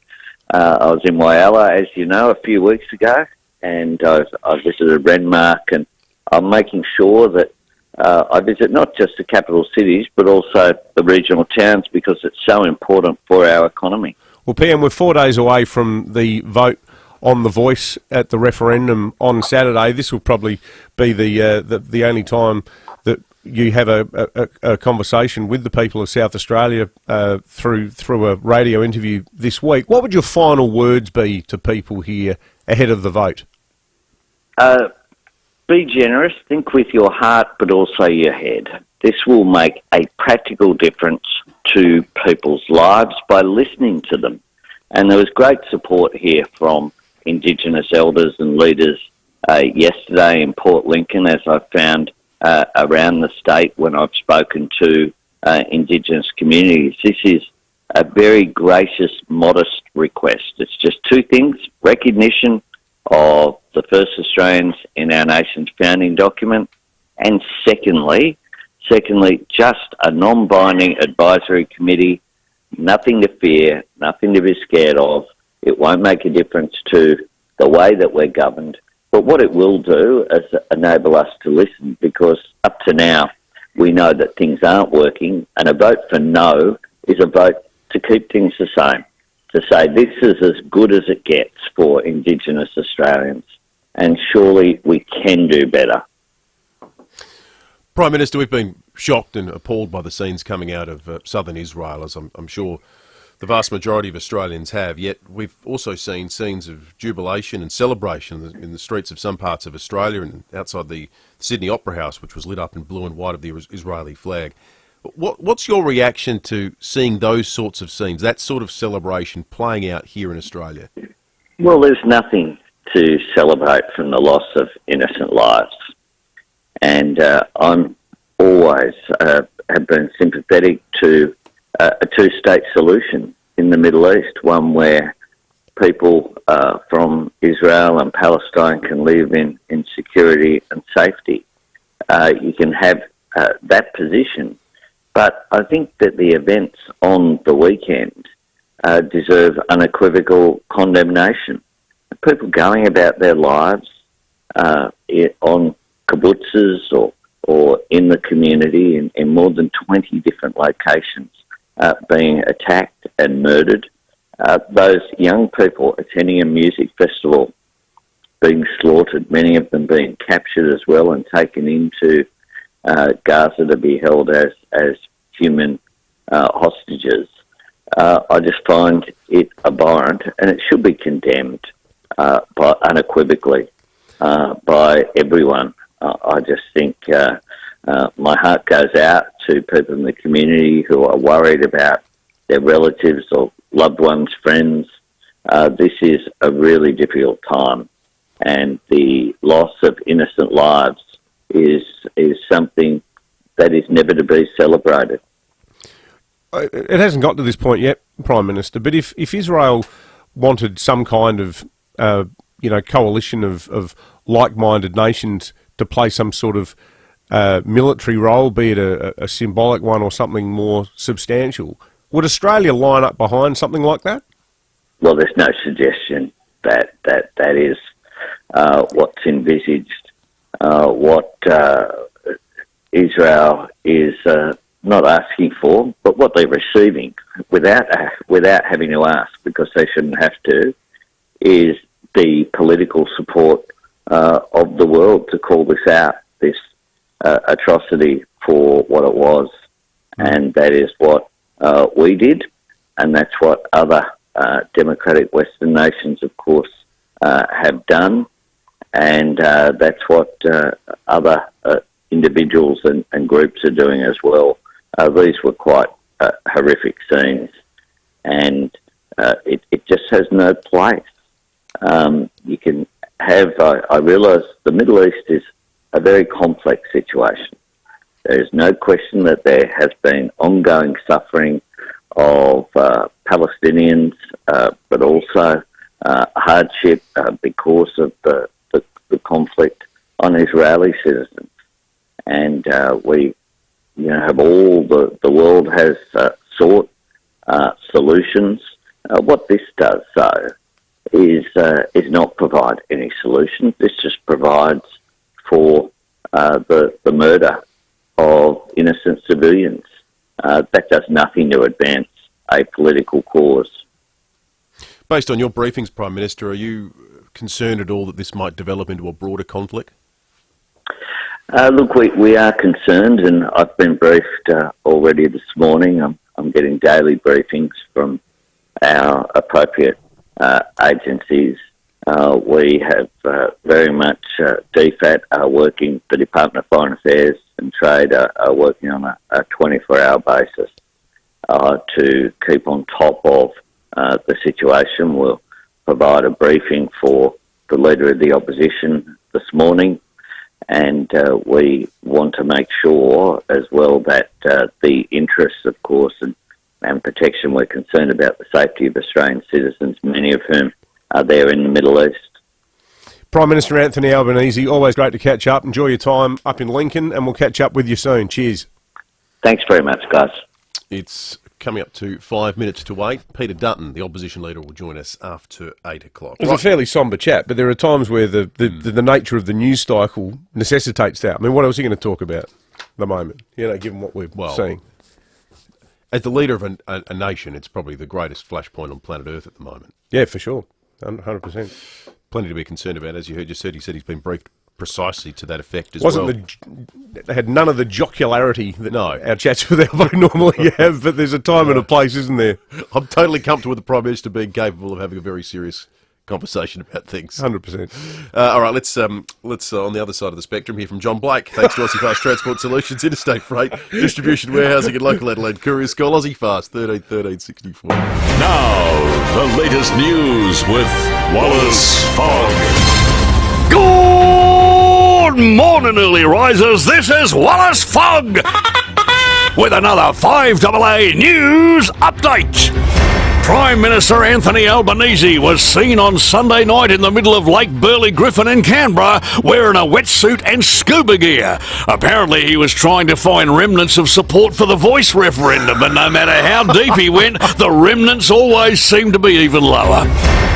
I was in Whyalla, as you know, a few weeks ago, and I visited Renmark, and I'm making sure that I visit not just the capital cities but also the regional towns, because it's so important for our economy. Well, PM, we're 4 days away from the vote on the voice at the referendum on Saturday. This will probably be the only time that you have a conversation with the people of South Australia through a radio interview this week. What would your final words be to people here ahead of the vote? Be generous, think with your heart but also your head. This will make a practical difference to people's lives by listening to them. And there was great support here from Indigenous elders and leaders yesterday in Port Lincoln, as I've found around the state when I've spoken to Indigenous communities. This is a very gracious, modest request. It's just two things: recognition of the first Australians in our nation's founding document, and secondly, just a non-binding advisory committee. Nothing to fear, nothing to be scared of. It won't make a difference to the way that we're governed. But what it will do is enable us to listen, because up to now, we know that things aren't working, and a vote for no is a vote to keep things the same, to say this is as good as it gets for Indigenous Australians, and surely we can do better. Prime Minister, we've been shocked and appalled by the scenes coming out of southern Israel, as I'm sure the vast majority of Australians have, yet we've also seen scenes of jubilation and celebration in the streets of some parts of Australia and outside the Sydney Opera House, which was lit up in blue and white of the Israeli flag. What's your reaction to seeing those sorts of scenes, that sort of celebration playing out here in Australia? Well, there's nothing to celebrate from the loss of innocent lives. And I'm always have been sympathetic to a two-state solution in the Middle East, one where people from Israel and Palestine can live in security and safety. You can have that position. But I think that the events on the weekend deserve unequivocal condemnation. People going about their lives on kibbutzes or in the community in more than 20 different locations being attacked and murdered. Those young people attending a music festival being slaughtered, many of them being captured as well and taken into Gaza to be held as human hostages. I just find it abhorrent, and it should be condemned unequivocally by everyone. I just think my heart goes out to people in the community who are worried about their relatives or loved ones, friends. This is a really difficult time, and the loss of innocent lives is something that is never to be celebrated. It hasn't got to this point yet, Prime Minister, but if Israel wanted some kind of coalition of like-minded nations to play some sort of military role, be it a symbolic one or something more substantial, would Australia line up behind something like that? Well, there's no suggestion that is what's envisaged. What Israel is not asking for, but what they're receiving without having to ask, because they shouldn't have to, is the political support of the world to call this out, this atrocity for what it was. And that is what we did, and that's what other democratic Western nations, of course, have done, and that's what other individuals and groups are doing as well. These were quite horrific scenes, and it just has no place. You can have, I realise the Middle East is a very complex situation. There is no question that there has been ongoing suffering of Palestinians, but also hardship because of the conflict on Israeli citizens. And we have all the world has sought solutions. What this does, though, is not provide any solutions. This just provides for the murder of innocent civilians. That does nothing to advance a political cause. Based on your briefings, Prime Minister, are you concerned at all that this might develop into a broader conflict? Look, we are concerned, and I've been briefed already this morning. I'm getting daily briefings from our appropriate agencies. We have very much DFAT are working, the Department of Foreign Affairs and Trade are working on a 24-hour basis to keep on top of the situation. We'll provide a briefing for the Leader of the Opposition this morning, and we want to make sure as well that the interests, of course, and protection, we're concerned about the safety of Australian citizens, many of whom are there in the Middle East. Prime Minister Anthony Albanese, always great to catch up. Enjoy your time up in Lincoln, and we'll catch up with you soon. Cheers. Thanks very much, guys. It's coming up to 5 minutes to 8. Peter Dutton, the opposition leader, will join us after 8 o'clock. It was a fairly sombre chat, but there are times where the nature of the news cycle necessitates that. I mean, what else are you going to talk about? the moment, given what we're seeing. As the leader of a nation, it's probably the greatest flashpoint on planet Earth at the moment. Yeah, for sure. 100%. Plenty to be concerned about. As you heard, he said he's been briefed precisely to that effect as well. They had none of the jocularity that our chats with Albo normally have, but there's a time and a place, isn't there? I'm totally comfortable with the Prime Minister being capable of having a very serious conversation about things. 100%. All right, let's on the other side of the spectrum hear from John Blake. Thanks to Aussie Fast Transport Solutions, Interstate Freight, Distribution, Warehousing and Local Adelaide Couriers. Call Aussie Fast 13 13 64. Now, the latest news with Wallace Fogg. Good morning, early risers. This is Wallace Fogg with another 5AA News Update. Prime Minister Anthony Albanese was seen on Sunday night in the middle of Lake Burley Griffin in Canberra wearing a wetsuit and scuba gear. Apparently he was trying to find remnants of support for the Voice referendum, but no matter how deep he went, the remnants always seemed to be even lower.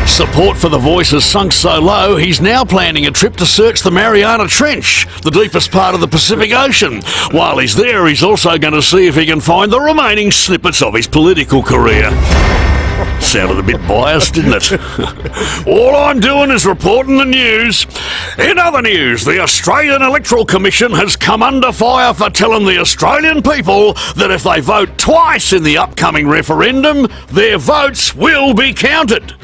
Support for the Voice has sunk so low, he's now planning a trip to search the Mariana Trench, the deepest part of the Pacific Ocean. While he's there, he's also going to see if he can find the remaining snippets of his political career. Sounded a bit biased, didn't it? All I'm doing is reporting the news. In other news, the Australian Electoral Commission has come under fire for telling the Australian people that if they vote twice in the upcoming referendum, their votes will be counted.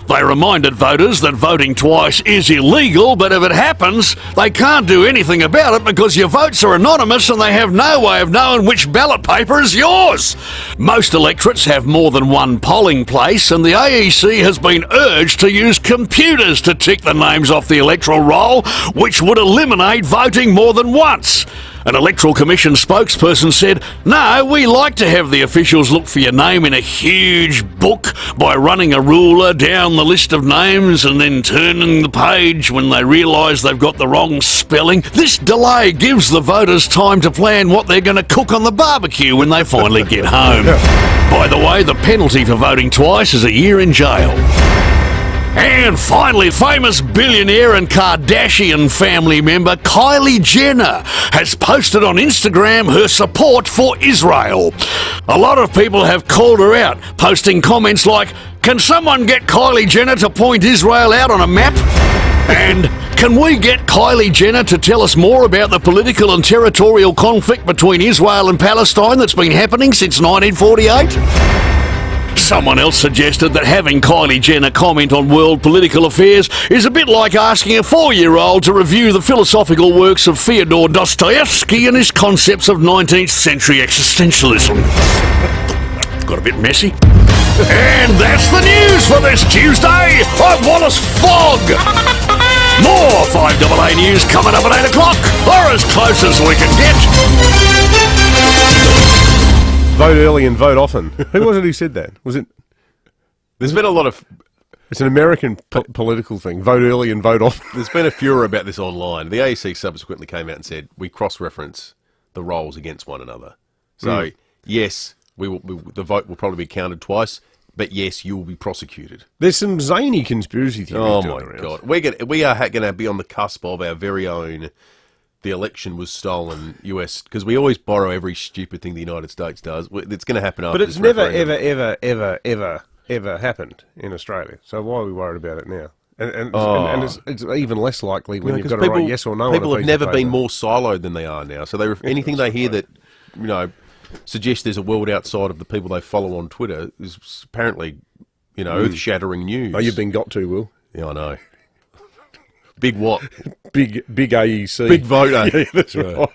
They reminded voters that voting twice is illegal, but if it happens, they can't do anything about it because your votes are anonymous and they have no way of knowing which ballot paper is yours. Most electorates have more than one polling place, and the AEC has been urged to use computers to tick the names off the electoral roll, which would eliminate voting more than once. An Electoral Commission spokesperson said, "No, we like to have the officials look for your name in a huge book by running a ruler down the list of names and then turning the page when they realise they've got the wrong spelling. This delay gives the voters time to plan what they're going to cook on the barbecue when they finally get home." By the way, the penalty for voting twice is a year in jail. And finally, famous billionaire and Kardashian family member Kylie Jenner has posted on Instagram her support for Israel. A lot of people have called her out, posting comments like, "Can someone get Kylie Jenner to point Israel out on a map?" And "Can we get Kylie Jenner to tell us more about the political and territorial conflict between Israel and Palestine that's been happening since 1948? Someone else suggested that having Kylie Jenner comment on world political affairs is a bit like asking a 4-year-old to review the philosophical works of Fyodor Dostoevsky and his concepts of 19th century existentialism. Got a bit messy. And that's the news for this Tuesday. I'm Wallace Fogg. More 5AA news coming up at 8 o'clock, or as close as we can get. Vote early and vote often. Who was it who said that? Was it? There's been a lot of... It's an American political thing. Vote early and vote often. There's been a furor about this online. The AEC subsequently came out and said, we cross-reference the rolls against one another. So, yes, the vote will probably be counted twice, but yes, you will be prosecuted. There's some zany conspiracy theories. Oh, my God. We are going to be on the cusp of our very own... The election was stolen, US, because we always borrow every stupid thing the United States does. It's going to happen after this referendum. But it's ever happened in Australia. So why are we worried about it now? And it's even less likely when you've got to write yes or no. People have never been more siloed than they are now. So anything they hear that suggests there's a world outside of the people they follow on Twitter is apparently earth-shattering news. Oh, you've been got to, Will. Yeah, I know. Big what? Big AEC. Big voter. Yeah, that's right.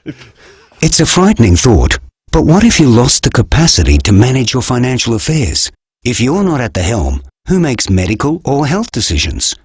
It's a frightening thought, but what if you lost the capacity to manage your financial affairs? If you're not at the helm, who makes medical or health decisions?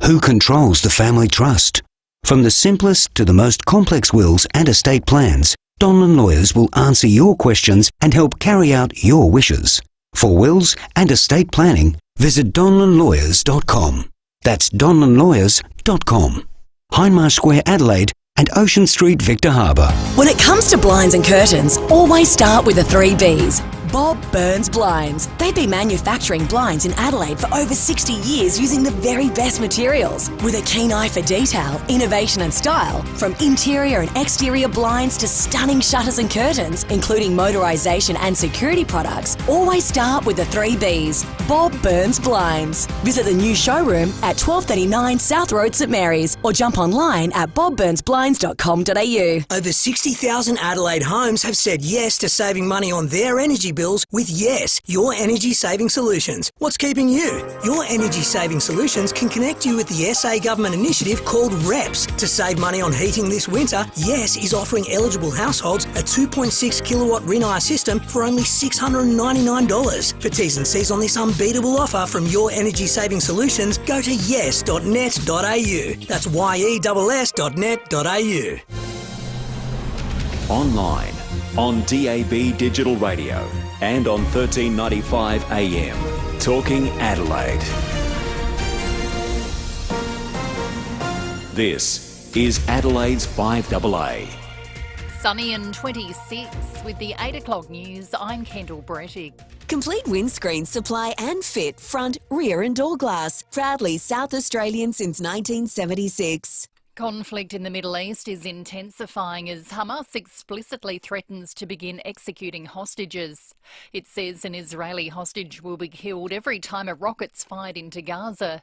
Who controls the family trust? From the simplest to the most complex wills and estate plans, Donlan Lawyers will answer your questions and help carry out your wishes. For wills and estate planning, visit donlanlawyers.com. That's donlanlawyers.com. Hindmarsh Square, Adelaide, and Ocean Street, Victor Harbour. When it comes to blinds and curtains, always start with the 3 Bs. Bob Burns Blinds. They've been manufacturing blinds in Adelaide for over 60 years using the very best materials. With a keen eye for detail, innovation and style, from interior and exterior blinds to stunning shutters and curtains, including motorisation and security products, always start with the 3 Bs. Bob Burns Blinds. Visit the new showroom at 1239 South Road, St Mary's, or jump online at bobburnsblinds.com.au. Over 60,000 Adelaide homes have said yes to saving money on their energy bills with Yes, Your Energy Saving Solutions. What's keeping you? Your Energy Saving Solutions can connect you with the SA government initiative called REPS. To save money on heating this winter, Yes is offering eligible households a 2.6 kilowatt Rinnai system for only $699. For T's and C's on this unbeatable offer from Your Energy Saving Solutions, go to yes.net.au. That's yes.net.au. Online, on DAB Digital Radio and on 1395 AM. Talking Adelaide. This is Adelaide's 5AA. Sunny and 26 with the 8 o'clock news. I'm Kendall Brettig. Complete windscreen supply and fit, front, rear and door glass. Proudly South Australian since 1976. Conflict in the Middle East is intensifying as Hamas explicitly threatens to begin executing hostages. It says an Israeli hostage will be killed every time a rocket's fired into Gaza.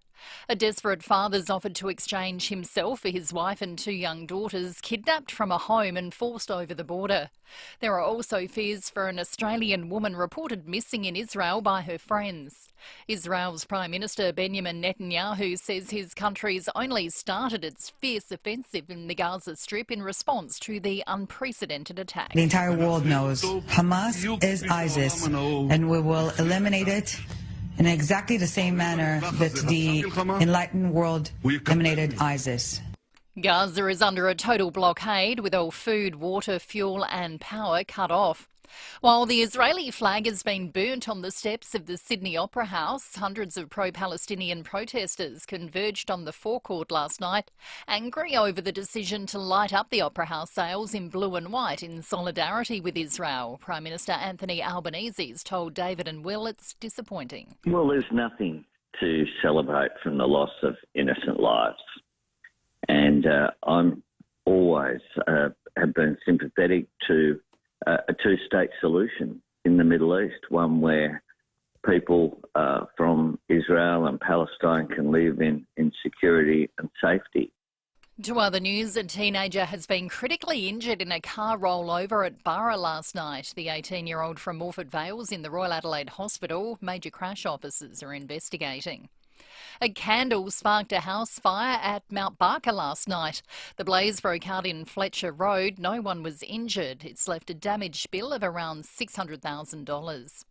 A desperate father's offered to exchange himself for his wife and 2 young daughters, kidnapped from a home and forced over the border. There are also fears for an Australian woman reported missing in Israel by her friends. Israel's Prime Minister Benjamin Netanyahu says his country's only started its fierce offensive in the Gaza Strip in response to the unprecedented attack. The entire world knows Hamas is ISIS, and we will eliminate it in exactly the same manner that the enlightened world eliminated ISIS. Gaza is under a total blockade with all food, water, fuel and power cut off. While the Israeli flag has been burnt on the steps of the Sydney Opera House, hundreds of pro-Palestinian protesters converged on the forecourt last night, angry over the decision to light up the Opera House sails in blue and white in solidarity with Israel. Prime Minister Anthony Albanese has told David and Will it's disappointing. Well, there's nothing to celebrate from the loss of innocent lives. And I'm always have been sympathetic to a two-state solution in the Middle East, one where people from Israel and Palestine can live in security and safety. To other news, a teenager has been critically injured in a car rollover at Borough last night. The 18-year-old from Morford Vale's in the Royal Adelaide Hospital. Major crash officers are investigating. A candle sparked a house fire at Mount Barker last night. The blaze broke out in Fletcher Road. No one was injured. It's left a damage bill of around $600,000.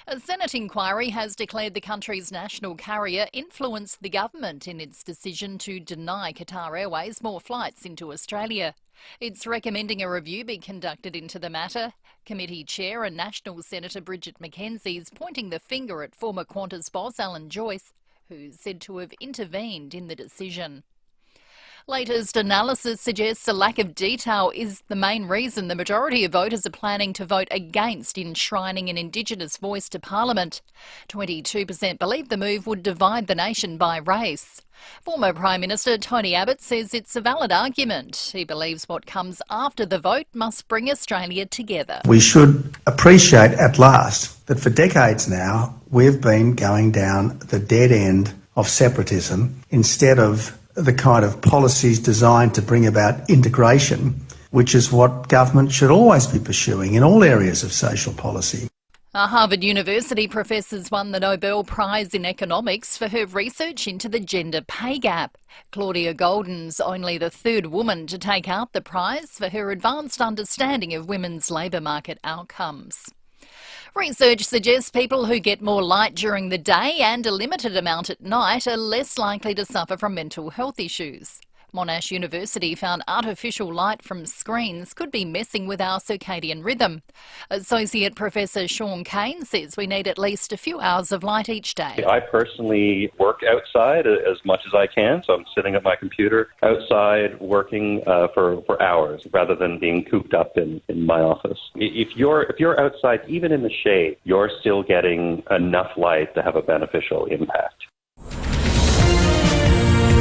A Senate inquiry has declared the country's national carrier influenced the government in its decision to deny Qatar Airways more flights into Australia. It's recommending a review be conducted into the matter. Committee Chair and National Senator Bridget McKenzie is pointing the finger at former Qantas boss Alan Joyce, who's said to have intervened in the decision. Latest analysis suggests a lack of detail is the main reason the majority of voters are planning to vote against enshrining an Indigenous voice to Parliament. 22% believe the move would divide the nation by race. Former Prime Minister Tony Abbott says it's a valid argument. He believes what comes after the vote must bring Australia together. We should appreciate at last that for decades now we've been going down the dead end of separatism instead of the kind of policies designed to bring about integration, which is what government should always be pursuing in all areas of social policy. A Harvard University professor won the Nobel Prize in Economics for her research into the gender pay gap. Claudia Golden's only the 3rd woman to take out the prize for her advanced understanding of women's labour market outcomes. Research suggests people who get more light during the day and a limited amount at night are less likely to suffer from mental health issues. Monash University found artificial light from screens could be messing with our circadian rhythm. Associate Professor Sean Kane says we need at least a few hours of light each day. I personally work outside as much as I can, so I'm sitting at my computer outside working for hours rather than being cooped up in my office. If you're outside, even in the shade, you're still getting enough light to have a beneficial impact.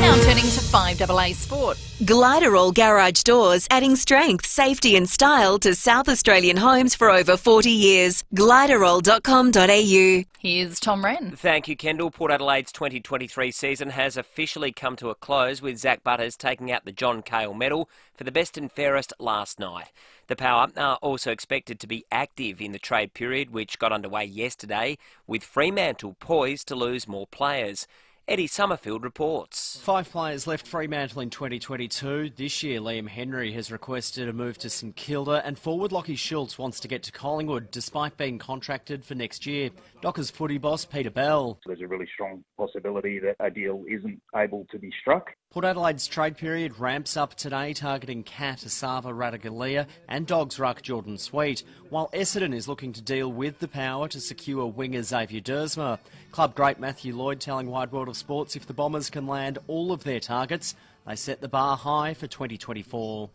Now turning to 5AA Sport. Gliderall Garage Doors, adding strength, safety and style to South Australian homes for over 40 years. Gliderall.com.au. Here's Tom Wren. Thank you, Kendall. Port Adelaide's 2023 season has officially come to a close, with Zach Butters taking out the John Cale medal for the best and fairest last night. The Power are also expected to be active in the trade period, which got underway yesterday, with Fremantle poised to lose more players. Eddie Summerfield reports. 5 players left Fremantle in 2022. This year, Liam Henry has requested a move to St Kilda, and forward Lockie Schultz wants to get to Collingwood despite being contracted for next year. Dockers footy boss Peter Bell. There's a really strong possibility that a deal isn't able to be struck. Port Adelaide's trade period ramps up today, targeting Cat, Asava, Radaglia and Dogs ruck Jordan Sweet, while Essendon is looking to deal with the Power to secure winger Xavier Dersma. Club great Matthew Lloyd telling Wide World of Sports if the Bombers can land all of their targets, they set the bar high for 2024.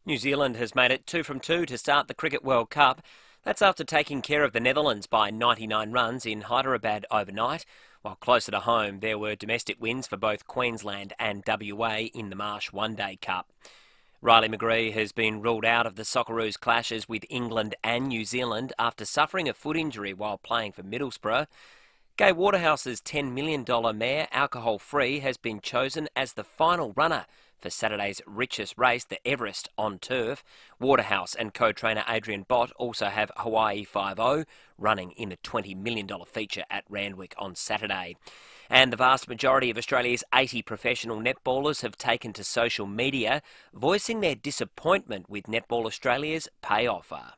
New Zealand has made it 2 from 2 to start the Cricket World Cup. That's after taking care of the Netherlands by 99 runs in Hyderabad overnight, while closer to home there were domestic wins for both Queensland and WA in the Marsh One Day Cup. Riley McGree has been ruled out of the Socceroos clashes with England and New Zealand after suffering a foot injury while playing for Middlesbrough. Gay Waterhouse's $10 million mare, Alcohol Free, has been chosen as the final runner for Saturday's richest race, the Everest on turf. Waterhouse and co-trainer Adrian Bott also have Hawaii 5-0 running in the $20 million feature at Randwick on Saturday. And the vast majority of Australia's 80 professional netballers have taken to social media, voicing their disappointment with Netball Australia's pay offer.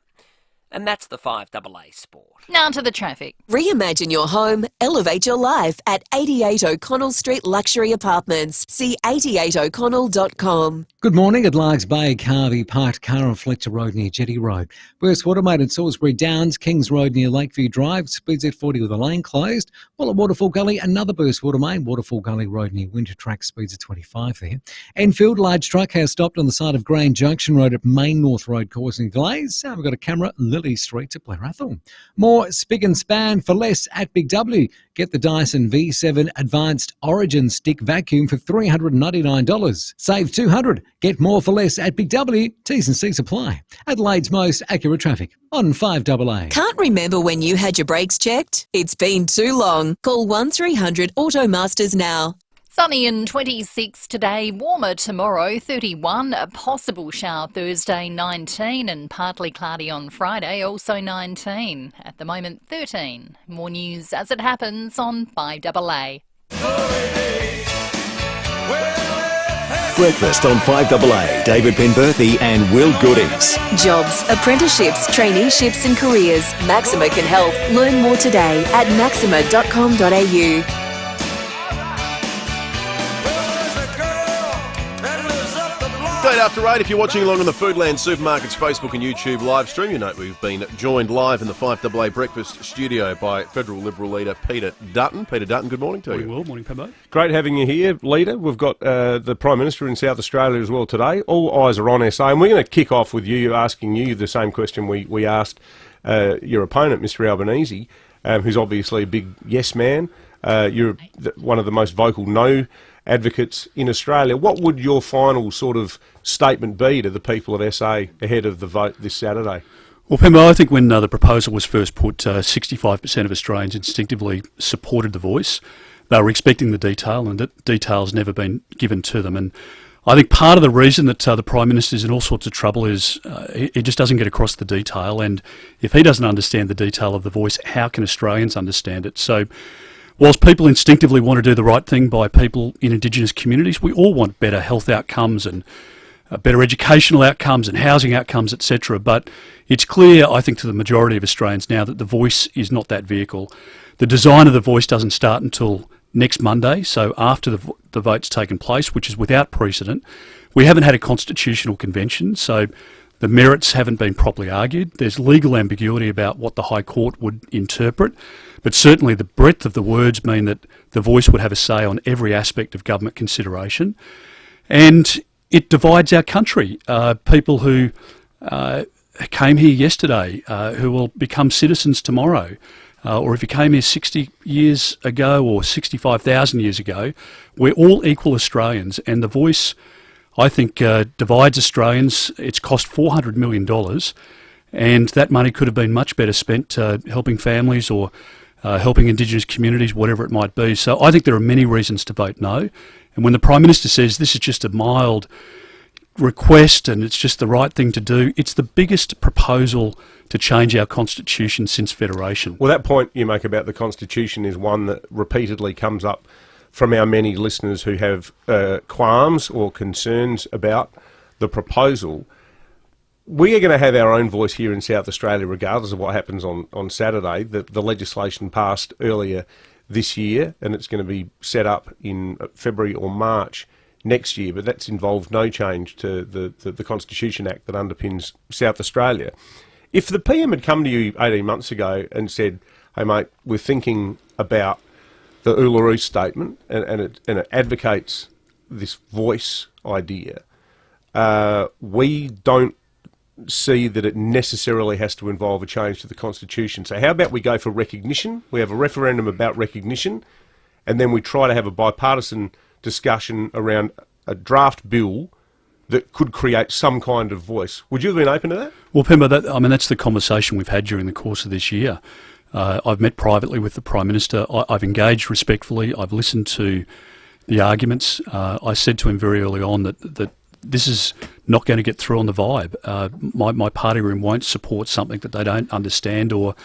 And that's the 5AA Sport. Now to the traffic. Reimagine your home, elevate your life at 88 O'Connell Street Luxury Apartments. See 88o'connell.com. Good morning at Largs Bay, Carvey, parked car on Fletcher Road near Jetty Road. Burst Watermaid at Salisbury Downs, Kings Road near Lakeview Drive, speeds at 40 with the lane closed. While at Waterfall Gully, another burst Watermaid, Waterfall Gully Road near Winter Track, speeds at 25 there. Enfield, large truck has stopped on the side of Grand Junction Road at Main North Road, causing delays. We've got a camera, Lily Street to Blair Athol. More spick and span for less at Big W. Get the Dyson V7 Advanced Origin Stick Vacuum for $399. Save $200. Get more for less at Big W. T's and C's apply. Adelaide's most accurate traffic on 5AA. Can't remember when you had your brakes checked? It's been too long. Call 1300 Automasters now. Sunny and 26 today, warmer tomorrow, 31, a possible shower Thursday, 19, and partly cloudy on Friday, also 19. At the moment, 13. More news as it happens on 5AA. Breakfast on 5AA. David Penberthy and Will Goodings. Jobs, apprenticeships, traineeships and careers. Maxima can help. Learn more today at maxima.com.au. Straight after 8, if you're watching along on the Foodland Supermarkets Facebook and YouTube live stream, you know we've been joined live in the 5AA Breakfast studio by Federal Liberal leader Peter Dutton. Peter Dutton, good morning to you. Morning, Will. Morning, Pembo. Great having you here, leader. We've got the Prime Minister in South Australia as well today. All eyes are on SA, and we're going to kick off with you, asking you the same question we asked your opponent, Mr Albanese, who's obviously a big yes man. You're one of the most vocal no advocates in Australia. What would your final sort of statement be to the people of SA ahead of the vote this Saturday? Well, Pembo, I think when the proposal was first put, 65% of Australians instinctively supported the voice. They were expecting the detail, and that detail's never been given to them. And I think part of the reason that the Prime Minister's in all sorts of trouble is he just doesn't get across the detail. And if he doesn't understand the detail of the voice, how can Australians understand it? So whilst people instinctively want to do the right thing by people in Indigenous communities, we all want better health outcomes and better educational outcomes and housing outcomes, etc. But it's clear, I think, to the majority of Australians now that the voice is not that vehicle. The design of the voice doesn't start until next Monday, so after the vote's taken place, which is without precedent. We haven't had a constitutional convention, so the merits haven't been properly argued. There's legal ambiguity about what the High Court would interpret, but certainly the breadth of the words mean that the voice would have a say on every aspect of government consideration. And it divides our country. People who came here yesterday, who will become citizens tomorrow, or if you came here 60 years ago or 65,000 years ago, we're all equal Australians, and the voice, I think, divides Australians. It's cost $400 million, and that money could have been much better spent helping families or helping Indigenous communities, whatever it might be. So I think there are many reasons to vote no. And when the Prime Minister says this is just a mild request and it's just the right thing to do, it's the biggest proposal to change our constitution since Federation. Well, that point you make about the constitution is one that repeatedly comes up from our many listeners who have qualms or concerns about the proposal. We are going to have our own voice here in South Australia regardless of what happens on Saturday. The legislation passed earlier this year and it's going to be set up in February or March next year, but that's involved no change to the Constitution Act that underpins South Australia. If the PM had come to you 18 months ago and said, hey mate, we're thinking about the Uluru Statement and it advocates this voice idea, we don't see that it necessarily has to involve a change to the Constitution. So how about we go for recognition? We have a referendum about recognition, and then we try to have a bipartisan discussion around a draft bill that could create some kind of voice. Would you have been open to that? Well, Pemba, that's the conversation we've had during the course of this year. I've met privately with the Prime Minister. I've engaged respectfully. I've listened to the arguments. I said to him very early on that this is not going to get through on the vibe. My party room won't support something that they don't understand or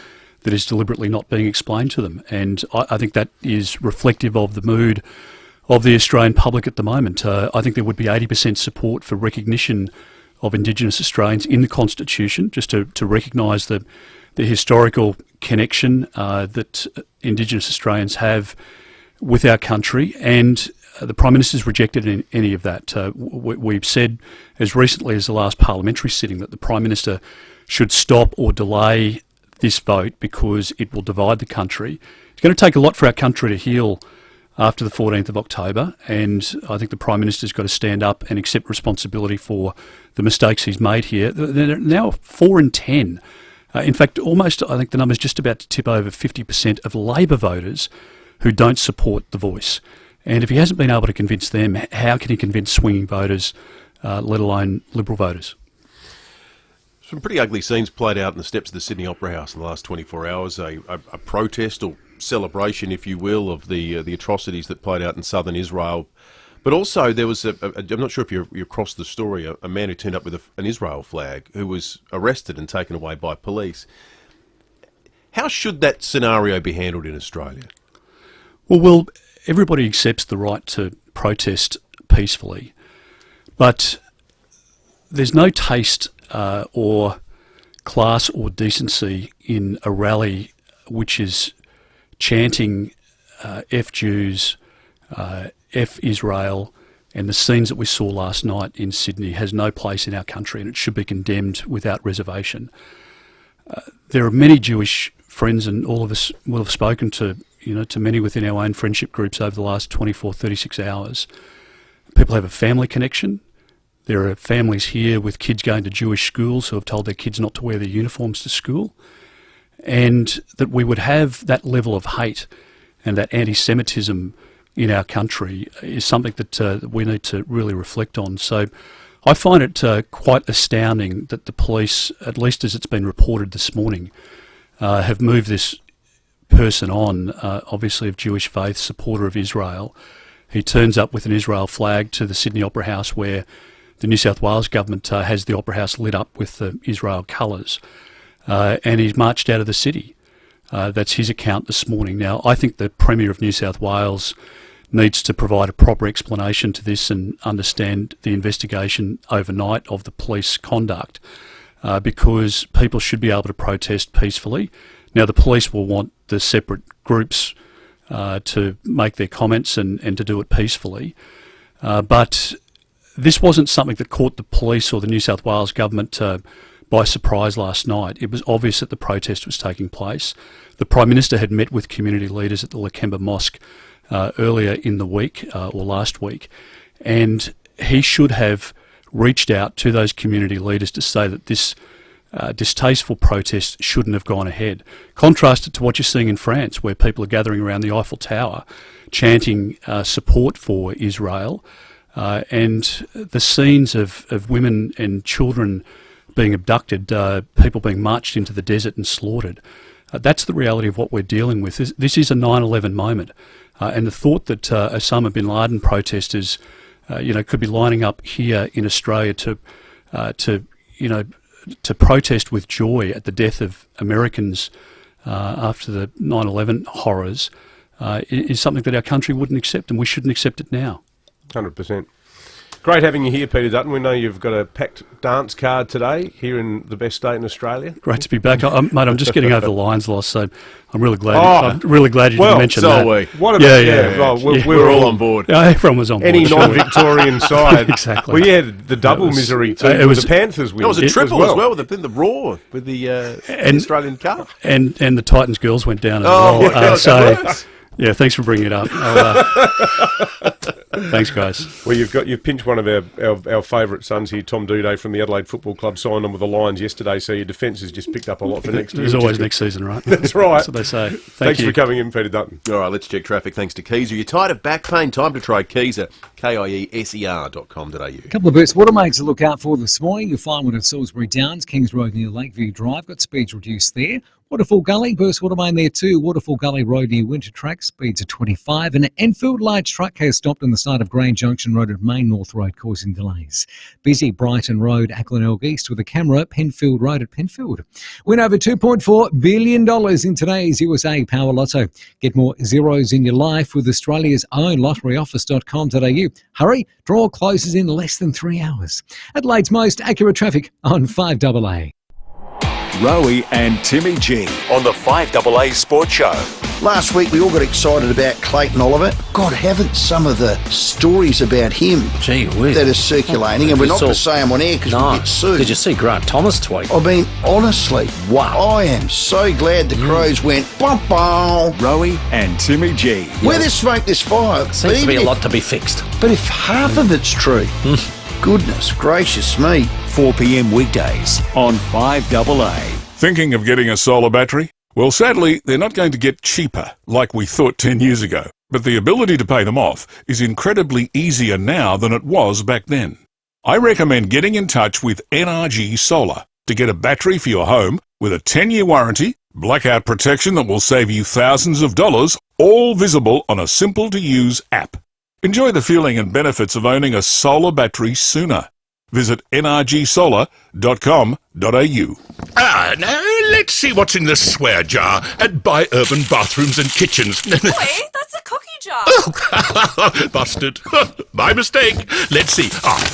that is deliberately not being explained to them. And I think that is reflective of the mood of the Australian public at the moment. I think there would be 80% support for recognition of Indigenous Australians in the Constitution, just to recognise the historical connection that Indigenous Australians have with our country, and the Prime Minister's rejected any of that. We've said as recently as the last parliamentary sitting that the Prime Minister should stop or delay this vote because it will divide the country. It's going to take a lot for our country to heal after the 14th of October, and I think the Prime Minister's got to stand up and accept responsibility for the mistakes he's made here. They're now 4 in 10. In fact, almost, I think the number's just about to tip over 50% of Labor voters who don't support the voice. And if he hasn't been able to convince them, how can he convince swinging voters, let alone Liberal voters? Some pretty ugly scenes played out in the steps of the Sydney Opera House in the last 24 hours. A protest or celebration, if you will, of the atrocities that played out in southern Israel. But also there was, I'm not sure if you across the story, a man who turned up with an Israel flag who was arrested and taken away by police. How should that scenario be handled in Australia? Well, everybody accepts the right to protest peacefully, but there's no taste or class or decency in a rally which is chanting F Jews, F Israel, and the scenes that we saw last night in Sydney has no place in our country, and it should be condemned without reservation. There are many Jewish friends, and all of us will have spoken to many within our own friendship groups over the last 24, 36 hours. People have a family connection. There are families here with kids going to Jewish schools who have told their kids not to wear their uniforms to school. And that we would have that level of hate and that anti-Semitism in our country is something that we need to really reflect on. So I find it quite astounding that the police, at least as it's been reported this morning, have moved this person on, obviously of Jewish faith, supporter of Israel. He turns up with an Israel flag to the Sydney Opera House where the New South Wales government has the Opera House lit up with the Israel colours. And he's marched out of the city. That's his account this morning. Now, I think the Premier of New South Wales needs to provide a proper explanation to this and understand the investigation overnight of the police conduct, because people should be able to protest peacefully. Now, the police will want the separate groups to make their comments and to do it peacefully. But this wasn't something that caught the police or the New South Wales government by surprise last night. It was obvious that the protest was taking place. The Prime Minister had met with community leaders at the Lakemba Mosque earlier in the week, or last week, and he should have reached out to those community leaders to say that this distasteful protest shouldn't have gone ahead. Contrast it to what you're seeing in France, where people are gathering around the Eiffel Tower chanting support for Israel, and the scenes of women and children being abducted, people being marched into the desert and slaughtered. That's the reality of what we're dealing with. This is a 9/11 moment, and the thought that Osama bin Laden protesters, could be lining up here in Australia to protest with joy at the death of Americans after the 9/11 horrors, is something that our country wouldn't accept, and we shouldn't accept it now. 100%. Great having you here, Peter Dutton. We know you've got a packed dance card today here in the best state in Australia. Great to be back, mate. I'm just getting over the Lions loss, so I'm really glad. You didn't mention that. So are we. What about, we were all on board. Yeah, everyone was on board. Any non-Victorian side, exactly. Well, yeah, the double misery too. It was the Panthers win. It was a triple as well with the Roar with the Australian Cup, and the Titans girls went down as well. Yeah, thanks for bringing it up. Thanks, guys. Well, you've pinched one of our favourite sons here, Tom Duday from the Adelaide Football Club, signed on with the Lions yesterday, so your defence has just picked up a lot for next year. There's always next season, right? That's right. That's what they say. Thanks for coming in, Peter Dutton. All right, let's check traffic thanks to Keezer. You're tired of back pain? Time to try Keezer, KIESER.com.au. A couple of best watermains to look out for this morning. You'll find one at Salisbury Downs, Kings Road near Lakeview Drive. Got speeds reduced there. Waterfall Gully, burst water main there too. Waterfall Gully Road near Winter Track, speeds at 25. And an Enfield large truck has stopped on the side of Grange Junction Road at Main North Road, causing delays. Busy Brighton Road, Ackland East with a camera, Penfield Road at Penfield. Win over $2.4 billion in today's USA Power Lotto. Get more zeros in your life with Australia's own lotteryoffice.com.au. Hurry, draw closes in less than 3 hours. Adelaide's most accurate traffic on 5AA. Rowie and Timmy G on the 5AA Sports Show. Last week we all got excited about Clayton Oliver. God, haven't some of the stories about him that are circulating, and we're not going to say them on air because we'll get sued. Did you see Grant Thomas tweet? I mean, honestly, wow. I am so glad the Crows went bum bum. Rowie and Timmy G. Where there's smoke, there's fire. Seems to be a lot to be fixed. But if half of it's true, goodness gracious me. 4 p.m. weekdays on 5AA. Thinking of getting a solar battery? Well, sadly, they're not going to get cheaper like we thought 10 years ago. But the ability to pay them off is incredibly easier now than it was back then. I recommend getting in touch with NRG Solar to get a battery for your home with a 10-year warranty, blackout protection that will save you thousands of dollars, all visible on a simple-to-use app. Enjoy the feeling and benefits of owning a solar battery sooner. Visit nrgsolar.com.au. Now let's see what's in the swear jar at Buy Urban Bathrooms and Kitchens. Boy, that's a cookie jar. Oh, busted. My mistake. Let's see.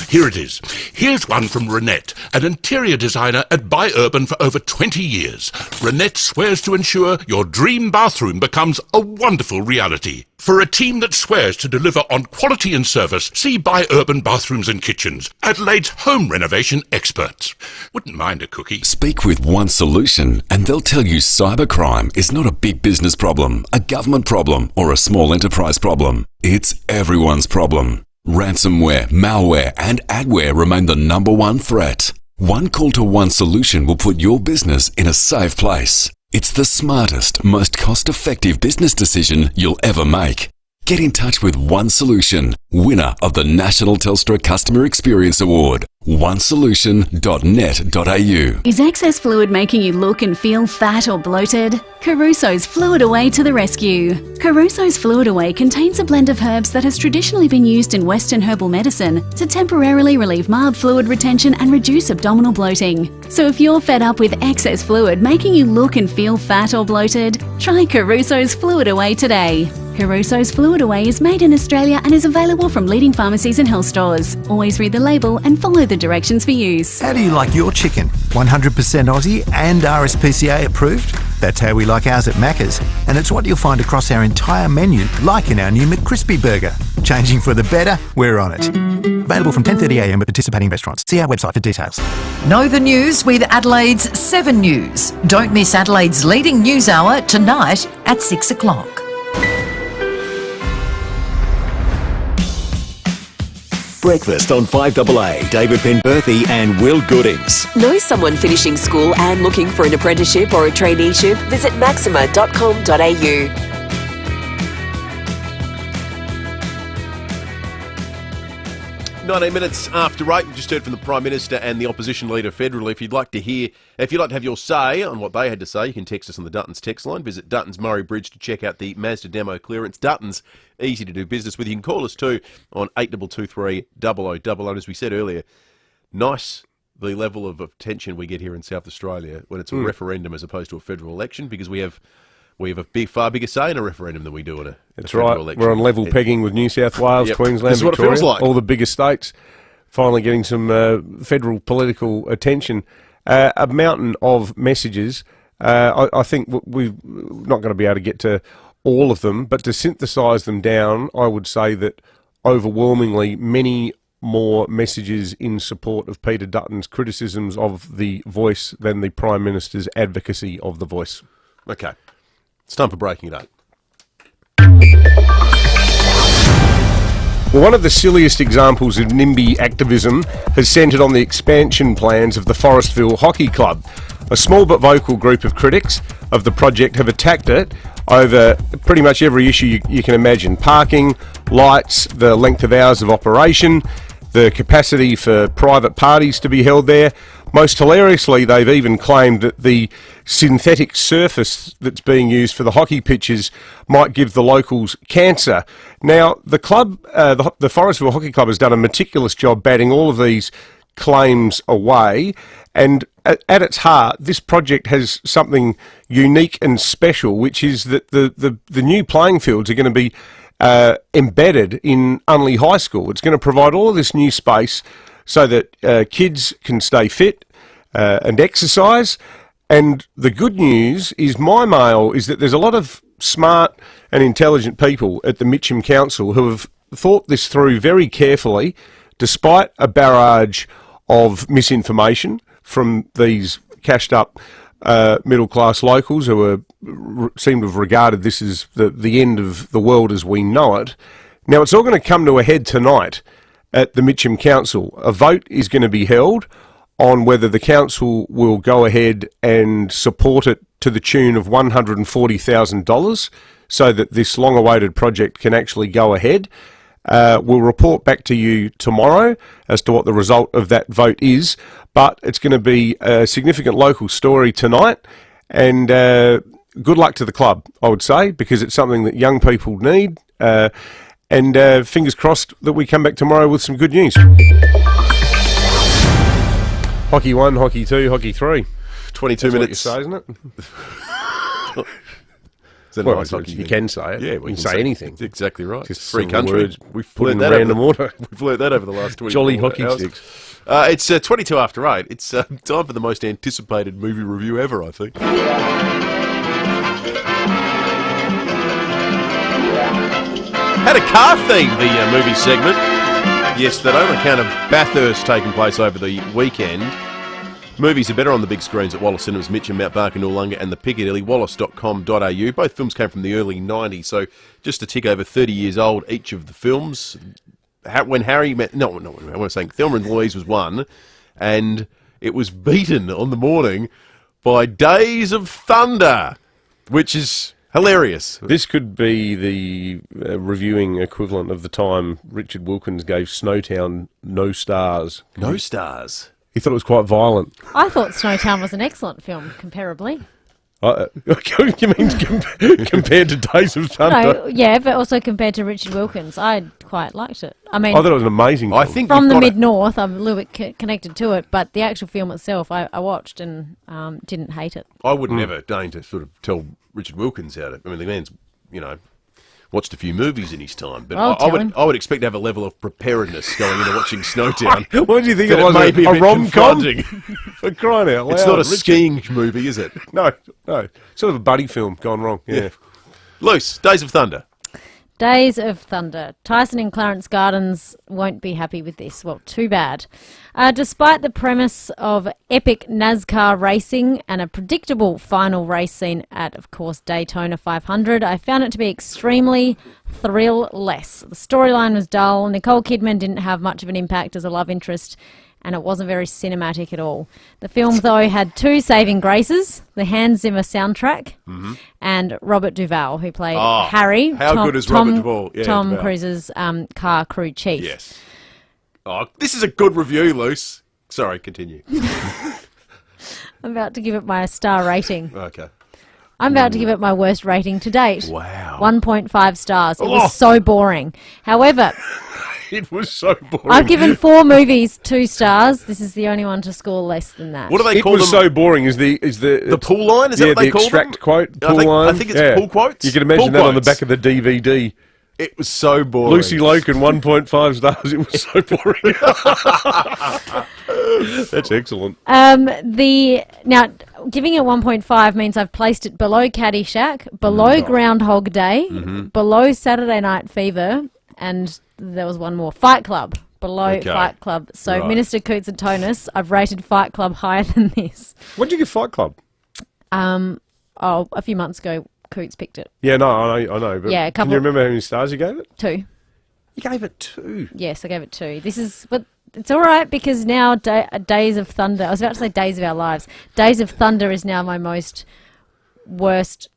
Here it is. Here's one from Renette, an interior designer at Buy Urban for over 20 years. Renette swears to ensure your dream bathroom becomes a wonderful reality. For a team that swears to deliver on quality and service, see Buy Urban Bathrooms and Kitchens, Adelaide's home renovation experts. Wouldn't mind a cookie. Speak with One Solution and they'll tell you cybercrime is not a big business problem, a government problem, or a small enterprise problem. It's everyone's problem. Ransomware, malware, and adware remain the #1 threat. One call to One Solution will put your business in a safe place. It's the smartest, most cost-effective business decision you'll ever make. Get in touch with One Solution, winner of the National Telstra Customer Experience Award. onesolution.net.au. Is excess fluid making you look and feel fat or bloated? Caruso's Fluid Away to the rescue. Caruso's Fluid Away contains a blend of herbs that has traditionally been used in Western herbal medicine to temporarily relieve mild fluid retention and reduce abdominal bloating. So if you're fed up with excess fluid making you look and feel fat or bloated, try Caruso's Fluid Away today. Caruso's Fluid Away is made in Australia and is available from leading pharmacies and health stores. Always read the label and follow the directions for use. How do you like your chicken? 100% Aussie and RSPCA approved? That's how we like ours at Macca's, and it's what you'll find across our entire menu, like in our new McCrispy burger. Changing for the better, we're on it. Available from 10:30am at participating restaurants. See our website for details. Know the news with Adelaide's 7 News. Don't miss Adelaide's leading news hour tonight at 6 o'clock. Breakfast on 5AA. David Penberthy and Will Goodings. Know someone finishing school and looking for an apprenticeship or a traineeship? Visit maxima.com.au. 19 minutes after 8, we just heard from the Prime Minister and the Opposition Leader federally. If you'd like to have your say on what they had to say, you can text us on the Duttons text line. Visit Duttons Murray Bridge to check out the Mazda demo clearance. Duttons, easy to do business with. You can call us too on 8223 0000. And as we said earlier, nice the level of attention we get here in South Australia when it's a referendum as opposed to a federal election, because we have a far bigger say in a referendum than we do in a federal election. We're on level pegging with New South Wales, Queensland, this is Victoria, what it feels like. all the bigger states finally getting some federal political attention. A mountain of messages. I think we're not going to be able to get to all of them, but to synthesise them down, I would say that overwhelmingly many more messages in support of Peter Dutton's criticisms of the Voice than the Prime Minister's advocacy of the Voice. Okay. It's time for Breaking It Up. Well, one of the silliest examples of NIMBY activism has centred on the expansion plans of the Forestville Hockey Club. A small but vocal group of critics of the project have attacked it over pretty much every issue you can imagine. Parking, lights, the length of hours of operation, the capacity for private parties to be held there. Most hilariously, they've even claimed that the synthetic surface that's being used for the hockey pitches might give the locals cancer. Now, the club, the Forestville Hockey Club, has done a meticulous job batting all of these claims away, and at its heart, this project has something unique and special, which is that the new playing fields are going to be embedded in Unley High School. It's going to provide all of this new space so that kids can stay fit and exercise. And the good news is, my mail is that there's a lot of smart and intelligent people at the Mitcham Council who have thought this through very carefully, despite a barrage of misinformation from these cashed up middle-class locals who seem to have regarded this as the end of the world as we know it. Now, it's all going to come to a head tonight at the Mitcham Council. A vote is going to be held on whether the council will go ahead and support it to the tune of $140,000 so that this long-awaited project can actually go ahead. We'll report back to you tomorrow as to what the result of that vote is, but it's going to be a significant local story tonight, and good luck to the club, I would say, because it's something that young people need, and fingers crossed that we come back tomorrow with some good news. Hockey 1, Hockey 2, Hockey 3. 22 minutes. That's what you say, isn't it? Well, nice you can say it. Yeah, we can say anything. That's exactly right. Just free country. Words We've put in that random order. We've learned that over the last 20 Jolly hockey hours. sticks. It's 22 after 8. It's time for the most anticipated movie review ever, I think. Had a car theme, the movie segment, yesterday on account of Bathurst taking place over the weekend. Movies are better on the big screens at Wallace Cinemas, Mitcham, Mount Barker, Noarlunga and the Piccadilly, wallace.com.au. Both films came from the early 90s, so just a tick over 30 years old, each of the films. When Harry met... No, I was saying Thelma and Louise was one, and it was beaten on the morning by Days of Thunder, which is hilarious. This could be the reviewing equivalent of the time Richard Wilkins gave Snowtown no stars. No stars? He thought it was quite violent. I thought Snowtown was an excellent film, comparably. You mean compared to Days of Thunder? No, yeah, but also compared to Richard Wilkins. I quite liked it. I mean, I thought it was an amazing film. I think from the mid-north, I'm a little bit connected to it, but the actual film itself, I watched and didn't hate it. I would never deign to sort of tell Richard Wilkins how to... I mean, the man's, watched a few movies in his time, but I'll tell him. I would expect to have a level of preparedness going into watching Snowtown. What do you think that it was? may be A bit rom-com? confronting. For crying out loud. It's not a Richard. skiing movie, is it? No. Sort of a buddy film gone wrong. Yeah. Loose, Days of Thunder. Days of Thunder. Tyson and Clarence Gardens won't be happy with this. Well, too bad. Despite the premise of epic NASCAR racing and a predictable final race scene at, of course, Daytona 500, I found it to be extremely thrill-less. The storyline was dull. Nicole Kidman didn't have much of an impact as a love interest, and it wasn't very cinematic at all. The film, though, had two saving graces, the Hans Zimmer soundtrack and Robert Duvall, who played Harry. How good is Robert Duvall? Yeah, Tom Duvall. Cruise's car crew chief. Yes. Oh, this is a good review, Luce. Sorry, continue. I'm about to give it my star rating. Okay. I'm about to give it my worst rating to date. Wow. 1.5 stars. It was so boring. However, It was so boring. I've given 4 movies 2 stars. This is the only one to score less than that. What do they It call was them? so boring. Is the pool line? Is that what they call the extract them? quote? I Pool think- line. I think it's pool quotes. You can imagine Pool that on the quotes. back of the DVD. It was so boring. Lucy Loken, 1.5 stars. It was so boring. That's excellent. Now, giving it 1.5 means I've placed it below Caddyshack, below Groundhog Day, below Saturday Night Fever, and there was one more, Fight Club, below Okay. Fight Club. So Right. Minister Coots and Tonus, I've rated Fight Club higher than this. What did you give Fight Club? A few months ago, Coots picked it. Yeah, no, I know. But Yeah, a can couple- you remember how many stars you gave it? 2. You gave it 2. Yes, I gave it 2. But it's all right because now Days of Thunder, I was about to say Days of Our Lives. Days of Thunder is now my worst,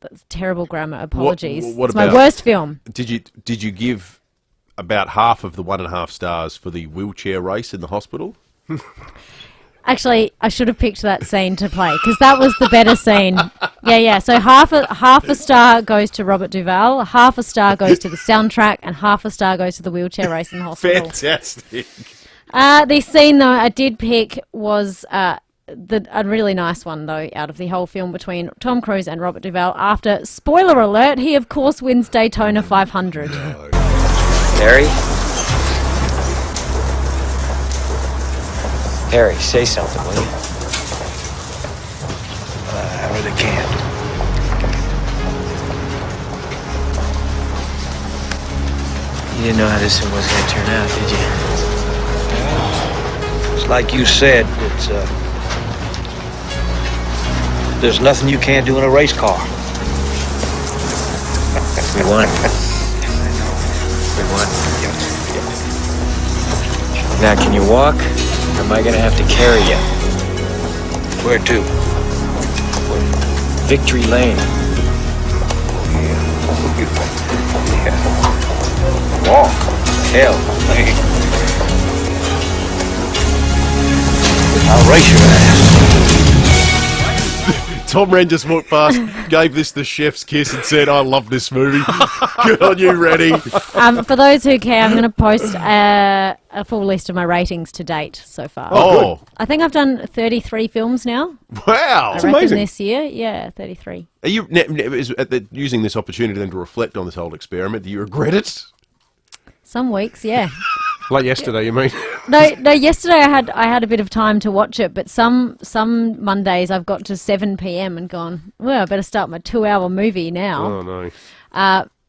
that's terrible grammar, apologies. What It's my about- worst film. Did you give about half of the 1.5 stars for the wheelchair race in the hospital? Actually, I should have picked that scene to play because that was the better scene. Yeah. So half a star goes to Robert Duvall, half a star goes to the soundtrack, and half a star goes to the wheelchair race in the hospital. Fantastic. The scene, though, I did pick was a really nice one, though, out of the whole film between Tom Cruise and Robert Duvall. After, spoiler alert, he, of course, wins Daytona 500. Harry? Harry, say something, will you? I really can't. You didn't know how this one was going to turn out, did you? It's like you said, there's nothing you can't do in a race car. We won. We won. Now, can you walk? Or am I going to have to carry you? Where to? Victory Lane. Walk. Hell, Lane. I'll race your ass. Tom Wren just walked past, gave this the chef's kiss and said, I love this movie. Good on you, Reddy. For those who care, I'm going to post a full list of my ratings to date so far. Oh. I think I've done 33 films now. Wow. I reckon this year. Yeah, 33. Are you using this opportunity then to reflect on this whole experiment? Do you regret it? Some weeks, yeah. Like yesterday, you mean? No. Yesterday I had a bit of time to watch it, but some Mondays I've got to 7 p.m. and gone, well, I better start my 2-hour movie now. Oh, no.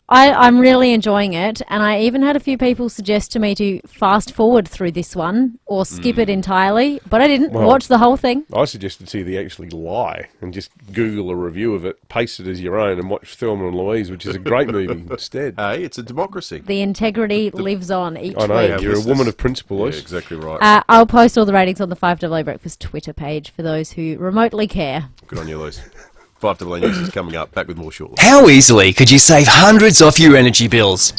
I'm really enjoying it, and I even had a few people suggest to me to fast forward through this one or skip it entirely, but I didn't. Well, watch the whole thing. I suggested to you they actually lie and just Google a review of it, paste it as your own, and watch Thelma and Louise, which is a great movie instead. Hey, it's a democracy. The integrity lives on each I know, week. you're a woman of principle, Yeah, Luce. exactly right. I'll post all the ratings on the 5AA Breakfast Twitter page for those who remotely care. Good on you, Luce. 5AA News is coming up. Back with more shortly. How easily could you save hundreds off your energy bills?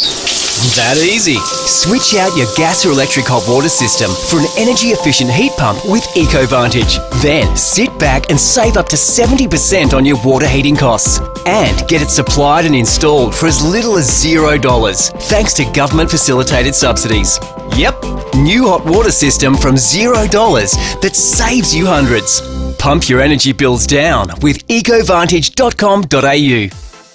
That easy. Switch out your gas or electric hot water system for an energy-efficient heat pump with EcoVantage. Then sit back and save up to 70% on your water heating costs. And get it supplied and installed for as little as $0, thanks to government-facilitated subsidies. Yep, new hot water system from $0 that saves you hundreds. Pump your energy bills down with ecovantage.com.au.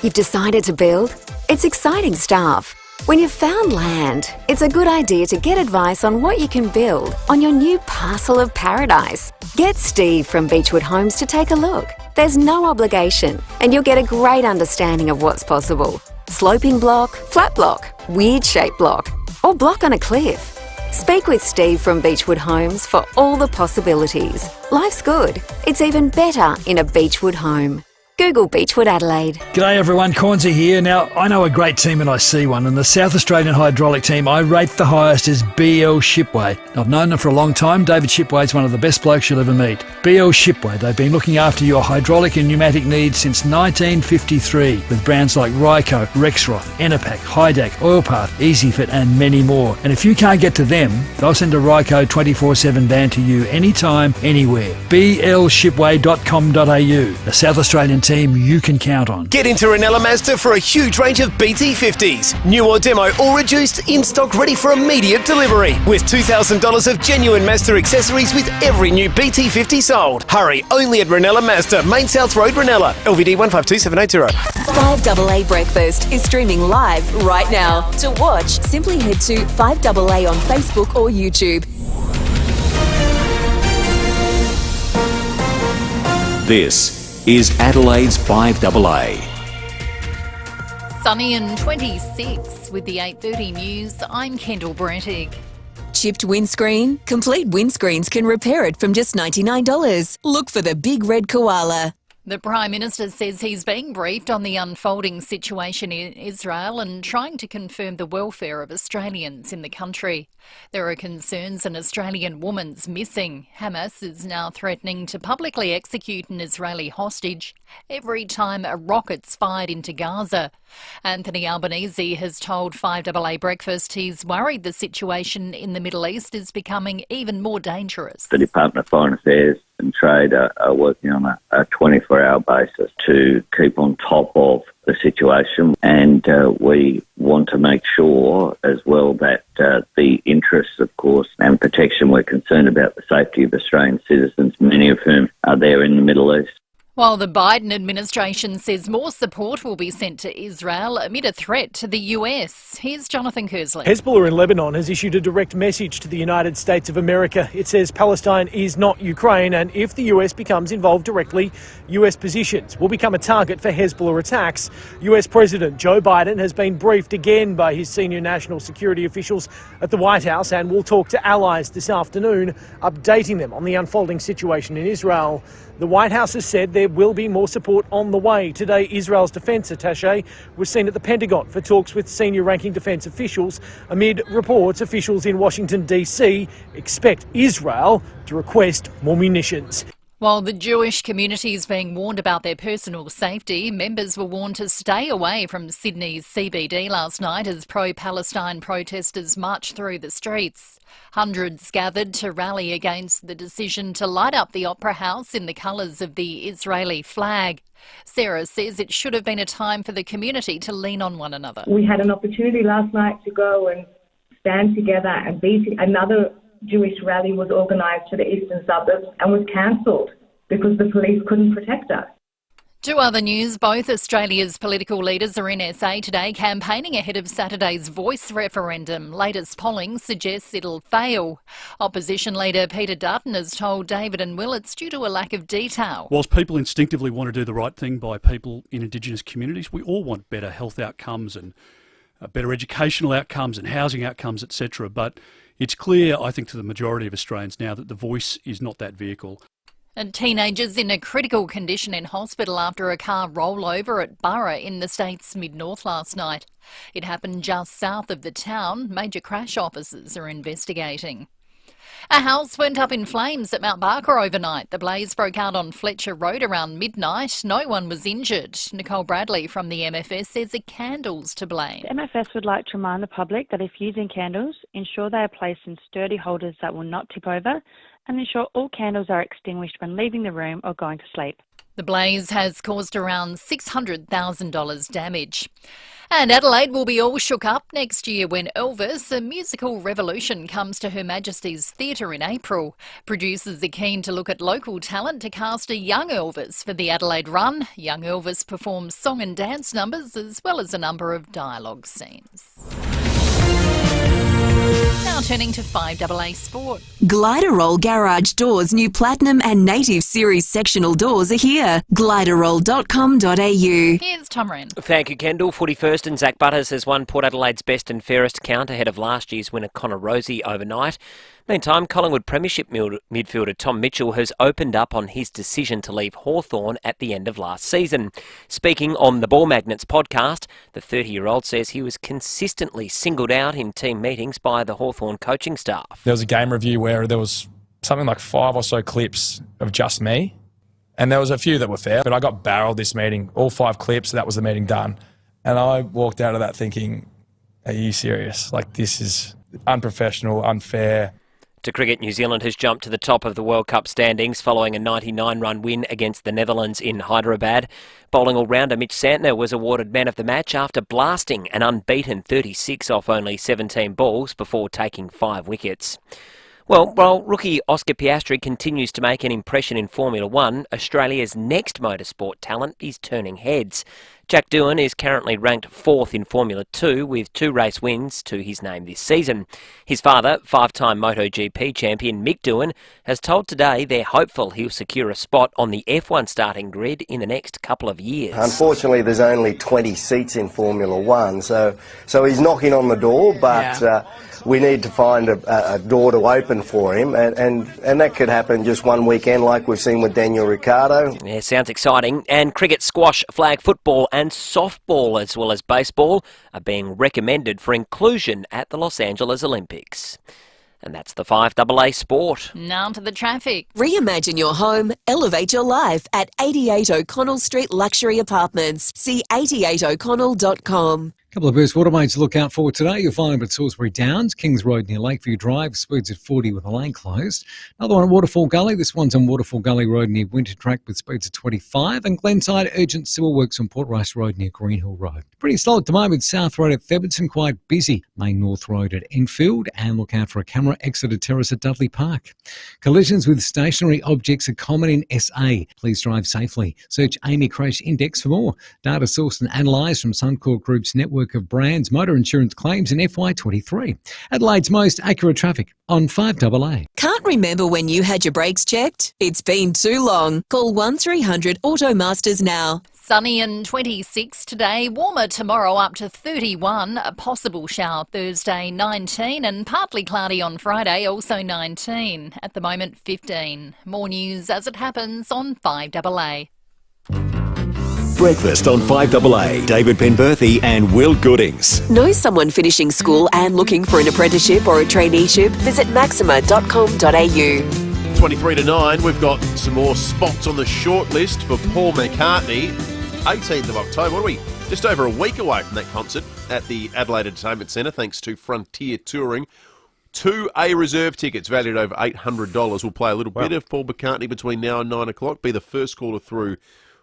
You've decided to build? It's exciting stuff. When you've found land, it's a good idea to get advice on what you can build on your new parcel of paradise. Get Steve from Beechwood Homes to take a look. There's no obligation, and you'll get a great understanding of what's possible. Sloping block, flat block, weird shaped block, or block on a cliff. Speak with Steve from Beechwood Homes for all the possibilities. Life's good. It's even better in a Beechwood home. Google Beechwood Adelaide. G'day everyone, Cornsey here. Now, I know a great team when I see one, and the South Australian hydraulic team I rate the highest is BL Shipway. I've known them for a long time. David Shipway's one of the best blokes you'll ever meet. BL Shipway, they've been looking after your hydraulic and pneumatic needs since 1953 with brands like Ryco, Rexroth, Enerpac, Hydac, Oilpath, EasyFit and many more. And if you can't get to them, they'll send a Ryco 24/7 van to you anytime, anywhere. blshipway.com.au, the South Australian team you can count on. Get into Ranella Mazda for a huge range of BT50s. New or demo or reduced, in stock ready for immediate delivery. With $2,000 of genuine Mazda accessories with every new BT50 sold. Hurry, only at Ranella Mazda, Main South Road, Ranella. LVD 152780. 5AA Breakfast is streaming live right now. To watch, simply head to 5AA on Facebook or YouTube. This is Adelaide's 5AA. Sunny and 26 with the 8:30 news. I'm Kendall Brettig. Chipped windscreen? Complete Windscreens can repair it from just $99. Look for the big red koala. The Prime Minister says he's being briefed on the unfolding situation in Israel and trying to confirm the welfare of Australians in the country. There are concerns an Australian woman's missing. Hamas is now threatening to publicly execute an Israeli hostage every time a rocket's fired into Gaza. Anthony Albanese has told 5AA Breakfast he's worried the situation in the Middle East is becoming even more dangerous. The Department of Foreign Affairs and Trade are working on a 24-hour basis to keep on top of the situation, and we want to make sure as well that the interests, of course, and protection, we're concerned about the safety of Australian citizens, many of whom are there in the Middle East. While the Biden administration says more support will be sent to Israel amid a threat to the US. Here's Jonathan Kersley. Hezbollah in Lebanon has issued a direct message to the United States of America. It says Palestine is not Ukraine, and if the US becomes involved directly, US positions will become a target for Hezbollah attacks. US President Joe Biden has been briefed again by his senior national security officials at the White House and will talk to allies this afternoon, updating them on the unfolding situation in Israel. The White House has said there will be more support on the way. Today, Israel's defence attaché was seen at the Pentagon for talks with senior-ranking defence officials. Amid reports, officials in Washington, D.C. expect Israel to request more munitions. While the Jewish community is being warned about their personal safety, members were warned to stay away from Sydney's CBD last night as pro-Palestine protesters marched through the streets. Hundreds gathered to rally against the decision to light up the Opera House in the colours of the Israeli flag. Sarah says it should have been a time for the community to lean on one another. We had an opportunity last night to go and stand together and be another Jewish rally was organised to the eastern suburbs and was cancelled because the police couldn't protect us. To other news, both Australia's political leaders are in SA today campaigning ahead of Saturday's Voice referendum. Latest polling suggests it'll fail. Opposition leader Peter Dutton has told David and Will it's due to a lack of detail. Whilst people instinctively want to do the right thing by people in Indigenous communities, we all want better health outcomes and better educational outcomes and housing outcomes, etc. But it's clear, I think, to the majority of Australians now that the Voice is not that vehicle. And teenagers in a critical condition in hospital after a car rollover at Burra in the state's mid-north last night. It happened just south of the town. Major crash officers are investigating. A house went up in flames at Mount Barker overnight. The blaze broke out on Fletcher Road around midnight. No one was injured. Nicole Bradley from the MFS says a candle's to blame. The MFS would like to remind the public that if using candles, ensure they are placed in sturdy holders that will not tip over, and ensure all candles are extinguished when leaving the room or going to sleep. The The blaze has caused around $600,000 damage. And Adelaide will be all shook up next year when Elvis, a musical revolution, comes to Her Majesty's Theatre in April. Producers are keen to look at local talent to cast a young Elvis for the Adelaide run. Young Elvis performs song and dance numbers as well as a number of dialogue scenes. Now turning to 5AA Sport. Gliderroll Garage Doors' new Platinum and Native Series sectional doors are here. Gliderroll.com.au. Here's Tom Wren. Thank you, Kendall. Footy first, and Zach Butters has won Port Adelaide's best and fairest count ahead of last year's winner Connor Rosie overnight. Meantime, Collingwood Premiership midfielder Tom Mitchell has opened up on his decision to leave Hawthorn at the end of last season. Speaking on the Ball Magnets podcast, the 30-year-old says he was consistently singled out in team meetings by the Hawthorn coaching staff. There was a game review where there was something like 5 or so clips of just me, and there was a few that were fair, but I got barreled this meeting, all 5 clips, that was the meeting done. And I walked out of that thinking, are you serious? Like, this is unprofessional, unfair. To cricket, New Zealand has jumped to the top of the World Cup standings following a 99-run win against the Netherlands in Hyderabad. Bowling all-rounder Mitch Santner was awarded man of the match after blasting an unbeaten 36 off only 17 balls before taking 5 wickets. Well, while rookie Oscar Piastri continues to make an impression in Formula One, Australia's next motorsport talent is turning heads. Jack Doohan is currently ranked 4th in Formula 2 with 2 race wins to his name this season. His father, 5-time MotoGP champion Mick Doohan, has told Today they're hopeful he'll secure a spot on the F1 starting grid in the next couple of years. Unfortunately, there's only 20 seats in Formula 1, so he's knocking on the door, but we need to find a door to open for him, and that could happen just one weekend like we've seen with Daniel Ricciardo. Yeah, sounds exciting. And cricket, squash, flag football and softball as well as baseball are being recommended for inclusion at the Los Angeles Olympics. And that's the 5AA Sport. Now to the traffic. Reimagine your home, elevate your life at 88 O'Connell Street Luxury Apartments. See 88o'connell.com. Couple of burst waterways to look out for today. You'll find them at Salisbury Downs, Kings Road near Lakeview Drive, speeds at 40 with the lane closed. Another one at Waterfall Gully. This one's on Waterfall Gully Road near Winter Track with speeds at 25. And Glenside, urgent civil works on Port Rice Road near Greenhill Road. Pretty slow at the moment. South Road at Theberton, quite busy. Main North Road at Enfield. And look out for a camera. Exeter Terrace at Dudley Park. Collisions with stationary objects are common in SA. Please drive safely. Search Amy Crash Index for more. Data sourced and analysed from Suncorp Group's network of brands, motor insurance claims in FY23. Adelaide's most accurate traffic on 5AA. Can't remember when you had your brakes checked? It's been too long. Call 1300 Automasters now. Sunny and 26 today, warmer tomorrow up to 31, a possible shower Thursday 19 and partly cloudy on Friday also 19, at the moment 15. More news as it happens on 5AA. Breakfast on 5AA. David Penberthy and Will Goodings. Know someone finishing school and looking for an apprenticeship or a traineeship? Visit maxima.com.au. 23 to 9, we've got some more spots on the short list for Paul McCartney. 18th of October, what are we? Just over a week away from that concert at the Adelaide Entertainment Centre, thanks to Frontier Touring. 2 A reserve tickets valued over $800. We'll play a little bit of Paul McCartney between now and 9 o'clock. Be the first caller through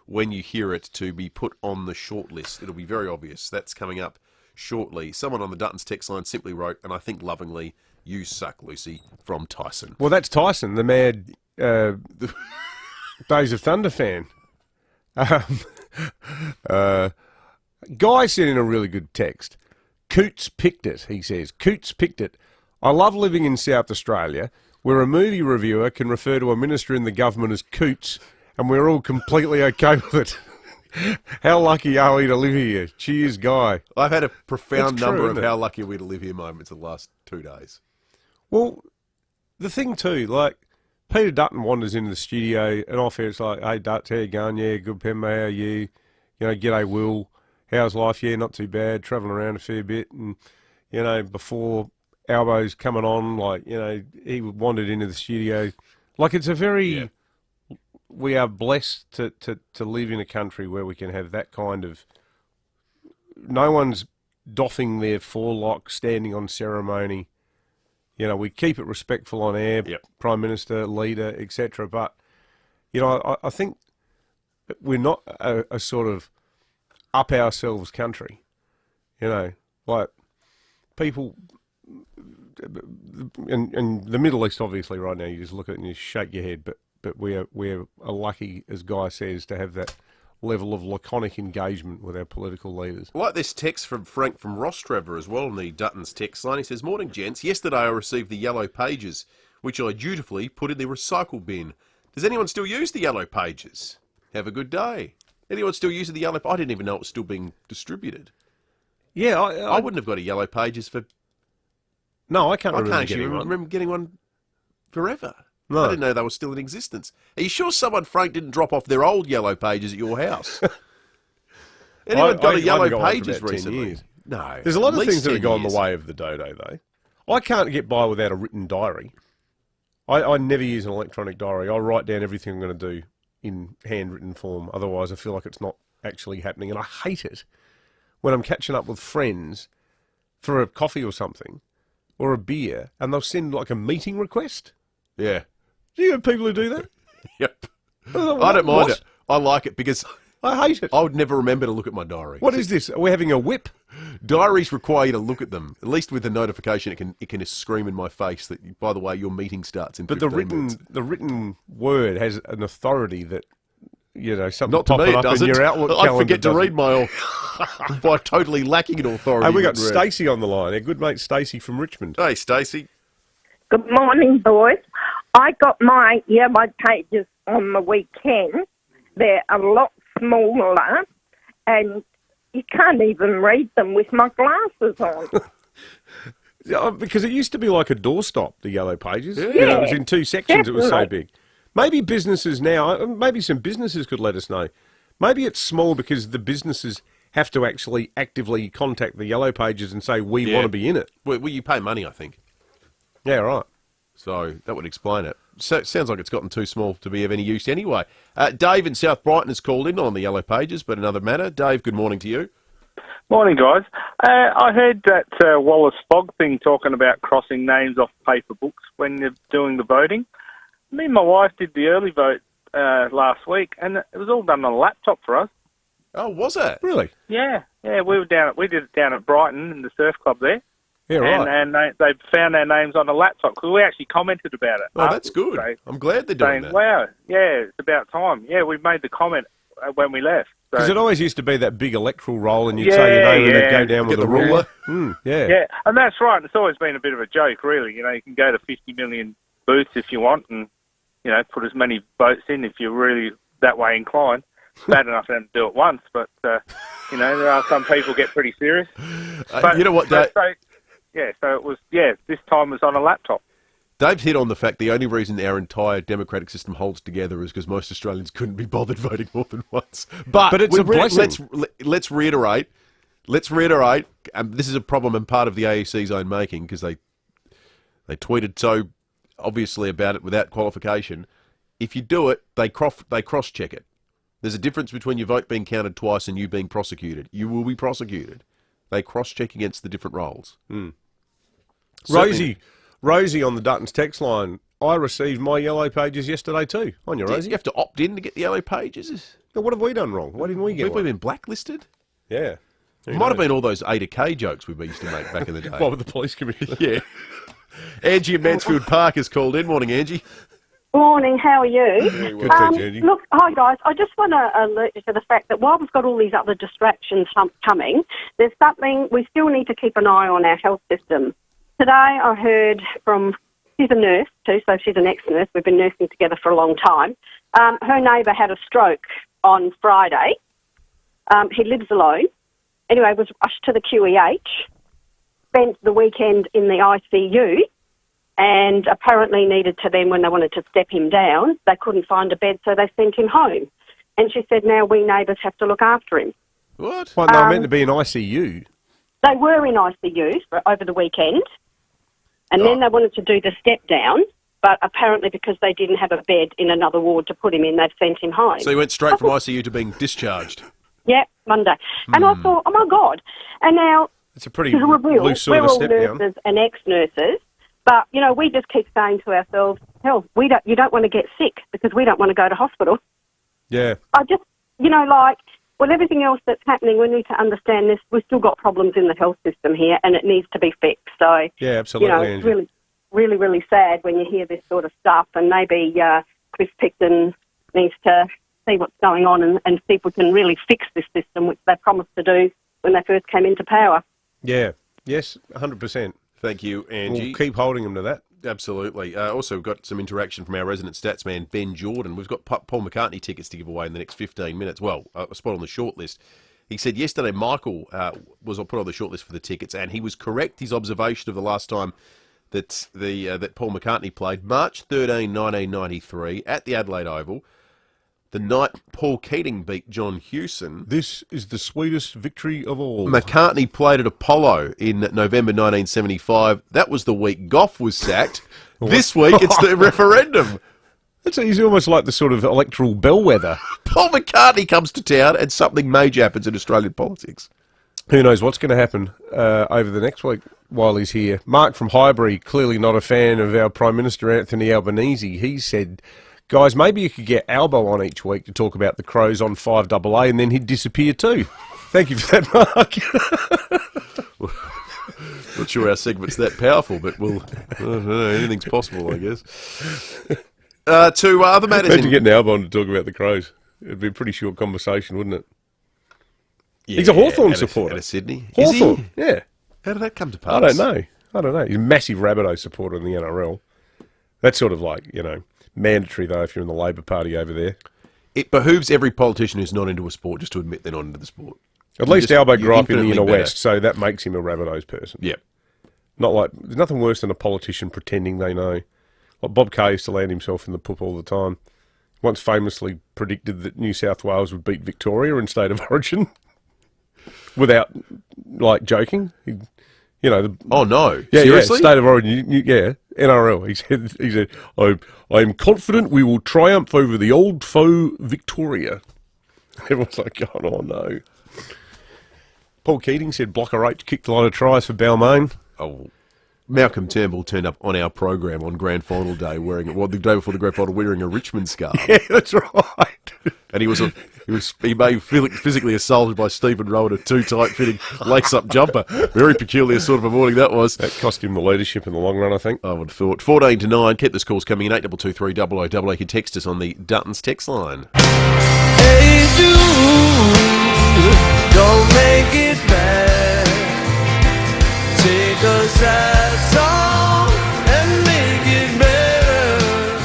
when you hear it to be put on the short list. It'll be very obvious. That's coming up shortly. Someone on the Duttons text line simply wrote, and I think lovingly, "You suck, Lucy," from Tyson. Well, that's Tyson, the mad Days of Thunder fan. Guy sent in a really good text. Coots picked it, he says. Coots picked it. I love living in South Australia, where a movie reviewer can refer to a minister in the government as Coots, and we're all completely okay with it. How lucky are we to live here? Cheers, Guy. I've had a profound number of how lucky are we to live here moments the last 2 days. Well, the thing too, like, Peter Dutton wanders into the studio and off here it's like, "Hey, Dutch, how you going? Yeah, good, Pemba, how are you? You know, g'day, Will. How's life? Yeah, not too bad. Travelling around a fair bit." And, you know, before Albo's coming on, like, you know, he wandered into the studio. Like, it's a very... Yeah. We are blessed to live in a country where we can have that kind of... No one's doffing their forelock, standing on ceremony. You know, we keep it respectful on air, Prime Minister, leader, etc. But, you know, I think we're not a sort of up ourselves country. You know, like people in the Middle East, obviously, right now, you just look at it and you shake your head. But we're lucky, as Guy says, to have that level of laconic engagement with our political leaders. Like this text from Frank from Rostrevor as well, in the Dutton's text line. He says, "Morning, gents. Yesterday I received the yellow pages, which I dutifully put in the recycle bin. Does anyone still use the yellow pages? Have a good day." Anyone still using the yellow? I didn't even know it was still being distributed. Yeah, I wouldn't have got a yellow pages for. No, I can't I remember can't getting actually one. remember getting one forever. No. I didn't know they were still in existence. Are you sure someone, Frank, didn't drop off their old yellow pages at your house? Anyone got a yellow got one for pages about 10 recently? years. No. There's a lot at of things least that have 10 gone years. the way of the dodo, though. I can't get by without a written diary. I never use an electronic diary. I write down everything I'm going to do in handwritten form. Otherwise, I feel like it's not actually happening. And I hate it when I'm catching up with friends for a coffee or something, or a beer, and they'll send like a meeting request. Yeah. Do you have people who do that? Yep. What? I don't mind it. I like it because I hate it. I would never remember to look at my diary. What is this? Are we having a whip? Diaries require you to look at them. At least with the notification, it can just scream in my face that, by the way, your meeting starts in 15 minutes. The written word has an authority that, you know, something Not to popping me, it up doesn't. in your Outlook I calendar forget to doesn't. read my by totally lacking in authority. Hey, we got written read. Stacey on the line. Our good mate Stacey from Richmond. Hey, Stacey. Good morning, boys. I got my yellow pages on the weekend. They're a lot smaller, and you can't even read them with my glasses on. Yeah, because it used to be like a doorstop, the yellow pages. Yeah. You know, it was in 2 sections. It was so Definitely. big. Maybe businesses now, maybe some businesses could let us know. Maybe it's small because the businesses have to actually actively contact the yellow pages and say, we want to be in it. Well, you pay money, I think. Yeah, right. So that would explain it. So it sounds like it's gotten too small to be of any use anyway. Dave in South Brighton has called in, not on the yellow pages, but another matter. Dave, good morning to you. Morning, guys. I heard that Wallace Fogg thing talking about crossing names off paper books when you're doing the voting. Me and my wife did the early vote last week, and it was all done on a laptop for us. Oh, was it? Really? Yeah. We did it down at Brighton in the surf club there. Yeah, right. And they found our names on a laptop because we actually commented about it. Oh, that's good. So, I'm glad they're doing saying, that. wow, yeah, it's about time. Yeah, we made the comment when we left. Because So- it always used to be that big electoral roll and you'd say your name and it'd go down with Get a the ruler. ruler. Yeah, and that's right. It's always been a bit of a joke, really. You know, you can go to 50 million booths if you want and, you know, put as many votes in if you're really that way inclined. It's bad enough for them to do it once, but, you know, there are some people get pretty serious. You know what, Dave? So it was, this time was on a laptop. Dave hit on the fact the only reason our entire democratic system holds together is because most Australians couldn't be bothered voting more than once. But it's a blessing. Let's reiterate. This is a problem and part of the AEC's own making because they tweeted so obviously about it without qualification. If you do it, they cross-check it. There's a difference between your vote being counted twice and you being prosecuted. You will be prosecuted. They cross-check against the different rolls. Rosie on the Dutton's text line, I received my yellow pages yesterday too. On your Rosie. You have to opt in to get the yellow pages. Now, what have we done wrong? Why didn't we get Have we one? been blacklisted? Yeah. It might have been all those A to K jokes we used to make back in the day. What with the police commissioner? Yeah. Angie at Mansfield Park has called in. Morning, Angie. Morning, how are you? Good, thanks, Angie. Look, hi guys, I just want to alert you to the fact that while we've got all these other distractions coming, there's something, we still need to keep an eye on our health system. Today I heard from, she's a nurse too, so she's an ex-nurse, we've been nursing together for a long time. Her neighbour had a stroke on Friday. He lives alone. Anyway, was rushed to the QEH, spent the weekend in the ICU, and apparently needed to then, when they wanted to step him down, they couldn't find a bed, so they sent him home. And she said, now we neighbours have to look after him. What? Well, they were meant to be in ICU. They were in ICU over the weekend, and then they wanted to do the step down, but apparently because they didn't have a bed in another ward to put him in, they've sent him home. So you went straight from ICU to being discharged. Yeah, Monday. And I thought, oh my God. And now, It's a pretty we're loose sort of a all step nurses down. and ex-nurses, but, you know, we just keep saying to ourselves, hell, you don't want to get sick because we don't want to go to hospital. Yeah. I just you know, like, with everything else that's happening, we need to understand this. We've still got problems in the health system here, and it needs to be fixed. So, yeah, absolutely. You know, it's really, really, really sad when you hear this sort of stuff, and maybe Chris Picton needs to see what's going on and see if we can really fix this system, which they promised to do when they first came into power. Yeah, yes, 100%. Thank you, Angie. We'll keep holding them to that. Absolutely. Also, we've got some interaction from our resident stats man, Ben Jordan. We've got Paul McCartney tickets to give away in the next 15 minutes. Well, a spot on the shortlist. He said yesterday Michael was put on the shortlist for the tickets, and he was correct. His observation of the last time that that Paul McCartney played, March 13, 1993, at the Adelaide Oval, the night Paul Keating beat John Hewson. This is the sweetest victory of all. McCartney played at Apollo in November 1975. That was the week Gough was sacked. This week it's the referendum. He's almost like the sort of electoral bellwether. Paul McCartney comes to town and something major happens in Australian politics. Who knows what's going to happen over the next week while he's here. Mark from Highbury, clearly not a fan of our Prime Minister Anthony Albanese. He said, guys, maybe you could get Albo on each week to talk about the Crows on 5AA and then he'd disappear too. Thank you for that, Mark. Not sure our segment's that powerful, but I don't know, anything's possible, I guess. To other matters... Imagine getting Albo on to talk about the Crows. It'd be a pretty short conversation, wouldn't it? Yeah, he's a Hawthorn supporter. Out of Sydney. Hawthorn, yeah. How did that come to pass? I don't know. He's a massive Rabbitoh supporter in the NRL. That's sort of like, mandatory, though, if you're in the Labor Party over there. It behooves every politician who's not into a sport just to admit they're not into the sport. At least Albo grew up in the inner west, so that makes him a Rabbitohs person. Yep. Not like, there's nothing worse than a politician pretending they know. Like Bob Kay used to land himself in the poop all the time. Once famously predicted that New South Wales would beat Victoria in State of Origin. Without, joking. Oh, no. Yeah, seriously? State of Origin, NRL. He said, I am confident we will triumph over the old foe Victoria. Everyone's like, going, oh, no. Paul Keating said Blocker H kicked a lot of tries for Balmain. Oh, Malcolm Turnbull turned up on our program on Grand Final Day the day before the Grand Final, wearing a Richmond scarf. Yeah, that's right. And he may feel physically assaulted by Stephen Rowe in a too tight-fitting lace-up jumper. Very peculiar sort of a morning that was. That cost him the leadership in the long run, I think. I would have thought. 14 to 9. Keep those calls coming in. 8223 0000. You can text us on the Dutton's text line. Hey, dude, don't make it bad. Take a sad song and make it better.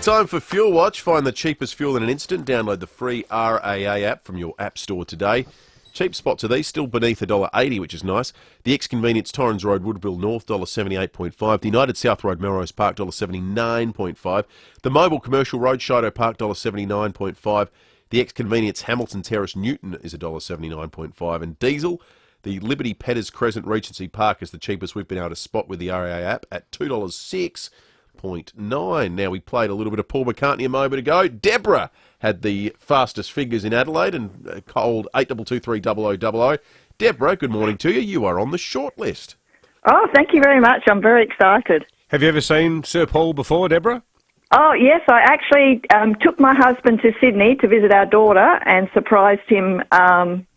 Time for Fuel Watch. Find the cheapest fuel in an instant. Download the free FIVEAA app from your app store today. Cheap spots are these, still beneath $1.80, which is nice. The Ex-Convenience, Torrens Road, Woodville North, $1.78.5. The United South Road, Melrose Park, $1.79.5. The Mobile Commercial Road, Shido Park, $1.79.5. The Ex-Convenience, Hamilton Terrace, Newton is $1.79.5. And diesel, the Liberty Petters Crescent, Regency Park is the cheapest we've been able to spot with the RAA app at $2.06.9. Now, we played a little bit of Paul McCartney a moment ago. Deborah had the fastest fingers in Adelaide and called 8223 0000. Deborah, good morning to you. You are on the short list. Oh, thank you very much. I'm very excited. Have you ever seen Sir Paul before, Deborah? Oh, yes. I actually took my husband to Sydney to visit our daughter and surprised him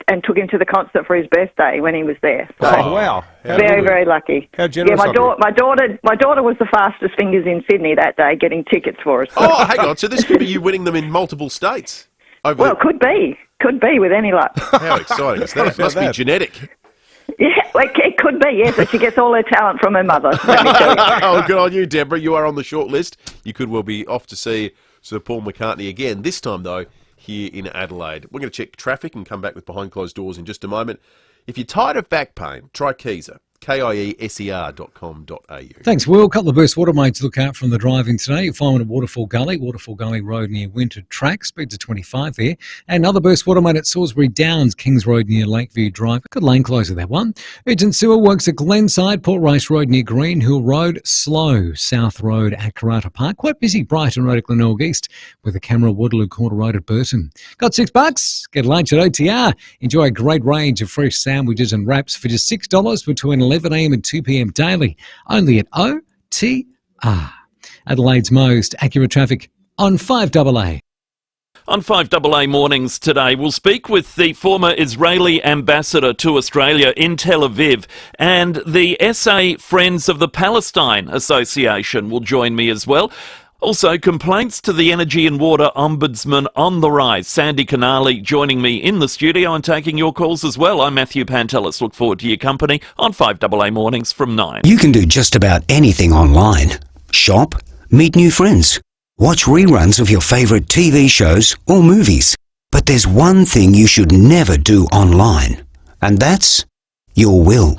and took him to the concert for his birthday when he was there. So wow. Very, very lucky. How generous my daughter was the fastest fingers in Sydney that day getting tickets for us. Oh, hang on. So this could be you winning them in multiple states? Could be. Could be with any luck. How exciting is that? It must be genetic. Yeah, it could be, yes, but she gets all her talent from her mother. Let me tell you. Oh, good on you, Deborah. You are on the short list. You could well be off to see Sir Paul McCartney again, this time, though, here in Adelaide. We're going to check traffic and come back with Behind Closed Doors in just a moment. If you're tired of back pain, try Kiesa. KIESER.com.au. Thanks, Will. A couple of burst water mains to look out from the driving today. You'll find one at Waterfall Gully Road near Winter Track, speeds of 25 there. And another burst water main at Salisbury Downs, Kings Road near Lakeview Drive. Good lane closure, that one. Urgent sewer works at Glenside, Port Race Road near Green Hill Road. Slow, South Road at Karata Park. Quite busy, Brighton Road at Glenelg East with the camera Waterloo Quarter Road at Burton. Got $6? Get lunch at OTR. Enjoy a great range of fresh sandwiches and wraps for just $6 between 11am and 2pm daily, only at OTR. Adelaide's most accurate traffic on 5AA. On 5AA Mornings today, we'll speak with the former Israeli ambassador to Australia in Tel Aviv, and the SA Friends of the Palestine Association will join me as well. Also, complaints to the Energy and Water Ombudsman on the rise. Sandy Canali joining me in the studio and taking your calls as well. I'm Matthew Pantelis. Look forward to your company on 5AA Mornings from 9. You can do just about anything online. Shop, meet new friends, watch reruns of your favourite TV shows or movies. But there's one thing you should never do online, and that's your will.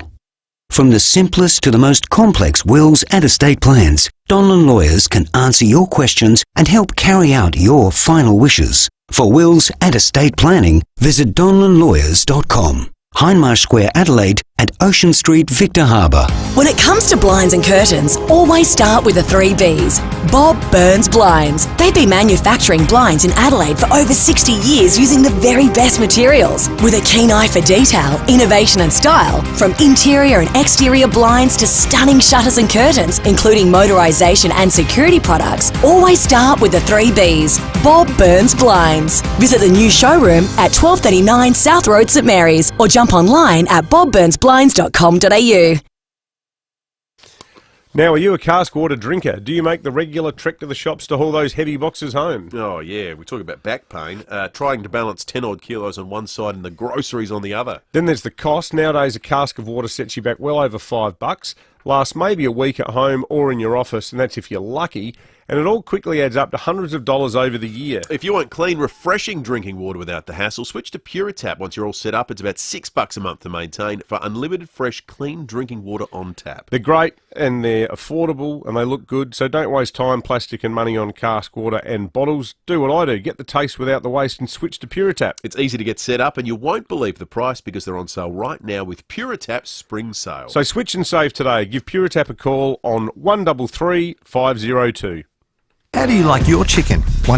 From the simplest to the most complex wills and estate plans, Donlan Lawyers can answer your questions and help carry out your final wishes. For wills and estate planning, visit donlanlawyers.com. Hindmarsh Square, Adelaide, and Ocean Street, Victor Harbour. When it comes to blinds and curtains, always start with the 3 Bs. Bob Burns Blinds. They've been manufacturing blinds in Adelaide for over 60 years using the very best materials. With a keen eye for detail, innovation and style, from interior and exterior blinds to stunning shutters and curtains, including motorisation and security products, always start with the 3 Bs. Bob Burns Blinds. Visit the new showroom at 1239 South Road, St Mary's, or jump online at bobburnsblinds.com.au. Now, are you a cask water drinker? Do you make the regular trek to the shops to haul those heavy boxes home? Oh, yeah. We talk about back pain. Trying to balance 10-odd kilos on one side and the groceries on the other. Then there's the cost. Nowadays, a cask of water sets you back well over $5. Lasts maybe a week at home or in your office, and that's if you're lucky. And it all quickly adds up to hundreds of dollars over the year. If you want clean, refreshing drinking water without the hassle, switch to PuraTap. Once you're all set up, it's about $6 a month to maintain for unlimited, fresh, clean drinking water on tap. They're great and they're affordable and they look good, so don't waste time, plastic and money on cask water and bottles. Do what I do. Get the taste without the waste and switch to PuraTap. It's easy to get set up and you won't believe the price because they're on sale right now with PuraTap's spring sale. So switch and save today. Give PuraTap a call on 133 502. How do you like your chicken? 100%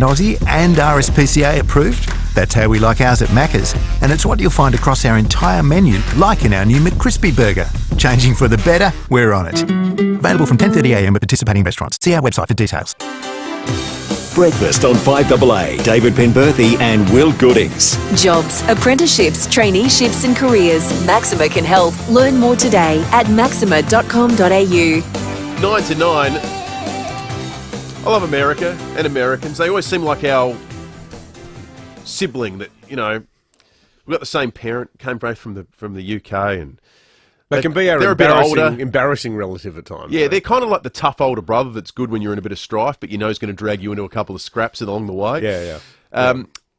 Aussie and RSPCA approved? That's how we like ours at Macca's, and it's what you'll find across our entire menu, like in our new McCrispy burger. Changing for the better? We're on it. Available from 10:30am at participating restaurants. See our website for details. Breakfast on 5AA. David Penberthy and Will Goodings. Jobs, apprenticeships, traineeships and careers. Maxima can help. Learn more today at maxima.com.au. 9 to 9. I love America and Americans. They always seem like our sibling that, you know, we've got the same parent, came both from the UK, and they can be our embarrassing relative at times. Yeah, they're kind of like the tough older brother that's good when you're in a bit of strife, but you know he's going to drag you into a couple of scraps along the way. Yeah.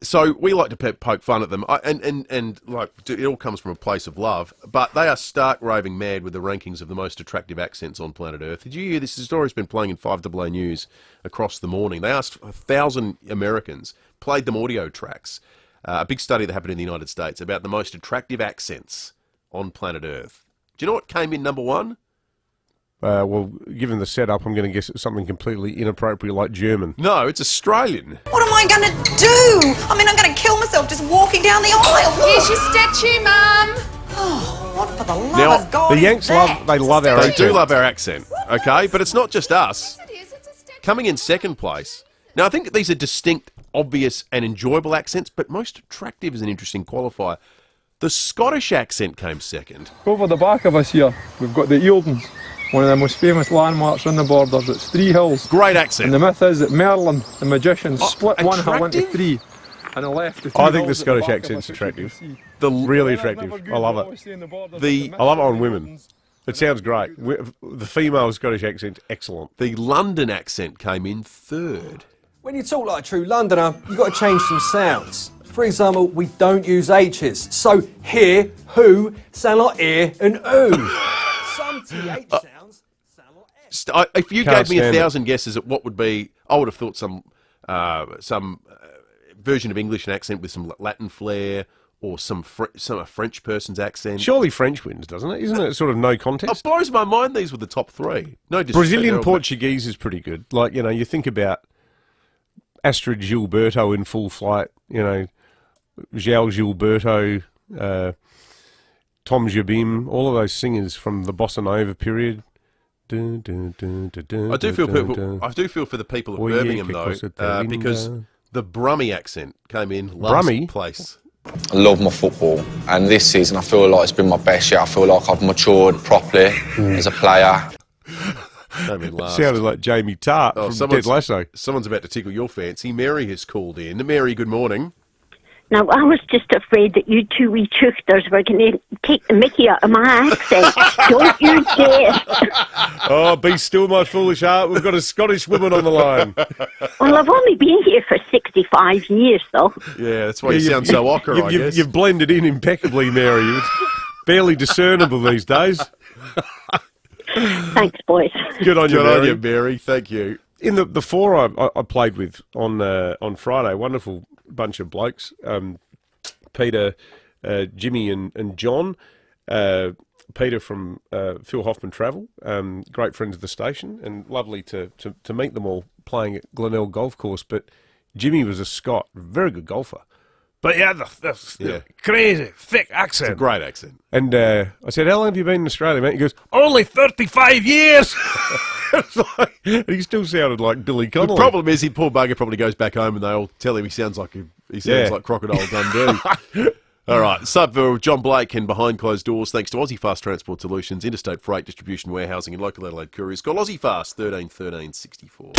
So we like to poke fun at them, and like it all comes from a place of love. But they are stark raving mad with the rankings of the most attractive accents on planet Earth. Did you hear this? The story's been playing in 5AA News across the morning. They asked 1,000 Americans, played them audio tracks. A big study that happened in the United States about the most attractive accents on planet Earth. Do you know what came in number one? Well, given the setup, I'm going to guess it's something completely inappropriate like German. No, it's Australian. What am I going to do? I mean, I'm going to kill myself just walking down the aisle. Here's your statue, Mum. Oh, what for the love Now, of God the Yanks love our accent. They do love our accent, okay? But it's not just us. Coming in second place. Now, I think these are distinct, obvious and enjoyable accents, but most attractive is an interesting qualifier. The Scottish accent came second. Over the back of us here, we've got the Eildons. One of the most famous landmarks on the borders. It's 3 hills. Great accent. And the myth is that Merlin, the magician, split one hill into 3 and left the 2 I think the hills Scottish at the back accent's of us, attractive. Really attractive. I love it. I love it on women. It sounds great. The female Scottish accent's excellent. The London accent came in third. When you talk like a true Londoner, you've got to change some sounds. For example, we don't use H's. So here, who, sound like ear and ooh. Some TH sounds. If you gave me 1,000 guesses at what would be, I would have thought some version of English and accent with some Latin flair, or some French person's accent. Surely French wins, doesn't it? Isn't it sort of no contest? It blows my mind these were the top 3. No disrespect. Brazilian Portuguese is pretty good. Like, you know, you think about Astrid Gilberto in Full Flight, you know, João Gilberto, Tom Jobim, all of those singers from the Bossa Nova period. I do feel for the people of Birmingham though, because The Brummie accent came in last place. I love my football, and this season I feel like it's been my best year. I feel like I've matured properly as a player. Came in last. Sounded like Jamie Tart from Ted Lasso. Someone's about to tickle your fancy. Mary has called in. Mary, good morning. Now, I was just afraid that you two wee chuchters were going to take the mickey out of my accent. Don't you dare. Oh, be still, my foolish heart. We've got a Scottish woman on the line. Well, I've only been here for 65 years, though. Yeah, that's why you sound so ochre, I guess. You've blended in impeccably, Mary. It's barely discernible these days. Thanks, boys. Good on you, Good Mary. on you, Mary. Thank you. In the four I played with on Friday, wonderful bunch of blokes, Peter, Jimmy and John, Peter from Phil Hoffman Travel, great friends of the station, and lovely to meet them all playing at Glenelg Golf Course. But Jimmy was a Scot, very good golfer. But he had the crazy, thick accent. It's a great accent. And I said, how long have you been in Australia, mate? He goes, only 35 years! He still sounded like Billy Connolly. The problem is, poor bugger probably goes back home and they all tell him he sounds like Crocodile Dundee. All right, sub for John Blake and Behind Closed Doors, thanks to Aussie Fast Transport Solutions, Interstate Freight Distribution, Warehousing and Local Adelaide Couriers. Call Aussie Fast 13 13 64.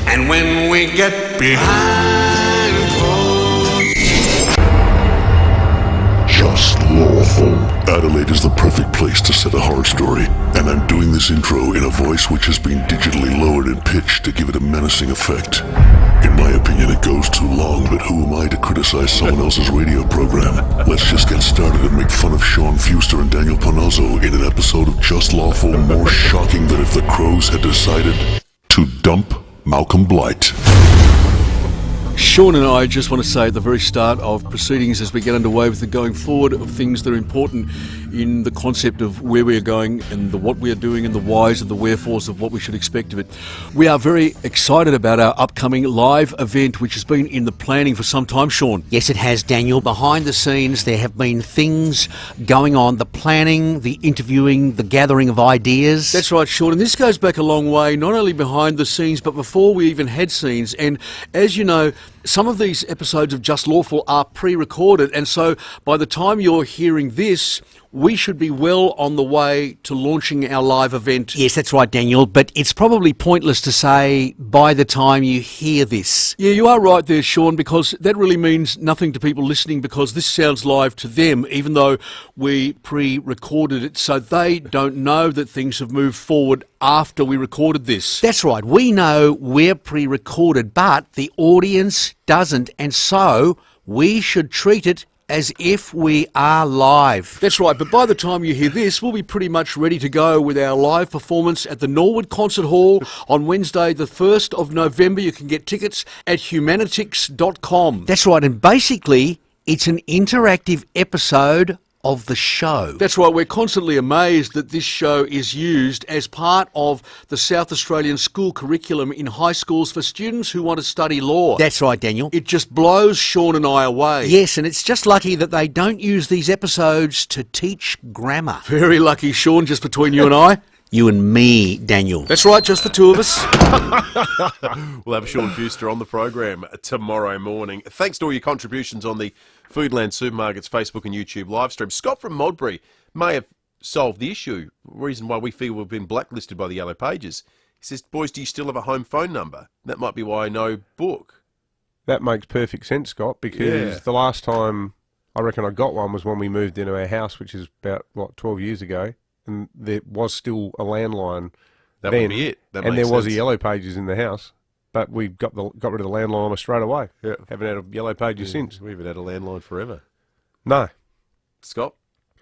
And when we get behind closed, Just Lawful. Adelaide is the perfect place to set a horror story, and I'm doing this intro in a voice which has been digitally lowered in pitch to give it a menacing effect. In my opinion, it goes too long, but who am I to criticize someone else's radio program? Let's just get started and make fun of Sean Fuster and Daniel Panozzo in an episode of Just Lawful more shocking than if the Crows had decided to dump Malcolm Blight. Sean and I just want to say at the very start of proceedings, as we get underway with the going forward of things that are important in the concept of where we are going and the what we are doing and the whys and the wherefores of what we should expect of it. We are very excited about our upcoming live event, which has been in the planning for some time, Sean. Yes, it has, Daniel. Behind the scenes, there have been things going on, the planning, the interviewing, the gathering of ideas. That's right, Sean, and this goes back a long way, not only behind the scenes, but before we even had scenes. And as you know, some of these episodes of Just Lawful are pre-recorded, and so by the time you're hearing this, we should be well on the way to launching our live event. Yes, that's right, Daniel, but it's probably pointless to say by the time you hear this. Yeah, you are right there, Sean, because that really means nothing to people listening, because this sounds live to them, even though we pre-recorded it, so they don't know that things have moved forward after we recorded this. That's right, we know we're pre-recorded, but the audience doesn't, and so we should treat it as if we are live. That's right, but by the time you hear this, we'll be pretty much ready to go with our live performance at the Norwood Concert Hall on Wednesday, the 1st of November. You can get tickets at humanitix.com. That's right, and basically, it's an interactive episode of the show. That's right, we're constantly amazed that this show is used as part of the South Australian school curriculum in high schools for students who want to study law. That's right, Daniel. It just blows Sean and I away. Yes, and it's just lucky that they don't use these episodes to teach grammar. Very lucky, Sean, just between you and I. You and me, Daniel. That's right, just the two of us. We'll have Sean Fuster on the program tomorrow morning. Thanks to all your contributions on the Foodland Supermarkets Facebook and YouTube live stream. Scott from Modbury may have solved the issue, reason why we feel we've been blacklisted by the Yellow Pages. He says, boys, do you still have a home phone number? That might be why no book. That makes perfect sense, Scott, because the last time I reckon I got one was when we moved into our house, which is about, 12 years ago, and there was still a landline That then, would be it. That and makes there was sense. a Yellow Pages in the house. But we got rid of the landline almost straight away. Yeah. Haven't had a Yellow Pages since. We haven't had a landline forever. No. Scott,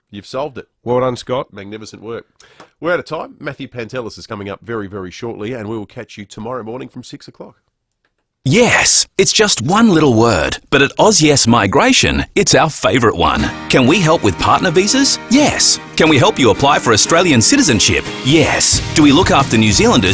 you've solved it. Well done, Scott. Magnificent work. We're out of time. Matthew Pantelis is coming up very, very shortly, and we will catch you tomorrow morning from 6 o'clock. Yes, it's just one little word, but at AusYes Migration, it's our favourite one. Can we help with partner visas? Yes. Can we help you apply for Australian citizenship? Yes. Do we look after New Zealanders